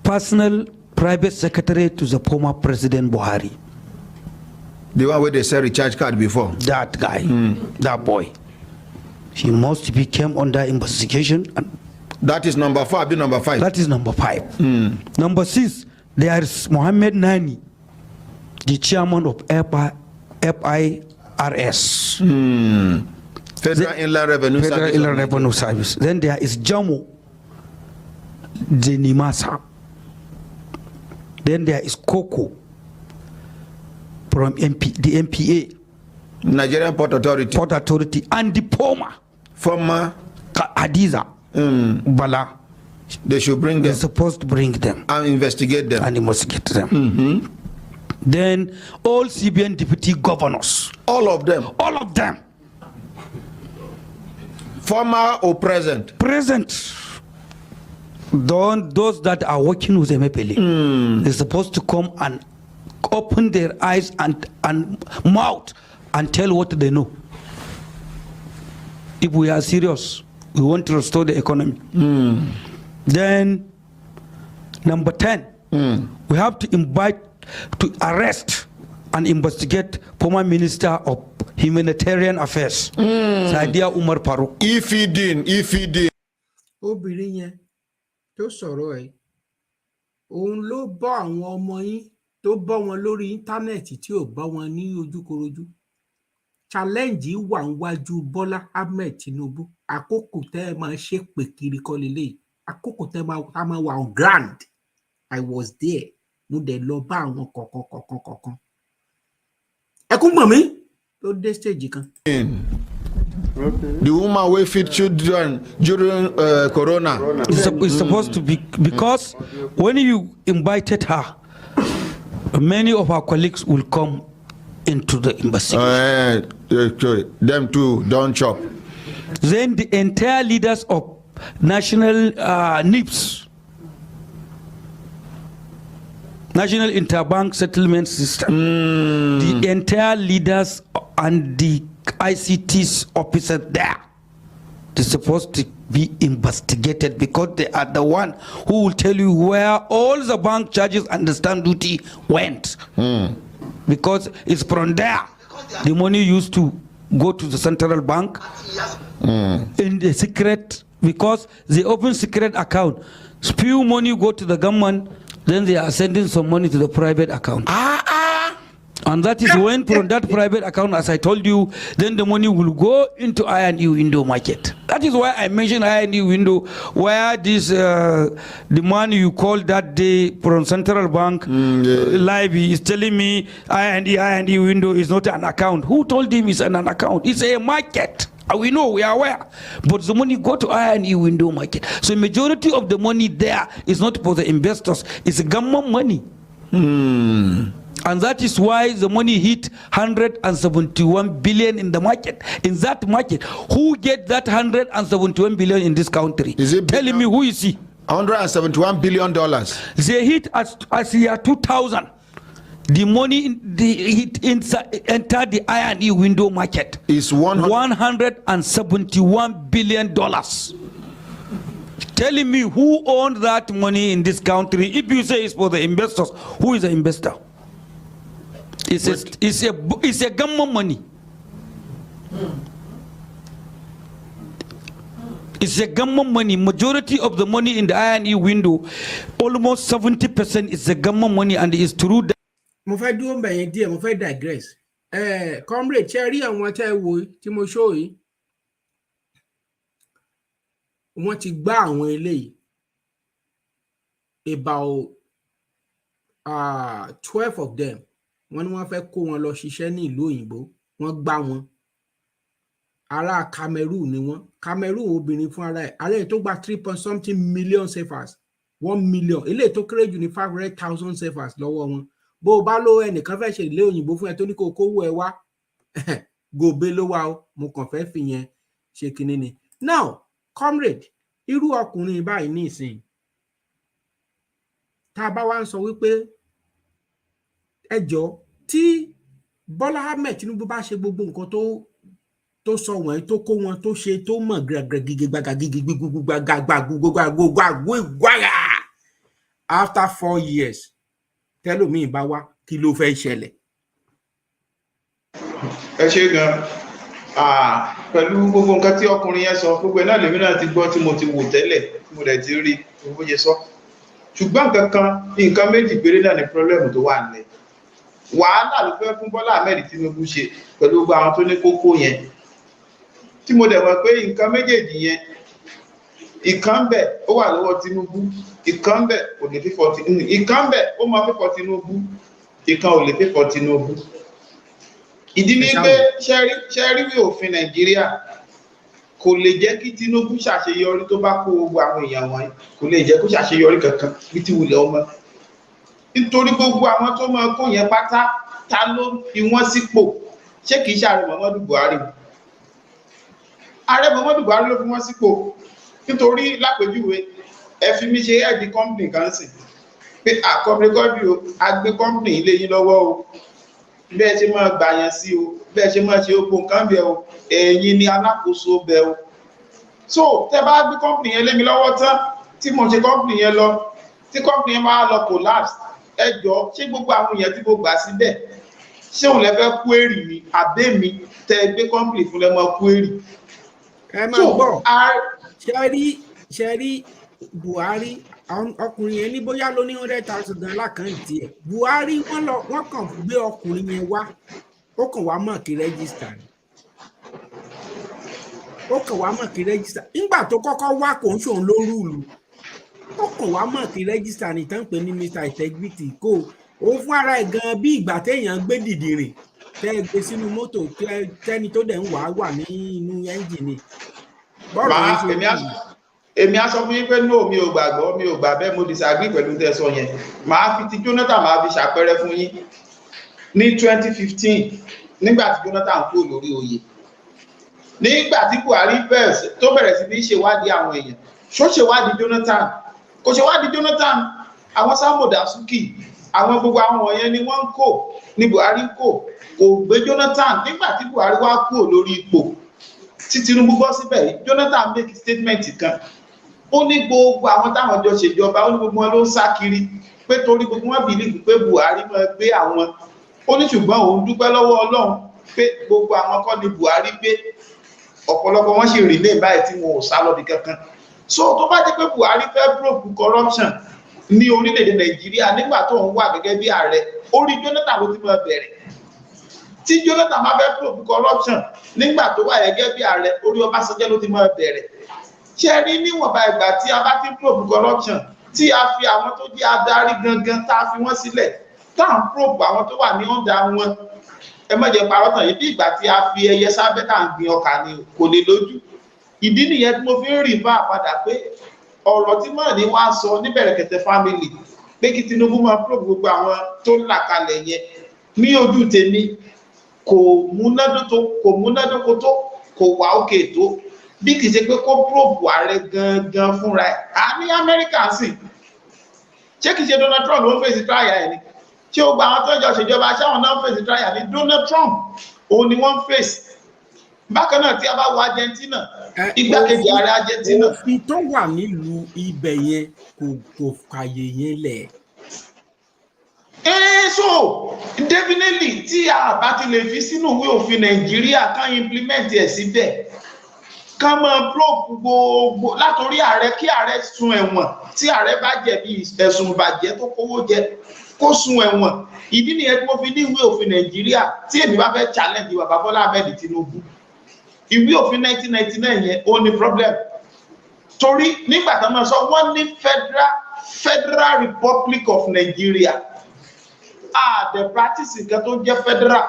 personal private secretary to the former President Buhari. The one where they sell recharge card before. That guy, that boy. He must become under investigation. And that is number 5. Number 5. That is number 5. Number 6, there is Mohammed Nani, the chairman of FIRS. Federal Inland Revenue Service. Federal Inland Revenue Service. Then there is Jamo, the Nimasa. Then there is Koko from the MPA. Nigerian Port Authority. Port Authority. And the former Hadiza Bala. They should bring them. They're supposed to bring them. And investigate them. And investigate them. Then all CBN deputy governors. All of them. All of them. Former or present? Present. Those that are working with MPLA, they're supposed to come and open their eyes and mouth and tell what they know. If we are serious, we want to restore the economy. Then, number 10, we have to invite to arrest and investigate former Minister of humanitarian affairs. Sadia Umar Faruk. If he didn't. Obìnrin yẹn tó sọ̀rọ̀ ẹ̀, òun ló bọ́ àwọn ọmọ yín tó bọ́ wọn lórí íńtánẹ́ẹ̀tì tí ò bọ́ wọn ní ojúkorojú. Challenge wà níwájú Bọ́lá Ahmed Tinubu. Àkókò tẹ́ ẹ máa ṣépè kiri kọ́ lélẹ́yìí. Àkókò tẹ́ ẹ máa wà on ground. I was there. Mo dẹ̀ lọ bá àwọn kọ̀ọ̀kan. Ẹkún gbọ̀n mí tó dé stage kan. The woman wey feed children during Corona. It's supposed to be, because when you invited her, many of our colleagues will come into the investigation. Them too don't chop. Then the entire leaders of national NIPS, National Interbank Settlement System, the entire leaders and the ICT's officers there, they're supposed to be investigated, because they are the one who will tell you where all the bank charges and the stamp duty went. Because it's from there the money used to go to the central bank in the secret, because they open secret account. Few money go to the government, then they are sending some money to the private account. And that is when from that private account, as I told you, then the money will go into I&E window market. That is why I mentioned I&E window, where this the money you called that day from central bank live is telling me I&E window is not an account. Who told him it's an account? It's a market. We know, we are aware, but the money go to I&E window market. So majority of the money there is not for the investors, it's government money. And that is why the money hit 171 billion in the market. In that market, who get that 171 billion in this country? Is it telling me who is he? $171 billion. They hit as year 2000. The money entered the I&E window market Is $171 billion. Telling me who owned that money in this country. If you say it's for the investors, who is the investor? It's a government money. It's a government money. Majority of the money in the I&E window, almost 70% is the government money, and it's true that. Mo fẹ́ dúró mbẹ̀ yẹn díẹ̀, mo fẹ́ digress. Comrade, ṣe rí àwọn tẹ́ wo tí mo show yìí. Wọ́n ti gbá àwọn eléyìí. About 12 of them. Wọ́n ní wọ́n fẹ́ kó wọn lọ ṣiṣẹ́ ní ìlú òyìnbó. Wọ́n gbá wọn. Ará Cameroon ni wọ́n. Cameroon obìnrin fún ara ẹ̀. Alẹ́ tó gba 3.something million CFAs. 1 million. Eléyìí tó kéré jù ní 500,000 CFAs lọ́wọ́ wọn. Bó o bá lówó ẹnìkan fẹ́ ṣe ilé òyìnbó fún ẹ tó ní kó kówó ẹ wá. Gòbé ló wà o. Mo kàn fẹ́ fi yẹn ṣe kinní ni. Now, comrade, irú ọkùnrin báyìí ní ìsìn. Tá a bá wá ń sọ wípé ẹjọ́ tí Bọ́lá Ahmed Tinubu bá ṣe gbogbo nǹkan tó sọ wọ̀nyí, tó kó wọn, tó ṣe, tó mọ̀ gbàgbà after 4 years tẹ́lòmíì bá wá, kí ló fẹ́ ṣẹlẹ̀? Ẹ ṣé gan. Pẹ̀lú gbogbo nǹkan tí ọkùnrin yẹn sọ, gbogbo ẹ̀ náà lèmi náà ti gbọ́ tí mo ti wò tẹ́lẹ̀, tí mo dẹ̀ ti rí gbogbo yẹn sọ. Ṣùgbọ́n nǹkan méjì péré náà ni pírọ́blẹ́mù tó wà nílẹ̀. Wàhálà ló fẹ́ fún Bọ́lá Ahmed Tinubu ṣe pẹ̀lú gbogbo àwọn tó ní kókó yẹn. Tí mo dẹ̀ mọ̀ pé nǹkan méjèèjì yẹn, ìkan bẹ̀ ó wà lọ́wọ́ Tinubu, ìkan bẹ̀ kò lè fífọ́ Tinubu, ìkan bẹ̀ ó máa fífọ́ Tinubu, ìkan ò lè fífọ́ Tinubu. Ìdí ni pé ṣẹ́ríwé òfin Nàìjíríà kò lè jẹ́ kí Tinubu ṣàṣeyọrí tó bá kó gbogbo àwọn èèyàn wọ̀nyí, kò lè jẹ́ kó ṣàṣeyọrí kankan bí ti wulẹ̀ ọmọ. Nítorí gbogbo àwọn tó máa kó yẹn pátá, ta ló fi wọ́n sípò? Ṣé kìí ṣe Ààrẹ Muhammadu Buhari? Ààrẹ Muhammadu Buhari ló fi wọ́n sípò. Nítorí lápèjúwe, ẹ fi mí ṣe ẹ̀dì company kan sìn pé àkọ́bíkọ́bí o, a gbé company ilé yín lọ́wọ́ o, bẹ́ẹ̀ ṣe máa gbà yẹn sí o, bẹ́ẹ̀ ṣe máa ṣe ogun nǹkan bẹ́ẹ̀ o, ẹ̀yin ni alákòóso bẹ́ẹ̀ o. So tẹ́ bá gbé company yẹn lé mi lọ́wọ́ tán, tí mo ṣe company yẹn lọ, tí company yẹn máa lọ collapse, ẹ jọ̀ọ́ ṣé gbogbo àwọn èèyàn tí mo gbà síbẹ̀ ṣé òun lè fẹ́ query ni àbẹ́ mi tẹ́ gbé company fún lẹ́mọ̀ query. ẹ máa gbọ́ ṣe rí Buhari ọkùnrin yẹn ní bóyá ló ní 100,000 gan lákàntì ẹ̀. Buhari wọ́n kàn gbé ọkùnrin yẹn wá, ó kàn wá mọ̀ kí rẹ́gísítà ni. Ó kàn wá mọ̀ kí rẹ́gísítà nígbà tó kọ́kọ́ wá kò ń ṣòun ló rúùlù. Ó kàn wá mọ̀ kí rẹ́gísítà ní tán pé ní Mr. Integrity kò òun fún ara ẹ̀ gan bí ìgbà téèyàn gbé dìdìrìn tẹ́ ẹ gbé sínú mọ́tò tẹ́ni tó dẹ̀ ń wà ní inú ẹ́ńjìnì. Èmi á sọ fún yín pé no, mi ò gbàgbọ́, mi ò gbà bẹ́ẹ̀, mo disagree pẹ̀lú tẹ́ sọ yẹn. Màá fi ti Jonathan máa fi ṣàpẹẹrẹ fún yín. Ní 2015 nígbà tí Jonathan kúrò lórí oyè, nígbà tí Buhari tó bẹ̀rẹ̀ sí ní ṣèwádìí àwọn èèyàn, ṣó ṣèwádìí Jonathan? Kò ṣèwádìí Jonathan. Àwọn Sambo Dasuki, àwọn gbogbo àwọn wọ̀nyẹn ni wọ́n ń kó, ní Buhari kò gbé Jonathan. Nígbà tí Buhari wá kúrò lórí ipò tí Tinubu bọ́ síbẹ̀, Jonathan make statement kan. Ó ní gbogbo àwọn táwọn jọ ṣèjọba, ó ní gbogbo wọn ló ń sá kiri pé torí gbogbo wọn bìlíìfù pé Buhari máa gbé àwọn. Ó ní ṣùgbọ́n òun dúpẹ́ lọ́wọ́ Ọlọ́run pé gbogbo àwọn kọ́ ni Buhari gbé, ọ̀pọ̀lọpọ̀ wọn ṣe remain báyìí tí wọn ò sá lọ bí kankan. So tó bá jẹ́ pé Buhari fẹ́ probe corruption ní orílẹ̀-èdè Nàìjíríà nígbà tó ń wà gẹ́gẹ́ bí ààrẹ, orí Jonathan ló ti máa bẹ̀rẹ̀. Tí Jonathan máa fẹ́ probe corruption nígbà tó wà gẹ́gẹ́ bí ààrẹ, orí Ọbásanjọ́ ló ti máa bẹ̀rẹ̀. Ṣé rí níwọ̀nba ìgbà tí a bá ti probe corruption, tí a fi àwọn tó jẹ́ adarí gangan tá a fi wọ́n sílẹ̀, tá à ń probe àwọn tó wà ní ọ̀dà wọn, ẹ má jẹ́ parọ́ tàn yìí bí ìgbà tí a fi ẹyẹ sábẹ́ tá à ń gbin ọkà ni kò lè lójú. Ìdí nìyẹn tí mo fi ń rìn bá àpadà pé ọ̀rọ̀ tí mọ̀ ní wá sọ níbẹ̀rẹ̀ kẹtẹ family pé kí Tinubu máa probe gbogbo àwọn tó là kalẹ̀ yẹn, ní ojú tèmi kò múnádóko tó, kò wà òkè tó, bí kì í ṣe pé kó probe ààrẹ gangan fúnra ẹ̀. A ní Amẹ́ríkà sì ṣé kì í ṣe Donald Trump ló ń fèsì trial ẹ̀ ni? Ṣé o gba àwọn tó ń jọ ṣèjọba ṣáwọn náà ń fèsì trial ni? Donald Trump òun ni wọ́n ń fèsì. Bákan náà tí a bá wo Argentina, igbákejì ààrẹ Argentina. Òfin tó wà nílùú ibẹ̀ yẹn kò fàyè yẹn lẹ̀. So definitely tí a bá ti lè fi sínú ìwé òfin Nàìjíríà kan implement ẹ̀ síbẹ̀, ká máa block gbogbo látòrí ààrẹ, kí ààrẹ sun ẹ̀wọ̀n tí ààrẹ bá jẹ̀bi ẹ̀sùn ìbàjẹ́ tó kówó jẹ, kó sun ẹ̀wọ̀n. Ìdí nìyẹn tí mo fi ní ìwé òfin Nàìjíríà tí èmi bá fẹ́ challenge bàbá Bọ́lá Ahmed Tinubu. Ìwé òfin 1999 yẹn ó ní problem. Torí nígbà tí wọ́n sọ wọ́n ní Federal Republic of Nigeria, the practice nǹkan tó jẹ́ federal,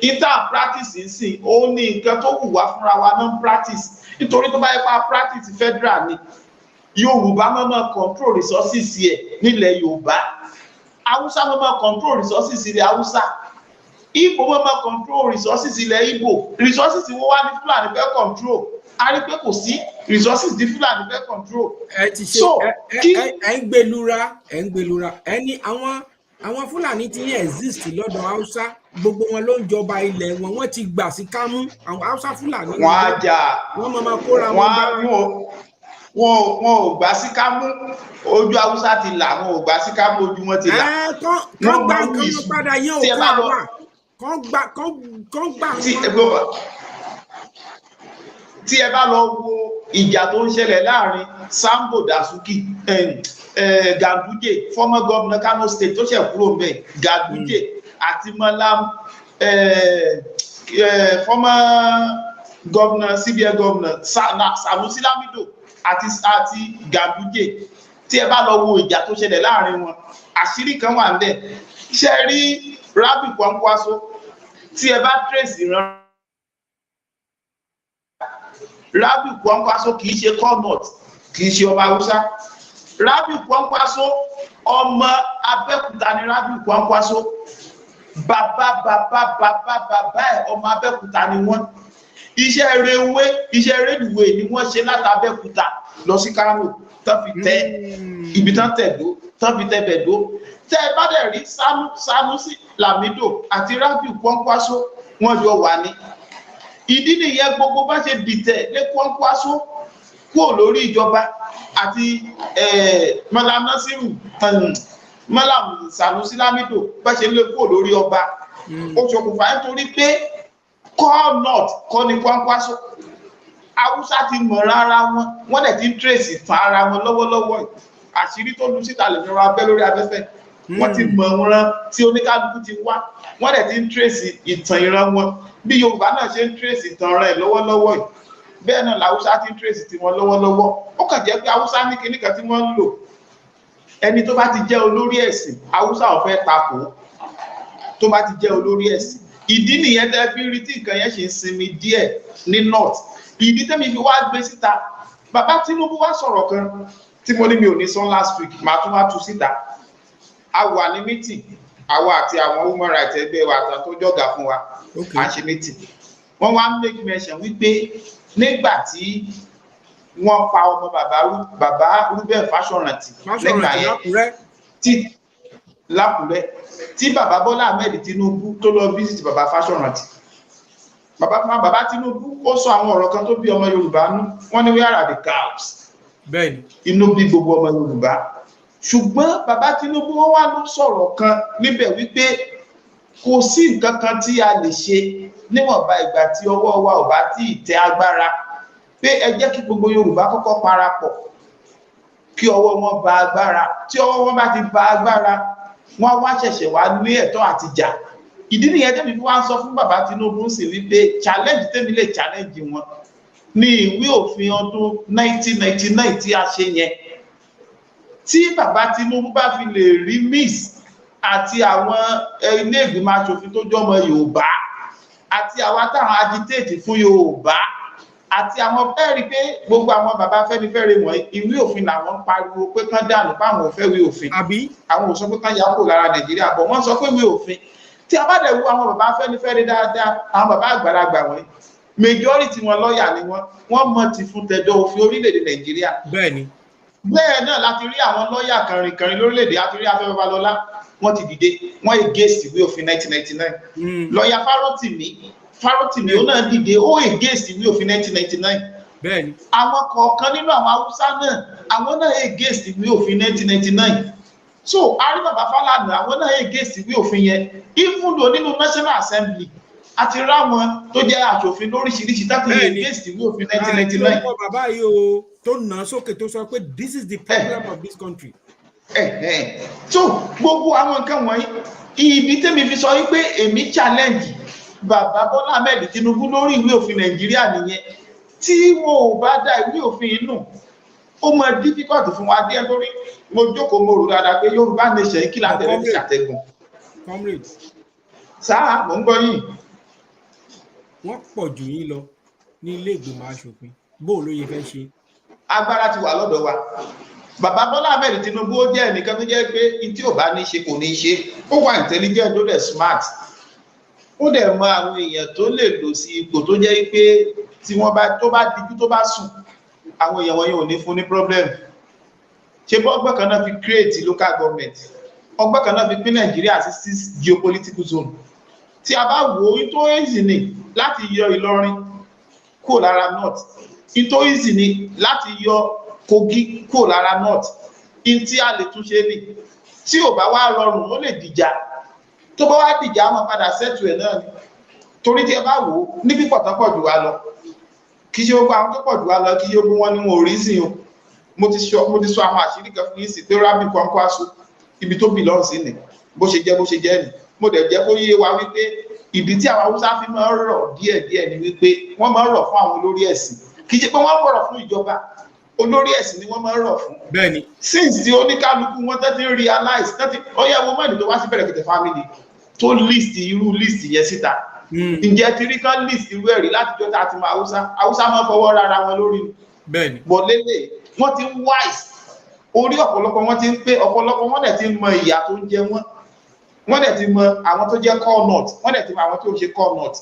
inter practice sí ó ní nǹkan tó wù wá fúnra wa non practice. Nítorí tó bá yẹ pa practice federal ni, Yorùbá máa control resources yẹ nílẹ̀ Yorùbá, Haúsá máa control resources ilẹ̀ Haúsá, Igbo máa control resources ilẹ̀ Igbo. Resources wo wá ní Fúlàní fẹ́ control? A rí pé kò sí resources tí Fúlàní fẹ́ control. Ẹ ti ṣe ẹ ń gbèlúra ẹni àwọn Fúlàní ti ń exist lọ́dọ̀ Haúsá, gbogbo wọn ló ń jọba ilẹ̀ wọn, wọ́n ti gbà sí kámú. Àwọn Haúsá Fúlàní wọ́n á jà, wọ́n máa kóra wọn bá wọn ò gbà sí kámú. Ojú Haúsá ti là, wọn ò gbà sí kámú, ojú wọn ti là. Kán gbà nǹkan wọn padà yẹn ò kọ́ àwa. Kán gbà tí ẹ bá lọ wo ìjà tó ń ṣẹlẹ̀ láàrin Sambo Dasuki, Ganduje, former governor Kano State tó ṣẹ̀ kúrò ńbẹ̀, Ganduje àti Malam, former governor, CBN governor Sanusi Lamido àti Ganduje. Tí ẹ bá lọ wo ìjà tó ṣẹlẹ̀ láàrin wọn, àṣírí kan wà ńbẹ̀. Ṣé rí Rabi Kwankwaso, tí ẹ bá trace ìran Rabi Kwankwaso kì í ṣe Connaught, kì í ṣe ọba Haúsá. Rabi Kwankwaso ọmọ Abẹ́òkúta ni Rabi Kwankwaso. Bàbá ẹ̀ ọmọ Abẹ́òkúta ni wọ́n. Iṣẹ́ rélùwé ni wọ́n ṣe láti Abẹ́òkúta lọ sí Kano, tán fi tẹ ibi tán tẹ̀dó, tán fi tẹ bẹ̀dó. Tẹ́ ẹ bá dẹ̀ rí Sanusi Lamido àti Rabi Kwankwaso, wọ́n jọ wà ní. Ìdí nìyẹn gbogbo bá ṣe dìtẹ̀ lé Kwankwaso kúrò lórí ìjọba àti Malam Sanusi Lamido bá ṣe lé kúrò lórí ọba. ó ṣokùnfà nítorí pé kọ́ north kọ́ ni Kwankwaso Haúsá ti mọ̀ rárá wọn wọ́n dẹ̀ ti ń trace ìtàn ara wọn lọ́wọ́lọ́wọ́ àṣírí tó lu síta lè fi ra abẹ́ lórí afẹ́fẹ́ wọ́n ti mọ̀ wọn tí oníkálukú ti wá wọ́n dẹ̀ ti ń trace ìtàn ìran wọn bí Yorùbá náà ṣe ń trace ìtàn rẹ̀ lọ́wọ́lọ́wọ́ yìí bẹ́ẹ̀ náà làwúsá ti ń trace tiwọn lọ́wọ́lọ́wọ́ ó kàn jẹ́ pé Haúsá ní kinní kan tí wọ́n ń lò ẹni tó bá ti jẹ́ olórí ẹ̀sìn Haúsá ò fẹ́ takò tó bá ti jẹ́ olórí ẹ̀sìn ìdí nìyẹn tẹ́ fi rí tí nǹkan yẹn ṣe ń sinmi díẹ̀ ní north ìdí tẹ́mi fi wá gbé síta bàbá Tinubu wá sọ̀rọ̀ kan tí mo ní mi ò ní sọ last week màá tún wá tú síta a wà ní meeting àwa àti àwọn human rights ẹgbẹ́ wa àtàwọn tó jọ̀gá fún wa a ṣe meeting wọ́n wá ń make mention wípé nígbà tí wọ́n pa ọmọ bàbá Rúbẹ̀ Fáṣọ̀rántì nígbà yẹn lákùrẹ́ tí bàbá Bọ́lá Ahmed Tinubu tó lọ visit bàbá Fáṣọ̀rántì bàbá Tinubu ó sọ àwọn ọ̀rọ̀ kan tó bí ọmọ Yorùbá nú wọ́n ní where are the cows bẹ́ẹ̀ni inú bí gbogbo ọmọ Yorùbá ṣùgbọ́n bàbá Tinubu wọ́n wá ló sọ̀rọ̀ kan níbẹ̀ wípé kò sí nǹkan kan tí a lè ṣe níwọ̀nba ìgbà tí ọwọ́ wa ò bá tí ì tẹ agbára pé ẹ jẹ́ kí gbogbo Yorùbá kọ́kọ́ parapọ̀ kí ọwọ́ wọn ba agbára tí ọwọ́ wọn bá ti ba agbára wọ́n wá ṣẹ̀ṣẹ̀ wá ní ẹ̀tọ́ àti jà ìdí nìyẹn tẹ́mi fi wá sọ fún bàbá Tinubu sì wípé challenge tẹ́mi lè challenge wọn ní ìwé òfin ọdún 1999 tí a ṣe yẹn tí bàbá Tinubu bá fi lè rí miss àti àwọn ilé ìgbìmọ̀ aṣòfin tó jọmọ Yorùbá àti àwọn táwọn agitate fún Yorùbá àti àwọn fẹ́ẹ̀rí pé gbogbo àwọn bàbá Fẹ́nifẹ́re wọ̀nyí ìwé òfin làwọn pariwo pé kán dànù páwọn ò fẹ́ ìwé òfin àwọn ò sọ pé kán yà kó lára Nàìjíríà bọ̀ wọ́n sọ pé ìwé òfin tí a bá dẹ̀ wo àwọn bàbá Fẹ́nifẹ́re dáadáa àwọn bàbá àgbàlagbà wọ̀nyí majority wọn lọ́ọ̀yà ni wọ́n mọ̀ ti fún tẹjọ́ òfin orílẹ̀-èdè Nàìjíríà bẹ́ẹ̀ náà láti rí àwọn lọ́ọ̀yà kànrìnkànrìn lórílẹ̀-èdè àti rí Afẹ́ Babalọ́lá wọ́n ti dìde wọ́n against ìwé òfin 1999 lọ́ọ̀yà Fárótìmí ó náà dìde ó against ìwé òfin 1999 àwọn kọ̀ọ̀kan nínú àwọn Haúsá náà àwọn náà against ìwé òfin 1999 so àríbàbá Fálànà àwọn náà against ìwé òfin yẹn even though nínú National Assembly àti ráwọn tó jẹ́ aṣòfin lóríṣiríṣi tábí against ìwé òfin 1999 ọkọ̀ bàbá yìí o tó nà sókè tó sọ pé this is the problem of this country. So gbogbo àwọn nǹkan wọ̀nyí ibi tẹ́mi fi sọ wípé èmi challenge bàbá Bọ́lá Ahmed Tinubu lórí ìwé òfin Nàìjíríà nìyẹn tí wọn ò bá dá ìwé òfin inú ó mọ difficult fún wa díẹ̀ lórí mo jókòó mo rò dáadáa pé Yorùbá nation kí la tẹ̀lé ní ṣàtẹ̀gùn sáà mò ń gbọ́ yìí. Wọ́n pọ̀ jù yín lọ ní ilé ìgbìmọ̀ aṣòfin bó ló yẹ fẹ́ ṣe. Agbára ti wà lọ́dọ̀ wa bàbá Bọ́lá Ahmed Tinubu ó jẹ́ ẹnìkan tó jẹ́ pé tí ò bá ní ṣe kò ní ṣe ó wà intelligent ó dẹ̀ smart ó dẹ̀ mọ àwọn èèyàn tó lè lò sí ipò tó jẹ́ pé tí wọ́n bá tó bá dijú tó bá sùn àwọn èèyàn wọn yóò ní fún ní problem ṣe bọ́ ọgbọ́n kan náà fi create local government ọgbọ́n kan náà fi pín Nàìjíríà sí 6 geopolitical zone tí a bá wò ó tó easy ni láti yọ Ìlọrin kúrò lára north tó easy ni láti yọ Kogi kúrò lára north tí a lè túnṣe ní tí ò bá wá rọrùn ó lè dìjà tó bá wá dìjà á máa padà sẹ́tù ẹ̀ náà ni torí tí ẹ bá wò ó ní pípọ̀ tó pọ̀ jù wá lọ kì í ṣe gbogbo àwọn tó pọ̀ jù wá lọ kì í ṣe gbogbo wọn ni wọn ò rí sí o mo ti sọ àwọn àṣírí kan fún yín sí pé rábì Kwankwaso ibi tó belong sí ni bó ṣe jẹ́ ni mo dẹ̀ jẹ́ kó yé wa wípé ìdí tí àwọn Haúsá fi máa ń rọ̀ díẹ̀díẹ̀ ni wípé wọ́n máa ń rọ̀ fún àwọn olórí ẹ̀sìn kì í ṣe pé wọ́n rọ̀ fún ìjọba olórí ẹ̀sìn ni wọ́n máa ń rọ̀ fún. Bẹ́ẹ̀ni. Since tí oníkálukú wọn tẹ́tí realize tẹ́tí ọyá wo mọ́ni tó wá sí Bẹ̀rẹ̀kẹ̀tẹ̀ family tó list irú list yẹn síta. Ǹjẹ́ ti rí kán list irú ẹ̀rí láti jọ́ta àti mọ Haúsá máa fọwọ́ rárá wọn lórí. Bẹ́ẹ̀ni. Bọ̀lélẹ̀ wọ́n ti ń wise orí ọ̀pọ̀lọpọ̀ wọn ti ń pé ọ̀pọ̀lọpọ̀ wọn dẹ̀ ti mọ ìyà tó ń jẹ wọ́n dẹ̀ ti mọ àwọn tó jẹ́ core nut wọ́n dẹ̀ ti mọ àwọn tó ń ṣe core nut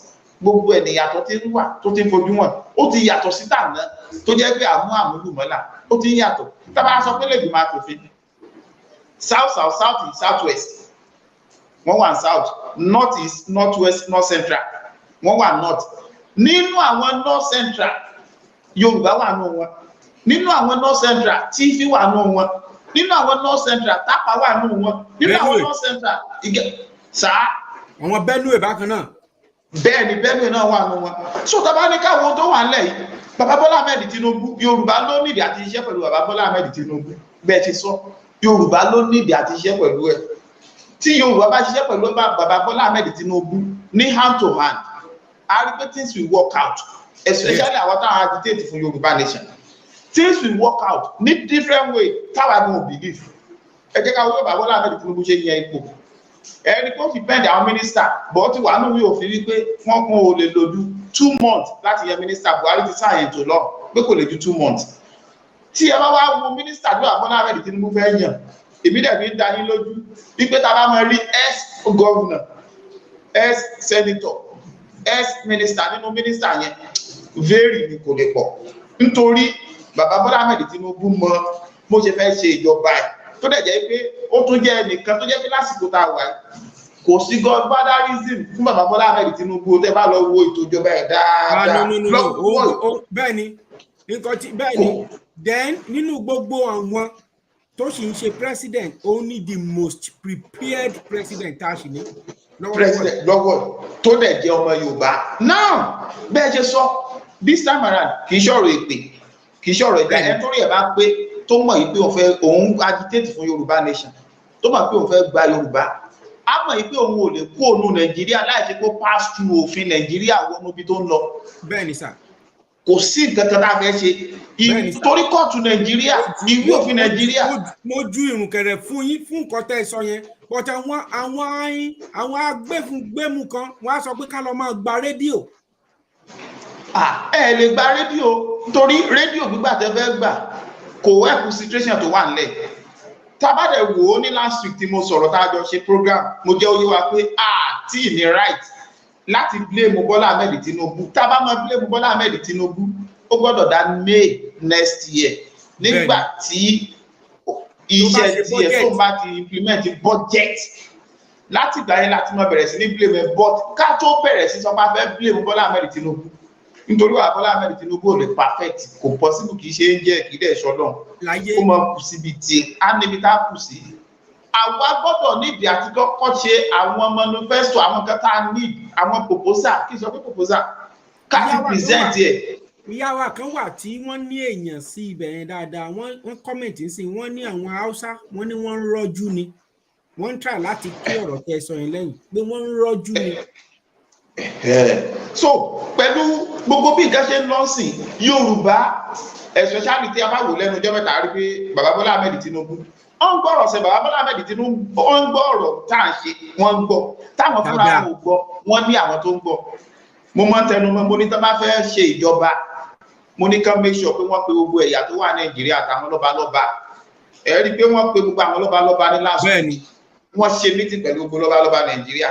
gbogbo ènìyàn tó ti ń wà tó ti ń fojú wọn ó ti yàtọ̀ sí tàná tó jẹ́ pé àmúlùmọ́là ó ti ń yàtọ̀ tábà sọ pé lèbi máa tòfin south east south west wọ́n wà south north east north west north central wọ́n wà north nínú àwọn north central Yorùbá wà nù wọn nínú àwọn north central Tífì wà nù wọn nínú àwọn north central Tápà wà nù wọn nínú àwọn north central sáà àwọn Benue bákan náà. bẹ́ẹ̀ ni Benue náà wà nù wọn. so tá bá ní káwọn tó wà nílẹ̀ yìí bàbá Bọ́lá Ahmed Tinubu Yorùbá ló nídìí àti iṣẹ́ pẹ̀lú bàbá Bọ́lá Ahmed Tinubu bẹ́ẹ̀ ti sọ Yorùbá ló nídìí àti iṣẹ́ pẹ̀lú ẹ̀ tí Yorùbá bá ṣiṣẹ́ pẹ̀lú bàbá Bọ́lá Ahmed Tinubu ní hand to hand I repeat things will work out especially àwọn táwọn agitate fún Yorùbá nation things will work out ní different way táwa gan believe ẹ jẹ́ ká wọ́n bàbá Bọ́lá Ahmed Tinubu ṣe yẹn ipò ẹni kó fi bẹ́ẹ̀ àwọn mínísítà bọ́ ti wà nínú òfin wípé wọ́n kún ò lè lò ju 2 months láti yẹ mínísítà Buhari ti sáà ètò lọ pé kò lè ju 2 months tí ẹ bá wá wo mínísítà tó Bọ́lá Ahmed Tinubu fẹ́ yàn èmi dẹ̀ fi ń dání lójú wípé tá a bá máa rí ex governor ex senator ex minister nínú mínísítà yẹn very ni kò lè pọ̀ nítorí bàbá Bọ́lá Ahmed Tinubu mọ bó ṣe fẹ́ ṣe ìjọba ẹ̀ tó dẹ̀ jẹ́ pé ó tún jẹ́ ẹnìkan tó jẹ́ pé lásìkò tá a wà kò sí godfatherism fún bàbá Bọ́lá Ahmed Tinubu tẹ́ bá lọ wo ètò ìjọba ẹ̀ dáadáa. bẹ́ẹ̀ ni nǹkan tí bẹ́ẹ̀ ni then nínú gbogbo àwọn tó sì ń ṣe president ó ní the most prepared president tá a sì ní. president lọ́wọ́ tó dẹ̀ jẹ́ ọmọ Yorùbá now bẹ́ẹ̀ ṣe sọ this time around kì í ṣọ̀rọ̀ èpè kì í ṣọ̀rọ̀ ẹ̀dá ẹ̀ torí ẹ̀ bá pé tó mọ̀ yìí pé òun agitate fún Yorùbá nation tó mọ̀ pé òun fẹ́ gba Yorùbá á mọ̀ yìí pé òun ò lè kú òun Nàìjíríà láì ṣe kó pass through òfin Nàìjíríà wọnú ibi tó ń lọ. bẹ́ẹ̀ ni sà. kò sí nǹkan kan tá a fẹ́ ṣe torí kóòtù Nàìjíríà ìwé òfin Nàìjíríà. mo ju ìrùnkẹ̀rẹ̀ fún yín fún nǹkan tẹ́ ẹ sọ yẹn but àwọn agbẹ́fúngbẹ́mú kan wọ́n á sọ pé ká lọ máa gba rédíò. ẹ lè gba rédíò torí rédíò gbígbà tẹ́ fẹ́ gbà kò wẹ́ẹ̀kú situation tó wà nílẹ̀ tábàdẹ̀ wò ó ní last week tí mo sọ̀rọ̀ tá a jọ ṣe program mo jẹ́ oyé wa pé tí ní right láti blame Bọ́lá Ahmed Tinubu tábà máa blame Bọ́lá Ahmed Tinubu ó gbọ́dọ̀ dá May next year nígbà tí iṣẹ́ tiẹ̀ tó bá ti implement budget láti ìgbà yẹn láti máa bẹ̀rẹ̀ sí ní blame but ká tó bẹ̀rẹ̀ sí sọ pé a fẹ́ blame Bọ́lá Ahmed Tinubu nítorí wà Bọ́lá Ahmed Tinubu ò lè perfect kò possible kì í ṣe ń jẹ́ kì í dẹ̀ ṣọlọ́n ó máa kù síbi tí á níbi tá a kù sí. àwa gbọ́dọ̀ nídìí àti kọ́kọ́ ṣe àwọn manifesto àwọn kan tá a need àwọn proposal kí n sọ pé proposal ká ti present ẹ̀. ìyáwó kan wà tí wọ́n ní èèyàn sí ibẹ̀ yẹn dáadáa wọ́n comment sí wọ́n ní àwọn Haúsá wọ́n ní wọ́n ń rọ́jú ni wọ́n ń try láti kí ọ̀rọ̀ tẹ́ sọ yẹn lẹ́yìn pé wọ́n ń rọ́jú ni. so pẹ̀lú gbogbo bí nǹkan ṣe ń lọ sí Yorùbá especially tí a bá wò lẹ́nu ọjọ́ mẹ́ta rí pé bàbá Bọ́lá Ahmed Tinubu ó ń gbọ́ ọ̀rọ̀ sẹ́ bàbá Bọ́lá Ahmed Tinubu ó ń gbọ́ ọ̀rọ̀ tá à ń ṣe wọ́n ń gbọ́ táwọn fúnra wọn ò gbọ́ wọ́n ní àwọn tó ń gbọ́ mo máa ń tẹnu mọ́ mo ní tó bá fẹ́ ṣe ìjọba mo ní ká make sure pé wọ́n pe gbogbo ẹ̀yà tó wà Nàìjíríà àtàwọn lọ́balọ́ba ẹ rí i pé wọ́n pe gbogbo àwọn lọ́balọ́ba ní last week wọ́n ṣe meeting pẹ̀lú gbogbo lọ́balọ́ba Nàìjíríà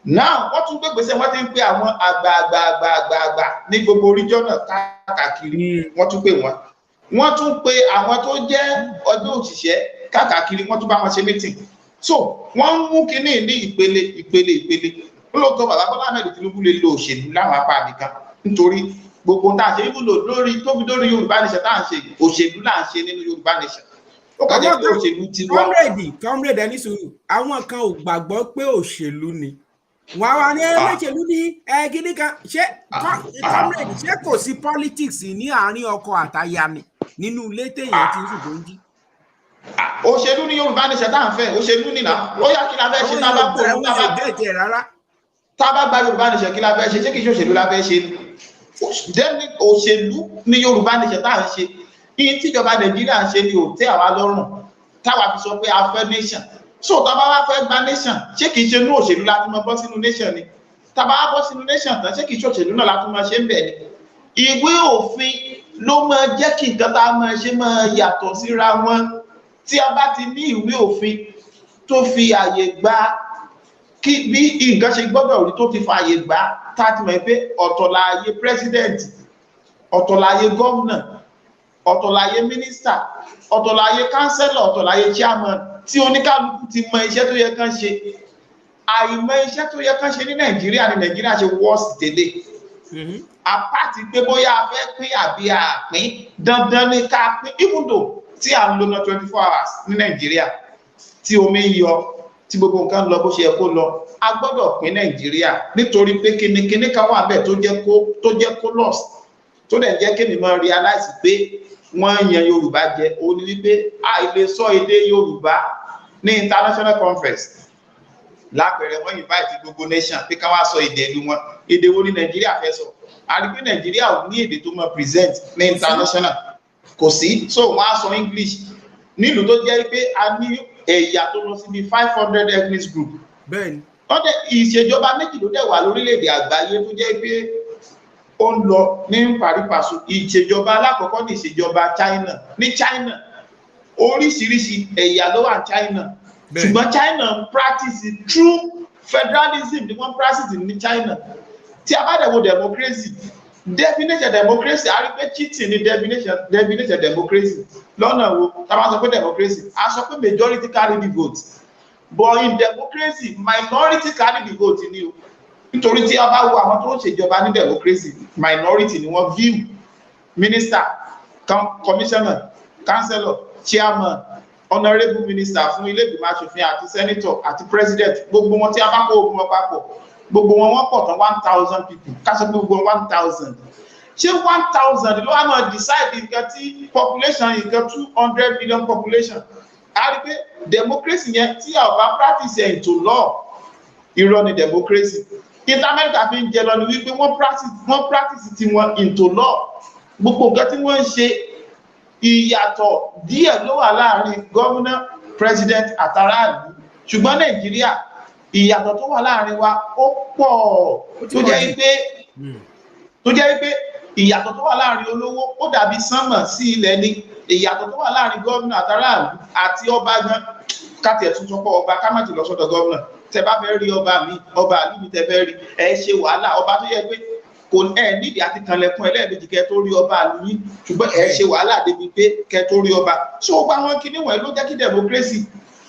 now wọ́n tún gbé gbèsè wọ́n ti ń pe àwọn àgbààgbà ní gbogbo region káàkiri wọ́n tún pè wọ́n tún pe àwọn tó jẹ́ ọdún òṣìṣẹ́ káàkiri wọ́n tún bá wọn ṣe meeting so wọ́n ń mú kínní ní ìpele lóòótọ́ bàbá Bọ́lá Ahmed Tinubu lè lo òṣèlú láwọn apá àbíkan nítorí gbogbo tá a ṣe ibùdó lórí tó fi lórí Yorùbá nation tá à ń ṣe òṣèlú là ń ṣe nínú Yorùbá nation ó kàn jẹ́ pé òṣèlú ti wá. comrade ẹni sùúrù àwọn kan ò gbàgbọ́ pé òṣèlú ni wọ́n wá ní ẹlẹ́ṣẹ̀lú ní gidi kan ṣé comrade ṣé kò sí politics ní àárín ọkọ àtaya ni nínú ilé téèyàn ti ń sùn tó ń jí. òṣèlú ní Yorùbá nation tá à ń fẹ́ òṣèlú nìyà ó yá kí la fẹ́ ṣe tá a bá kó tá a bá gba Yorùbá nation kí la fẹ́ ṣe ṣé kì í ṣe òṣèlú la fẹ́ ṣe ni òṣèlú ní Yorùbá nation tá à ń ṣe iye tíjọba Nàìjíríà ń ṣe ni ò tẹ́ àwa lọ́rùn táwa fi sọ pé a fẹ́ nation so tá a bá wá fẹ́ gba nation ṣé kì í ṣe inú òṣèlú láti máa bọ́ sínú nation ni tá a bá wá bọ́ sínú nation tán ṣé kì í ṣe òṣèlú náà láti máa ṣe ń bẹ̀ ni ìwé òfin ló máa jẹ́ kí nǹkan tá a máa ṣe máa yàtọ̀ síra wọn tí a bá ti ní ìwé òfin tó fi àyè gba kí bí nǹkan ṣe gbọ́dọ̀ rí tó ti fa àyè gbà tá a ti mọ̀ pé ọ̀tọ̀ láàyè president ọ̀tọ̀ láàyè governor ọ̀tọ̀ láàyè minister ọ̀tọ̀ láàyè councillor ọ̀tọ̀ láàyè chairman tí oníkálukú ti mọ iṣẹ́ tó yẹ kán ṣe àìmọ̀ iṣẹ́ tó yẹ kán ṣe ní Nàìjíríà ṣe wọ́ọ̀sì tẹ́lẹ̀ apáti pé bóyá a fẹ́ pín àbí àpín dandan ní ká pín even though tí à ń lò ná 24 hours ní Nàìjíríà tí omi ń yọ tí gbogbo nǹkan lọ bó ṣe yẹ kó lọ a gbọ́dọ̀ pín Nàìjíríà nítorí pé kíní kan wà bẹ́ẹ̀ tó jẹ́ kó lost tó dẹ̀ jẹ́ kémi máa realize pé wọ́n yan Yorùbá jẹ òun ni wípé àìlè sọ èdè Yorùbá ní international conference lápẹẹrẹ wọ́n invite gbogbo nation pé ká wá sọ èdè ìlú wọn èdè wo ni Nàìjíríà fẹ́ sọ a rí pé Nàìjíríà ò ní èdè tó máa present ní international kò sí so wọ́n á sọ English nílùú tó jẹ́ pé a ní ẹ̀yà tó lọ sí bí 500 ethnic group bẹ́ẹ̀ni wọ́n dẹ̀ ìṣèjọba méjì ló dẹ̀ wà lórílẹ̀‐èdè àgbáyé tó jẹ́ pé ó ń lọ ní pàrípàṣọ ìṣèjọba alákọ̀ọ́kọ́ ní ìṣèjọba China ní China oríṣiríṣi ẹ̀yà ló wà China ṣùgbọ́n China practice true federalism ni wọ́n practice ní China tí a bá dẹ̀ wo democracy definition democracy a rí pé cheating ni definition democracy lọ́nà wo tá a bá sọ pé democracy a sọ pé majority carry the vote but in democracy minority carry the vote ni o nítorí tí a bá wo àwọn tó ń ṣèjọba ní democracy minority ni wọ́n view minister commissioner councillor chairman honourable minister fún ilé ìgbìmọ̀ aṣòfin àti senator àti president gbogbo wọn tí a bá kó ogun wọn papọ̀ gbogbo wọn wọ́n pọ̀ tán 1,000 people ká sọ pé gbogbo 1,000 ṣé 1,000 ló wá máa decide nǹkan tí population nǹkan 200 million population a rí pé democracy yẹn tí a ò bá practice ẹ̀ into law irọ́ ni democracy America fi ń jẹ lọ ni wípé wọ́n practice ti wọn into law gbogbo nǹkan tí wọ́n ń ṣe ìyàtọ̀ díẹ̀ ló wà láàrin gómìnà president àtàràlú ṣùgbọ́n Nàìjíríà ìyàtọ̀ tó wà láàrin wa ó pọ̀ tó jẹ́ wípé ìyàtọ̀ tó wà láàrin olówó ó dàbí sánmọ̀ sí ilẹ̀ ni ìyàtọ̀ tó wà láàrin gómìnà àtàràlú àti ọba gan káti ẹ̀tún sọpọ̀ ọba ká má ti lọ sọ́dọ̀ gómìnà tẹ bá fẹ́ rí ọba àlú mi tẹ fẹ́ rí ẹ ṣe wàhálà ọba tó yẹ pé kò ẹ nídìí àti kanlẹ̀kùn ẹlẹ́ẹ̀mejì kẹ tó rí ọba àlú yín ṣùgbọ́n ẹ ṣe wàhálà débi pé kẹ tó rí ọba so gba wọn kí níwọ̀n ló jẹ́ kí democracy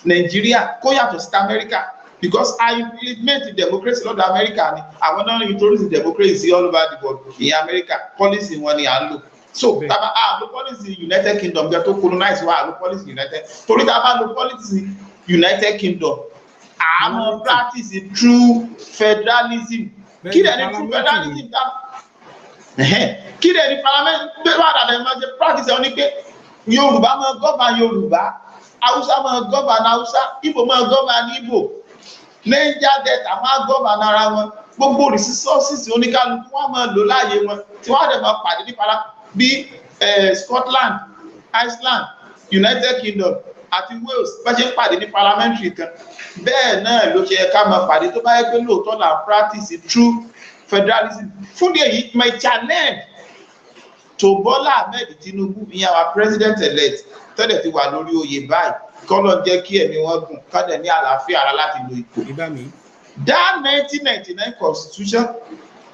Nàìjíríà kó yàtọ̀ sí Amẹ́ríkà because I implement democracy lọ́dọ̀ Amẹ́ríkà ni àwọn náà introduce democracy all over the world ìyẹn Amẹ́ríkà policy wọn ni à ń lò so taba lo policy United Kingdom gẹ tó colonize wa lo policy United torí taba lo policy United Kingdom àwọn practice true federalism kí lẹ ní true federalism ta kí lẹ ní parliament bẹ́ẹ̀ bá dàda ẹ máa ṣe practice ẹ ní pé Yorùbá máa govern Yorùbá Hausa máa govern Hausa Igbo máa govern Igbo Niger Delta máa govern ara wọn gbogbo resources oníkálukú wọn máa lò láàyè wọn tí wọn á dẹ̀ máa pàdé ní bí Scotland Iceland United Kingdom àti Wales bá ṣe ń pàdé ní parliamentary kan bẹ́ẹ̀ náà ló ṣe ká máa pàdé tó bá yẹ pé lóòótọ́ là ń practice true federalism fún di èyí my challenge to Bọ́lá Ahmed Tinubu ìyẹn our president elect tẹ́lẹ̀ ti wà lórí oyè báyìí kọ́lọ̀ jẹ́ kí ẹ̀mí wọn gùn kọ́dẹ̀ ní àlàáfíà ara láti lo ipò. That 1999 constitution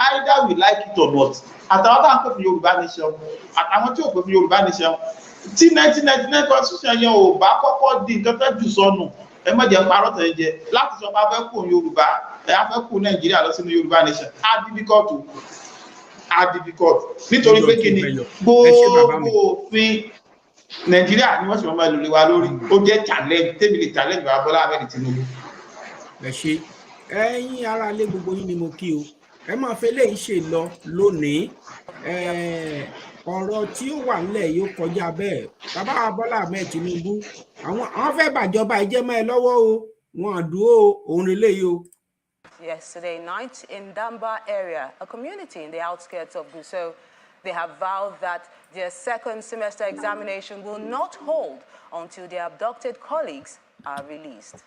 either we like it or not àtàwọn tá à ń pè fún Yorùbá nation àtàwọn tí ò pè fún Yorùbá nation tí 1999 constitution yẹn ò bá kọ́kọ́ di nǹkan fẹ́ jù sọnù ẹ má jẹ́ parọ́ tẹ̀ jẹ láti sọ pé a fẹ́ kó Yorùbá a fẹ́ kó Nàìjíríà lọ sínú Yorùbá nation á difficult nítorí pé kí ni gbogbo òfin Nàìjíríà ni wọ́n sì máa lò lé wa lórí ó jẹ́ challenge tèmi lè challenge wa Bọ́lá Ahmed Tinubu. ẹ ṣe ẹ̀yin ará ilé gbogbo yín ni mo kí o ẹ máa fẹ́ lè ṣe lọ lónìí ọ̀rọ̀ tí ó wà nílẹ̀ yóò kọjá bẹ́ẹ̀ bàbá Bọ́lá Ahmed Tinubu àwọn fẹ́ bàjọba ìjẹ́ mọ́ ẹ lọ́wọ́ o wọn àdúró òun relé yìí o. Yesterday night in Damba area, a community in the outskirts of Gusau, they have vowed that their second semester examination will not hold until their abducted colleagues are released.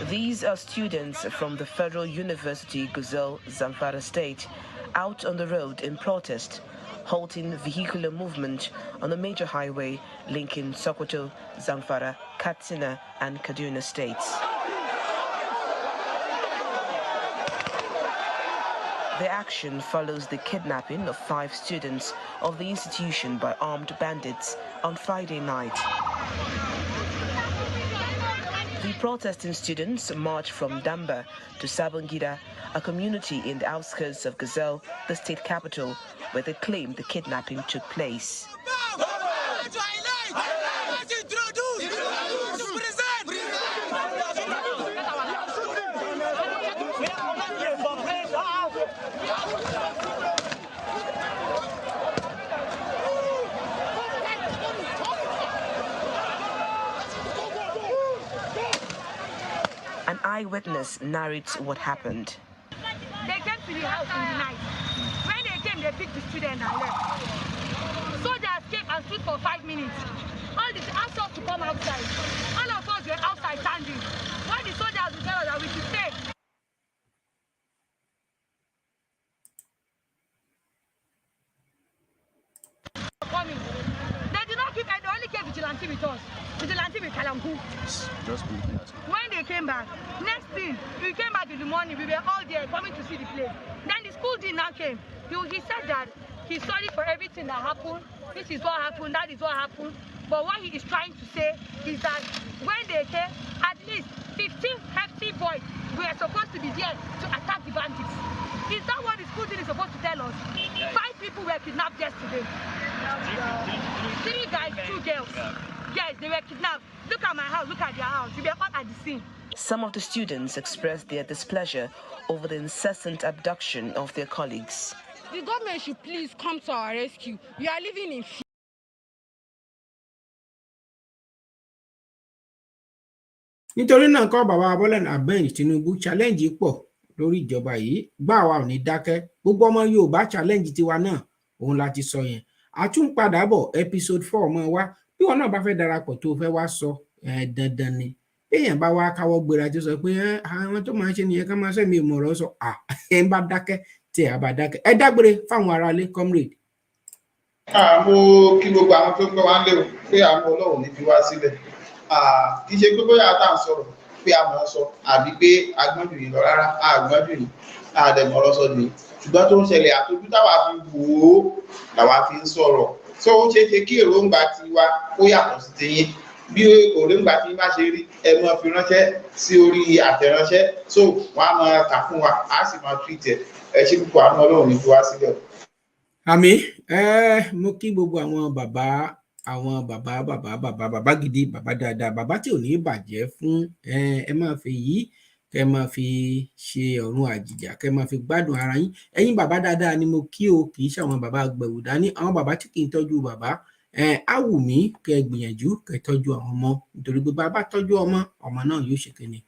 These are students from the Federal University Gusau, Zamfara State, out on the road in protest, halting vehicular movement on a major highway linking Sokoto, Zamfara, Katsina, and Kaduna states. The action follows the kidnapping of 5 students of the institution by armed bandits on Friday night. The protesting students marched from Damba to Sabongida, a community in the outskirts of Gusau, the state capital, where they claim the kidnapping took place. eyewitness narrates what happened. They came to the house in the night. When they came, they picked the student and left. Soldiers came and stood for 5 minutes. All the asked us to come outside. All of us were outside standing. When the soldiers would tell us that we should stay. Coming. They did not keep, they only kept vigilante with us. Vigilante with Kalamku. When they came back, next thing, we came back in the morning, we were all there coming to see the place. Then the school dean now came. He said that he's sorry for everything that happened. This is what happened, that is what happened. But what he is trying to say is that when they came, at least 15 hefty boys were supposed to be there to attack the bandits. Is that what the school dean is supposed to tell us? 5 people were kidnapped yesterday. 3 guys, 2 girls. Yes, they were kidnapped. Look at my house, look at their house. We were all at the scene. Some of the students expressed their displeasure over the incessant abduction of their colleagues. The government should please come to our rescue. We are living in fear. Nítorí náà kọ́ bàbá Bọ́lá Ahmed Tinubu challenge pọ̀ lórí ìjọba yìí, gbà wá ò ní dákẹ́, gbogbo ọmọ Yorùbá challenge tiwa náà, òun láti sọ yẹn. A tún padà bọ̀ episode 4 ọmọ wa, bí wọn náà bá fẹ́ darapọ̀ tó fẹ́ wá sọ dandan ni. Èèyàn bá wá káwọ́ gbéra tó sọ pé àwọn tó máa ń ṣe nìyẹn ká máa sẹ́mi ìmọ̀ràn sọ, ẹ̀ ń bá dákẹ́ tí ẹ̀ bá dákẹ́. Ẹ dágbére fáwọn aráalé comrade. Mo kí gbogbo àwọn tó ń gbọ́ wá ń lérò pé àwọn Ọlọ́run ní fi wá sílẹ̀. Kì í ṣe pé bóyá tá à ń sọ̀rọ̀ pé a mọ̀ ọ́ sọ àbí pé agbọ́njù yìí lọ rárá, àgbọ́njù yìí àdẹ̀mọ̀rọ̀ sọ nìyí. Ṣùgbọ́n tó ń ṣẹlẹ̀ àtọ́jú táwa fi wò ó làwa fi ń sọ̀rọ̀. Tó ó ṣeé ṣe kí èròǹgbà tiwa ó yàtọ̀ sí tiyín. Bí èròǹgbà tí bá ṣe rí ẹ máa fi ránṣẹ́ sí orí àtẹ̀ránṣẹ́, so wọ́n á máa kà fún wa, á sì máa treat ẹ̀. Ẹ ṣé púpọ̀, àánú Ọlọ́run ní fi wá sílẹ̀. Àmín. Mo kí gbogbo àwọn bàbá gidi, bàbá dáadáa, bàbá tí ò ní bàjẹ́ fún ẹ máa fi yìí kẹ máa fi ṣe ọ̀run àjìjà, kẹ máa fi gbádùn ara yín. Ẹ̀yin bàbá dáadáa ni mo kí o, kì í ṣe àwọn bàbá gbẹ̀wù dání, àwọn bàbá tí kì í tọ́jú bàbá. Á wù mí kẹ gbìyànjú kẹ tọ́jú àwọn ọmọ, nítorí pé bàbá tọ́jú ọmọ náà yóò ṣe kíni,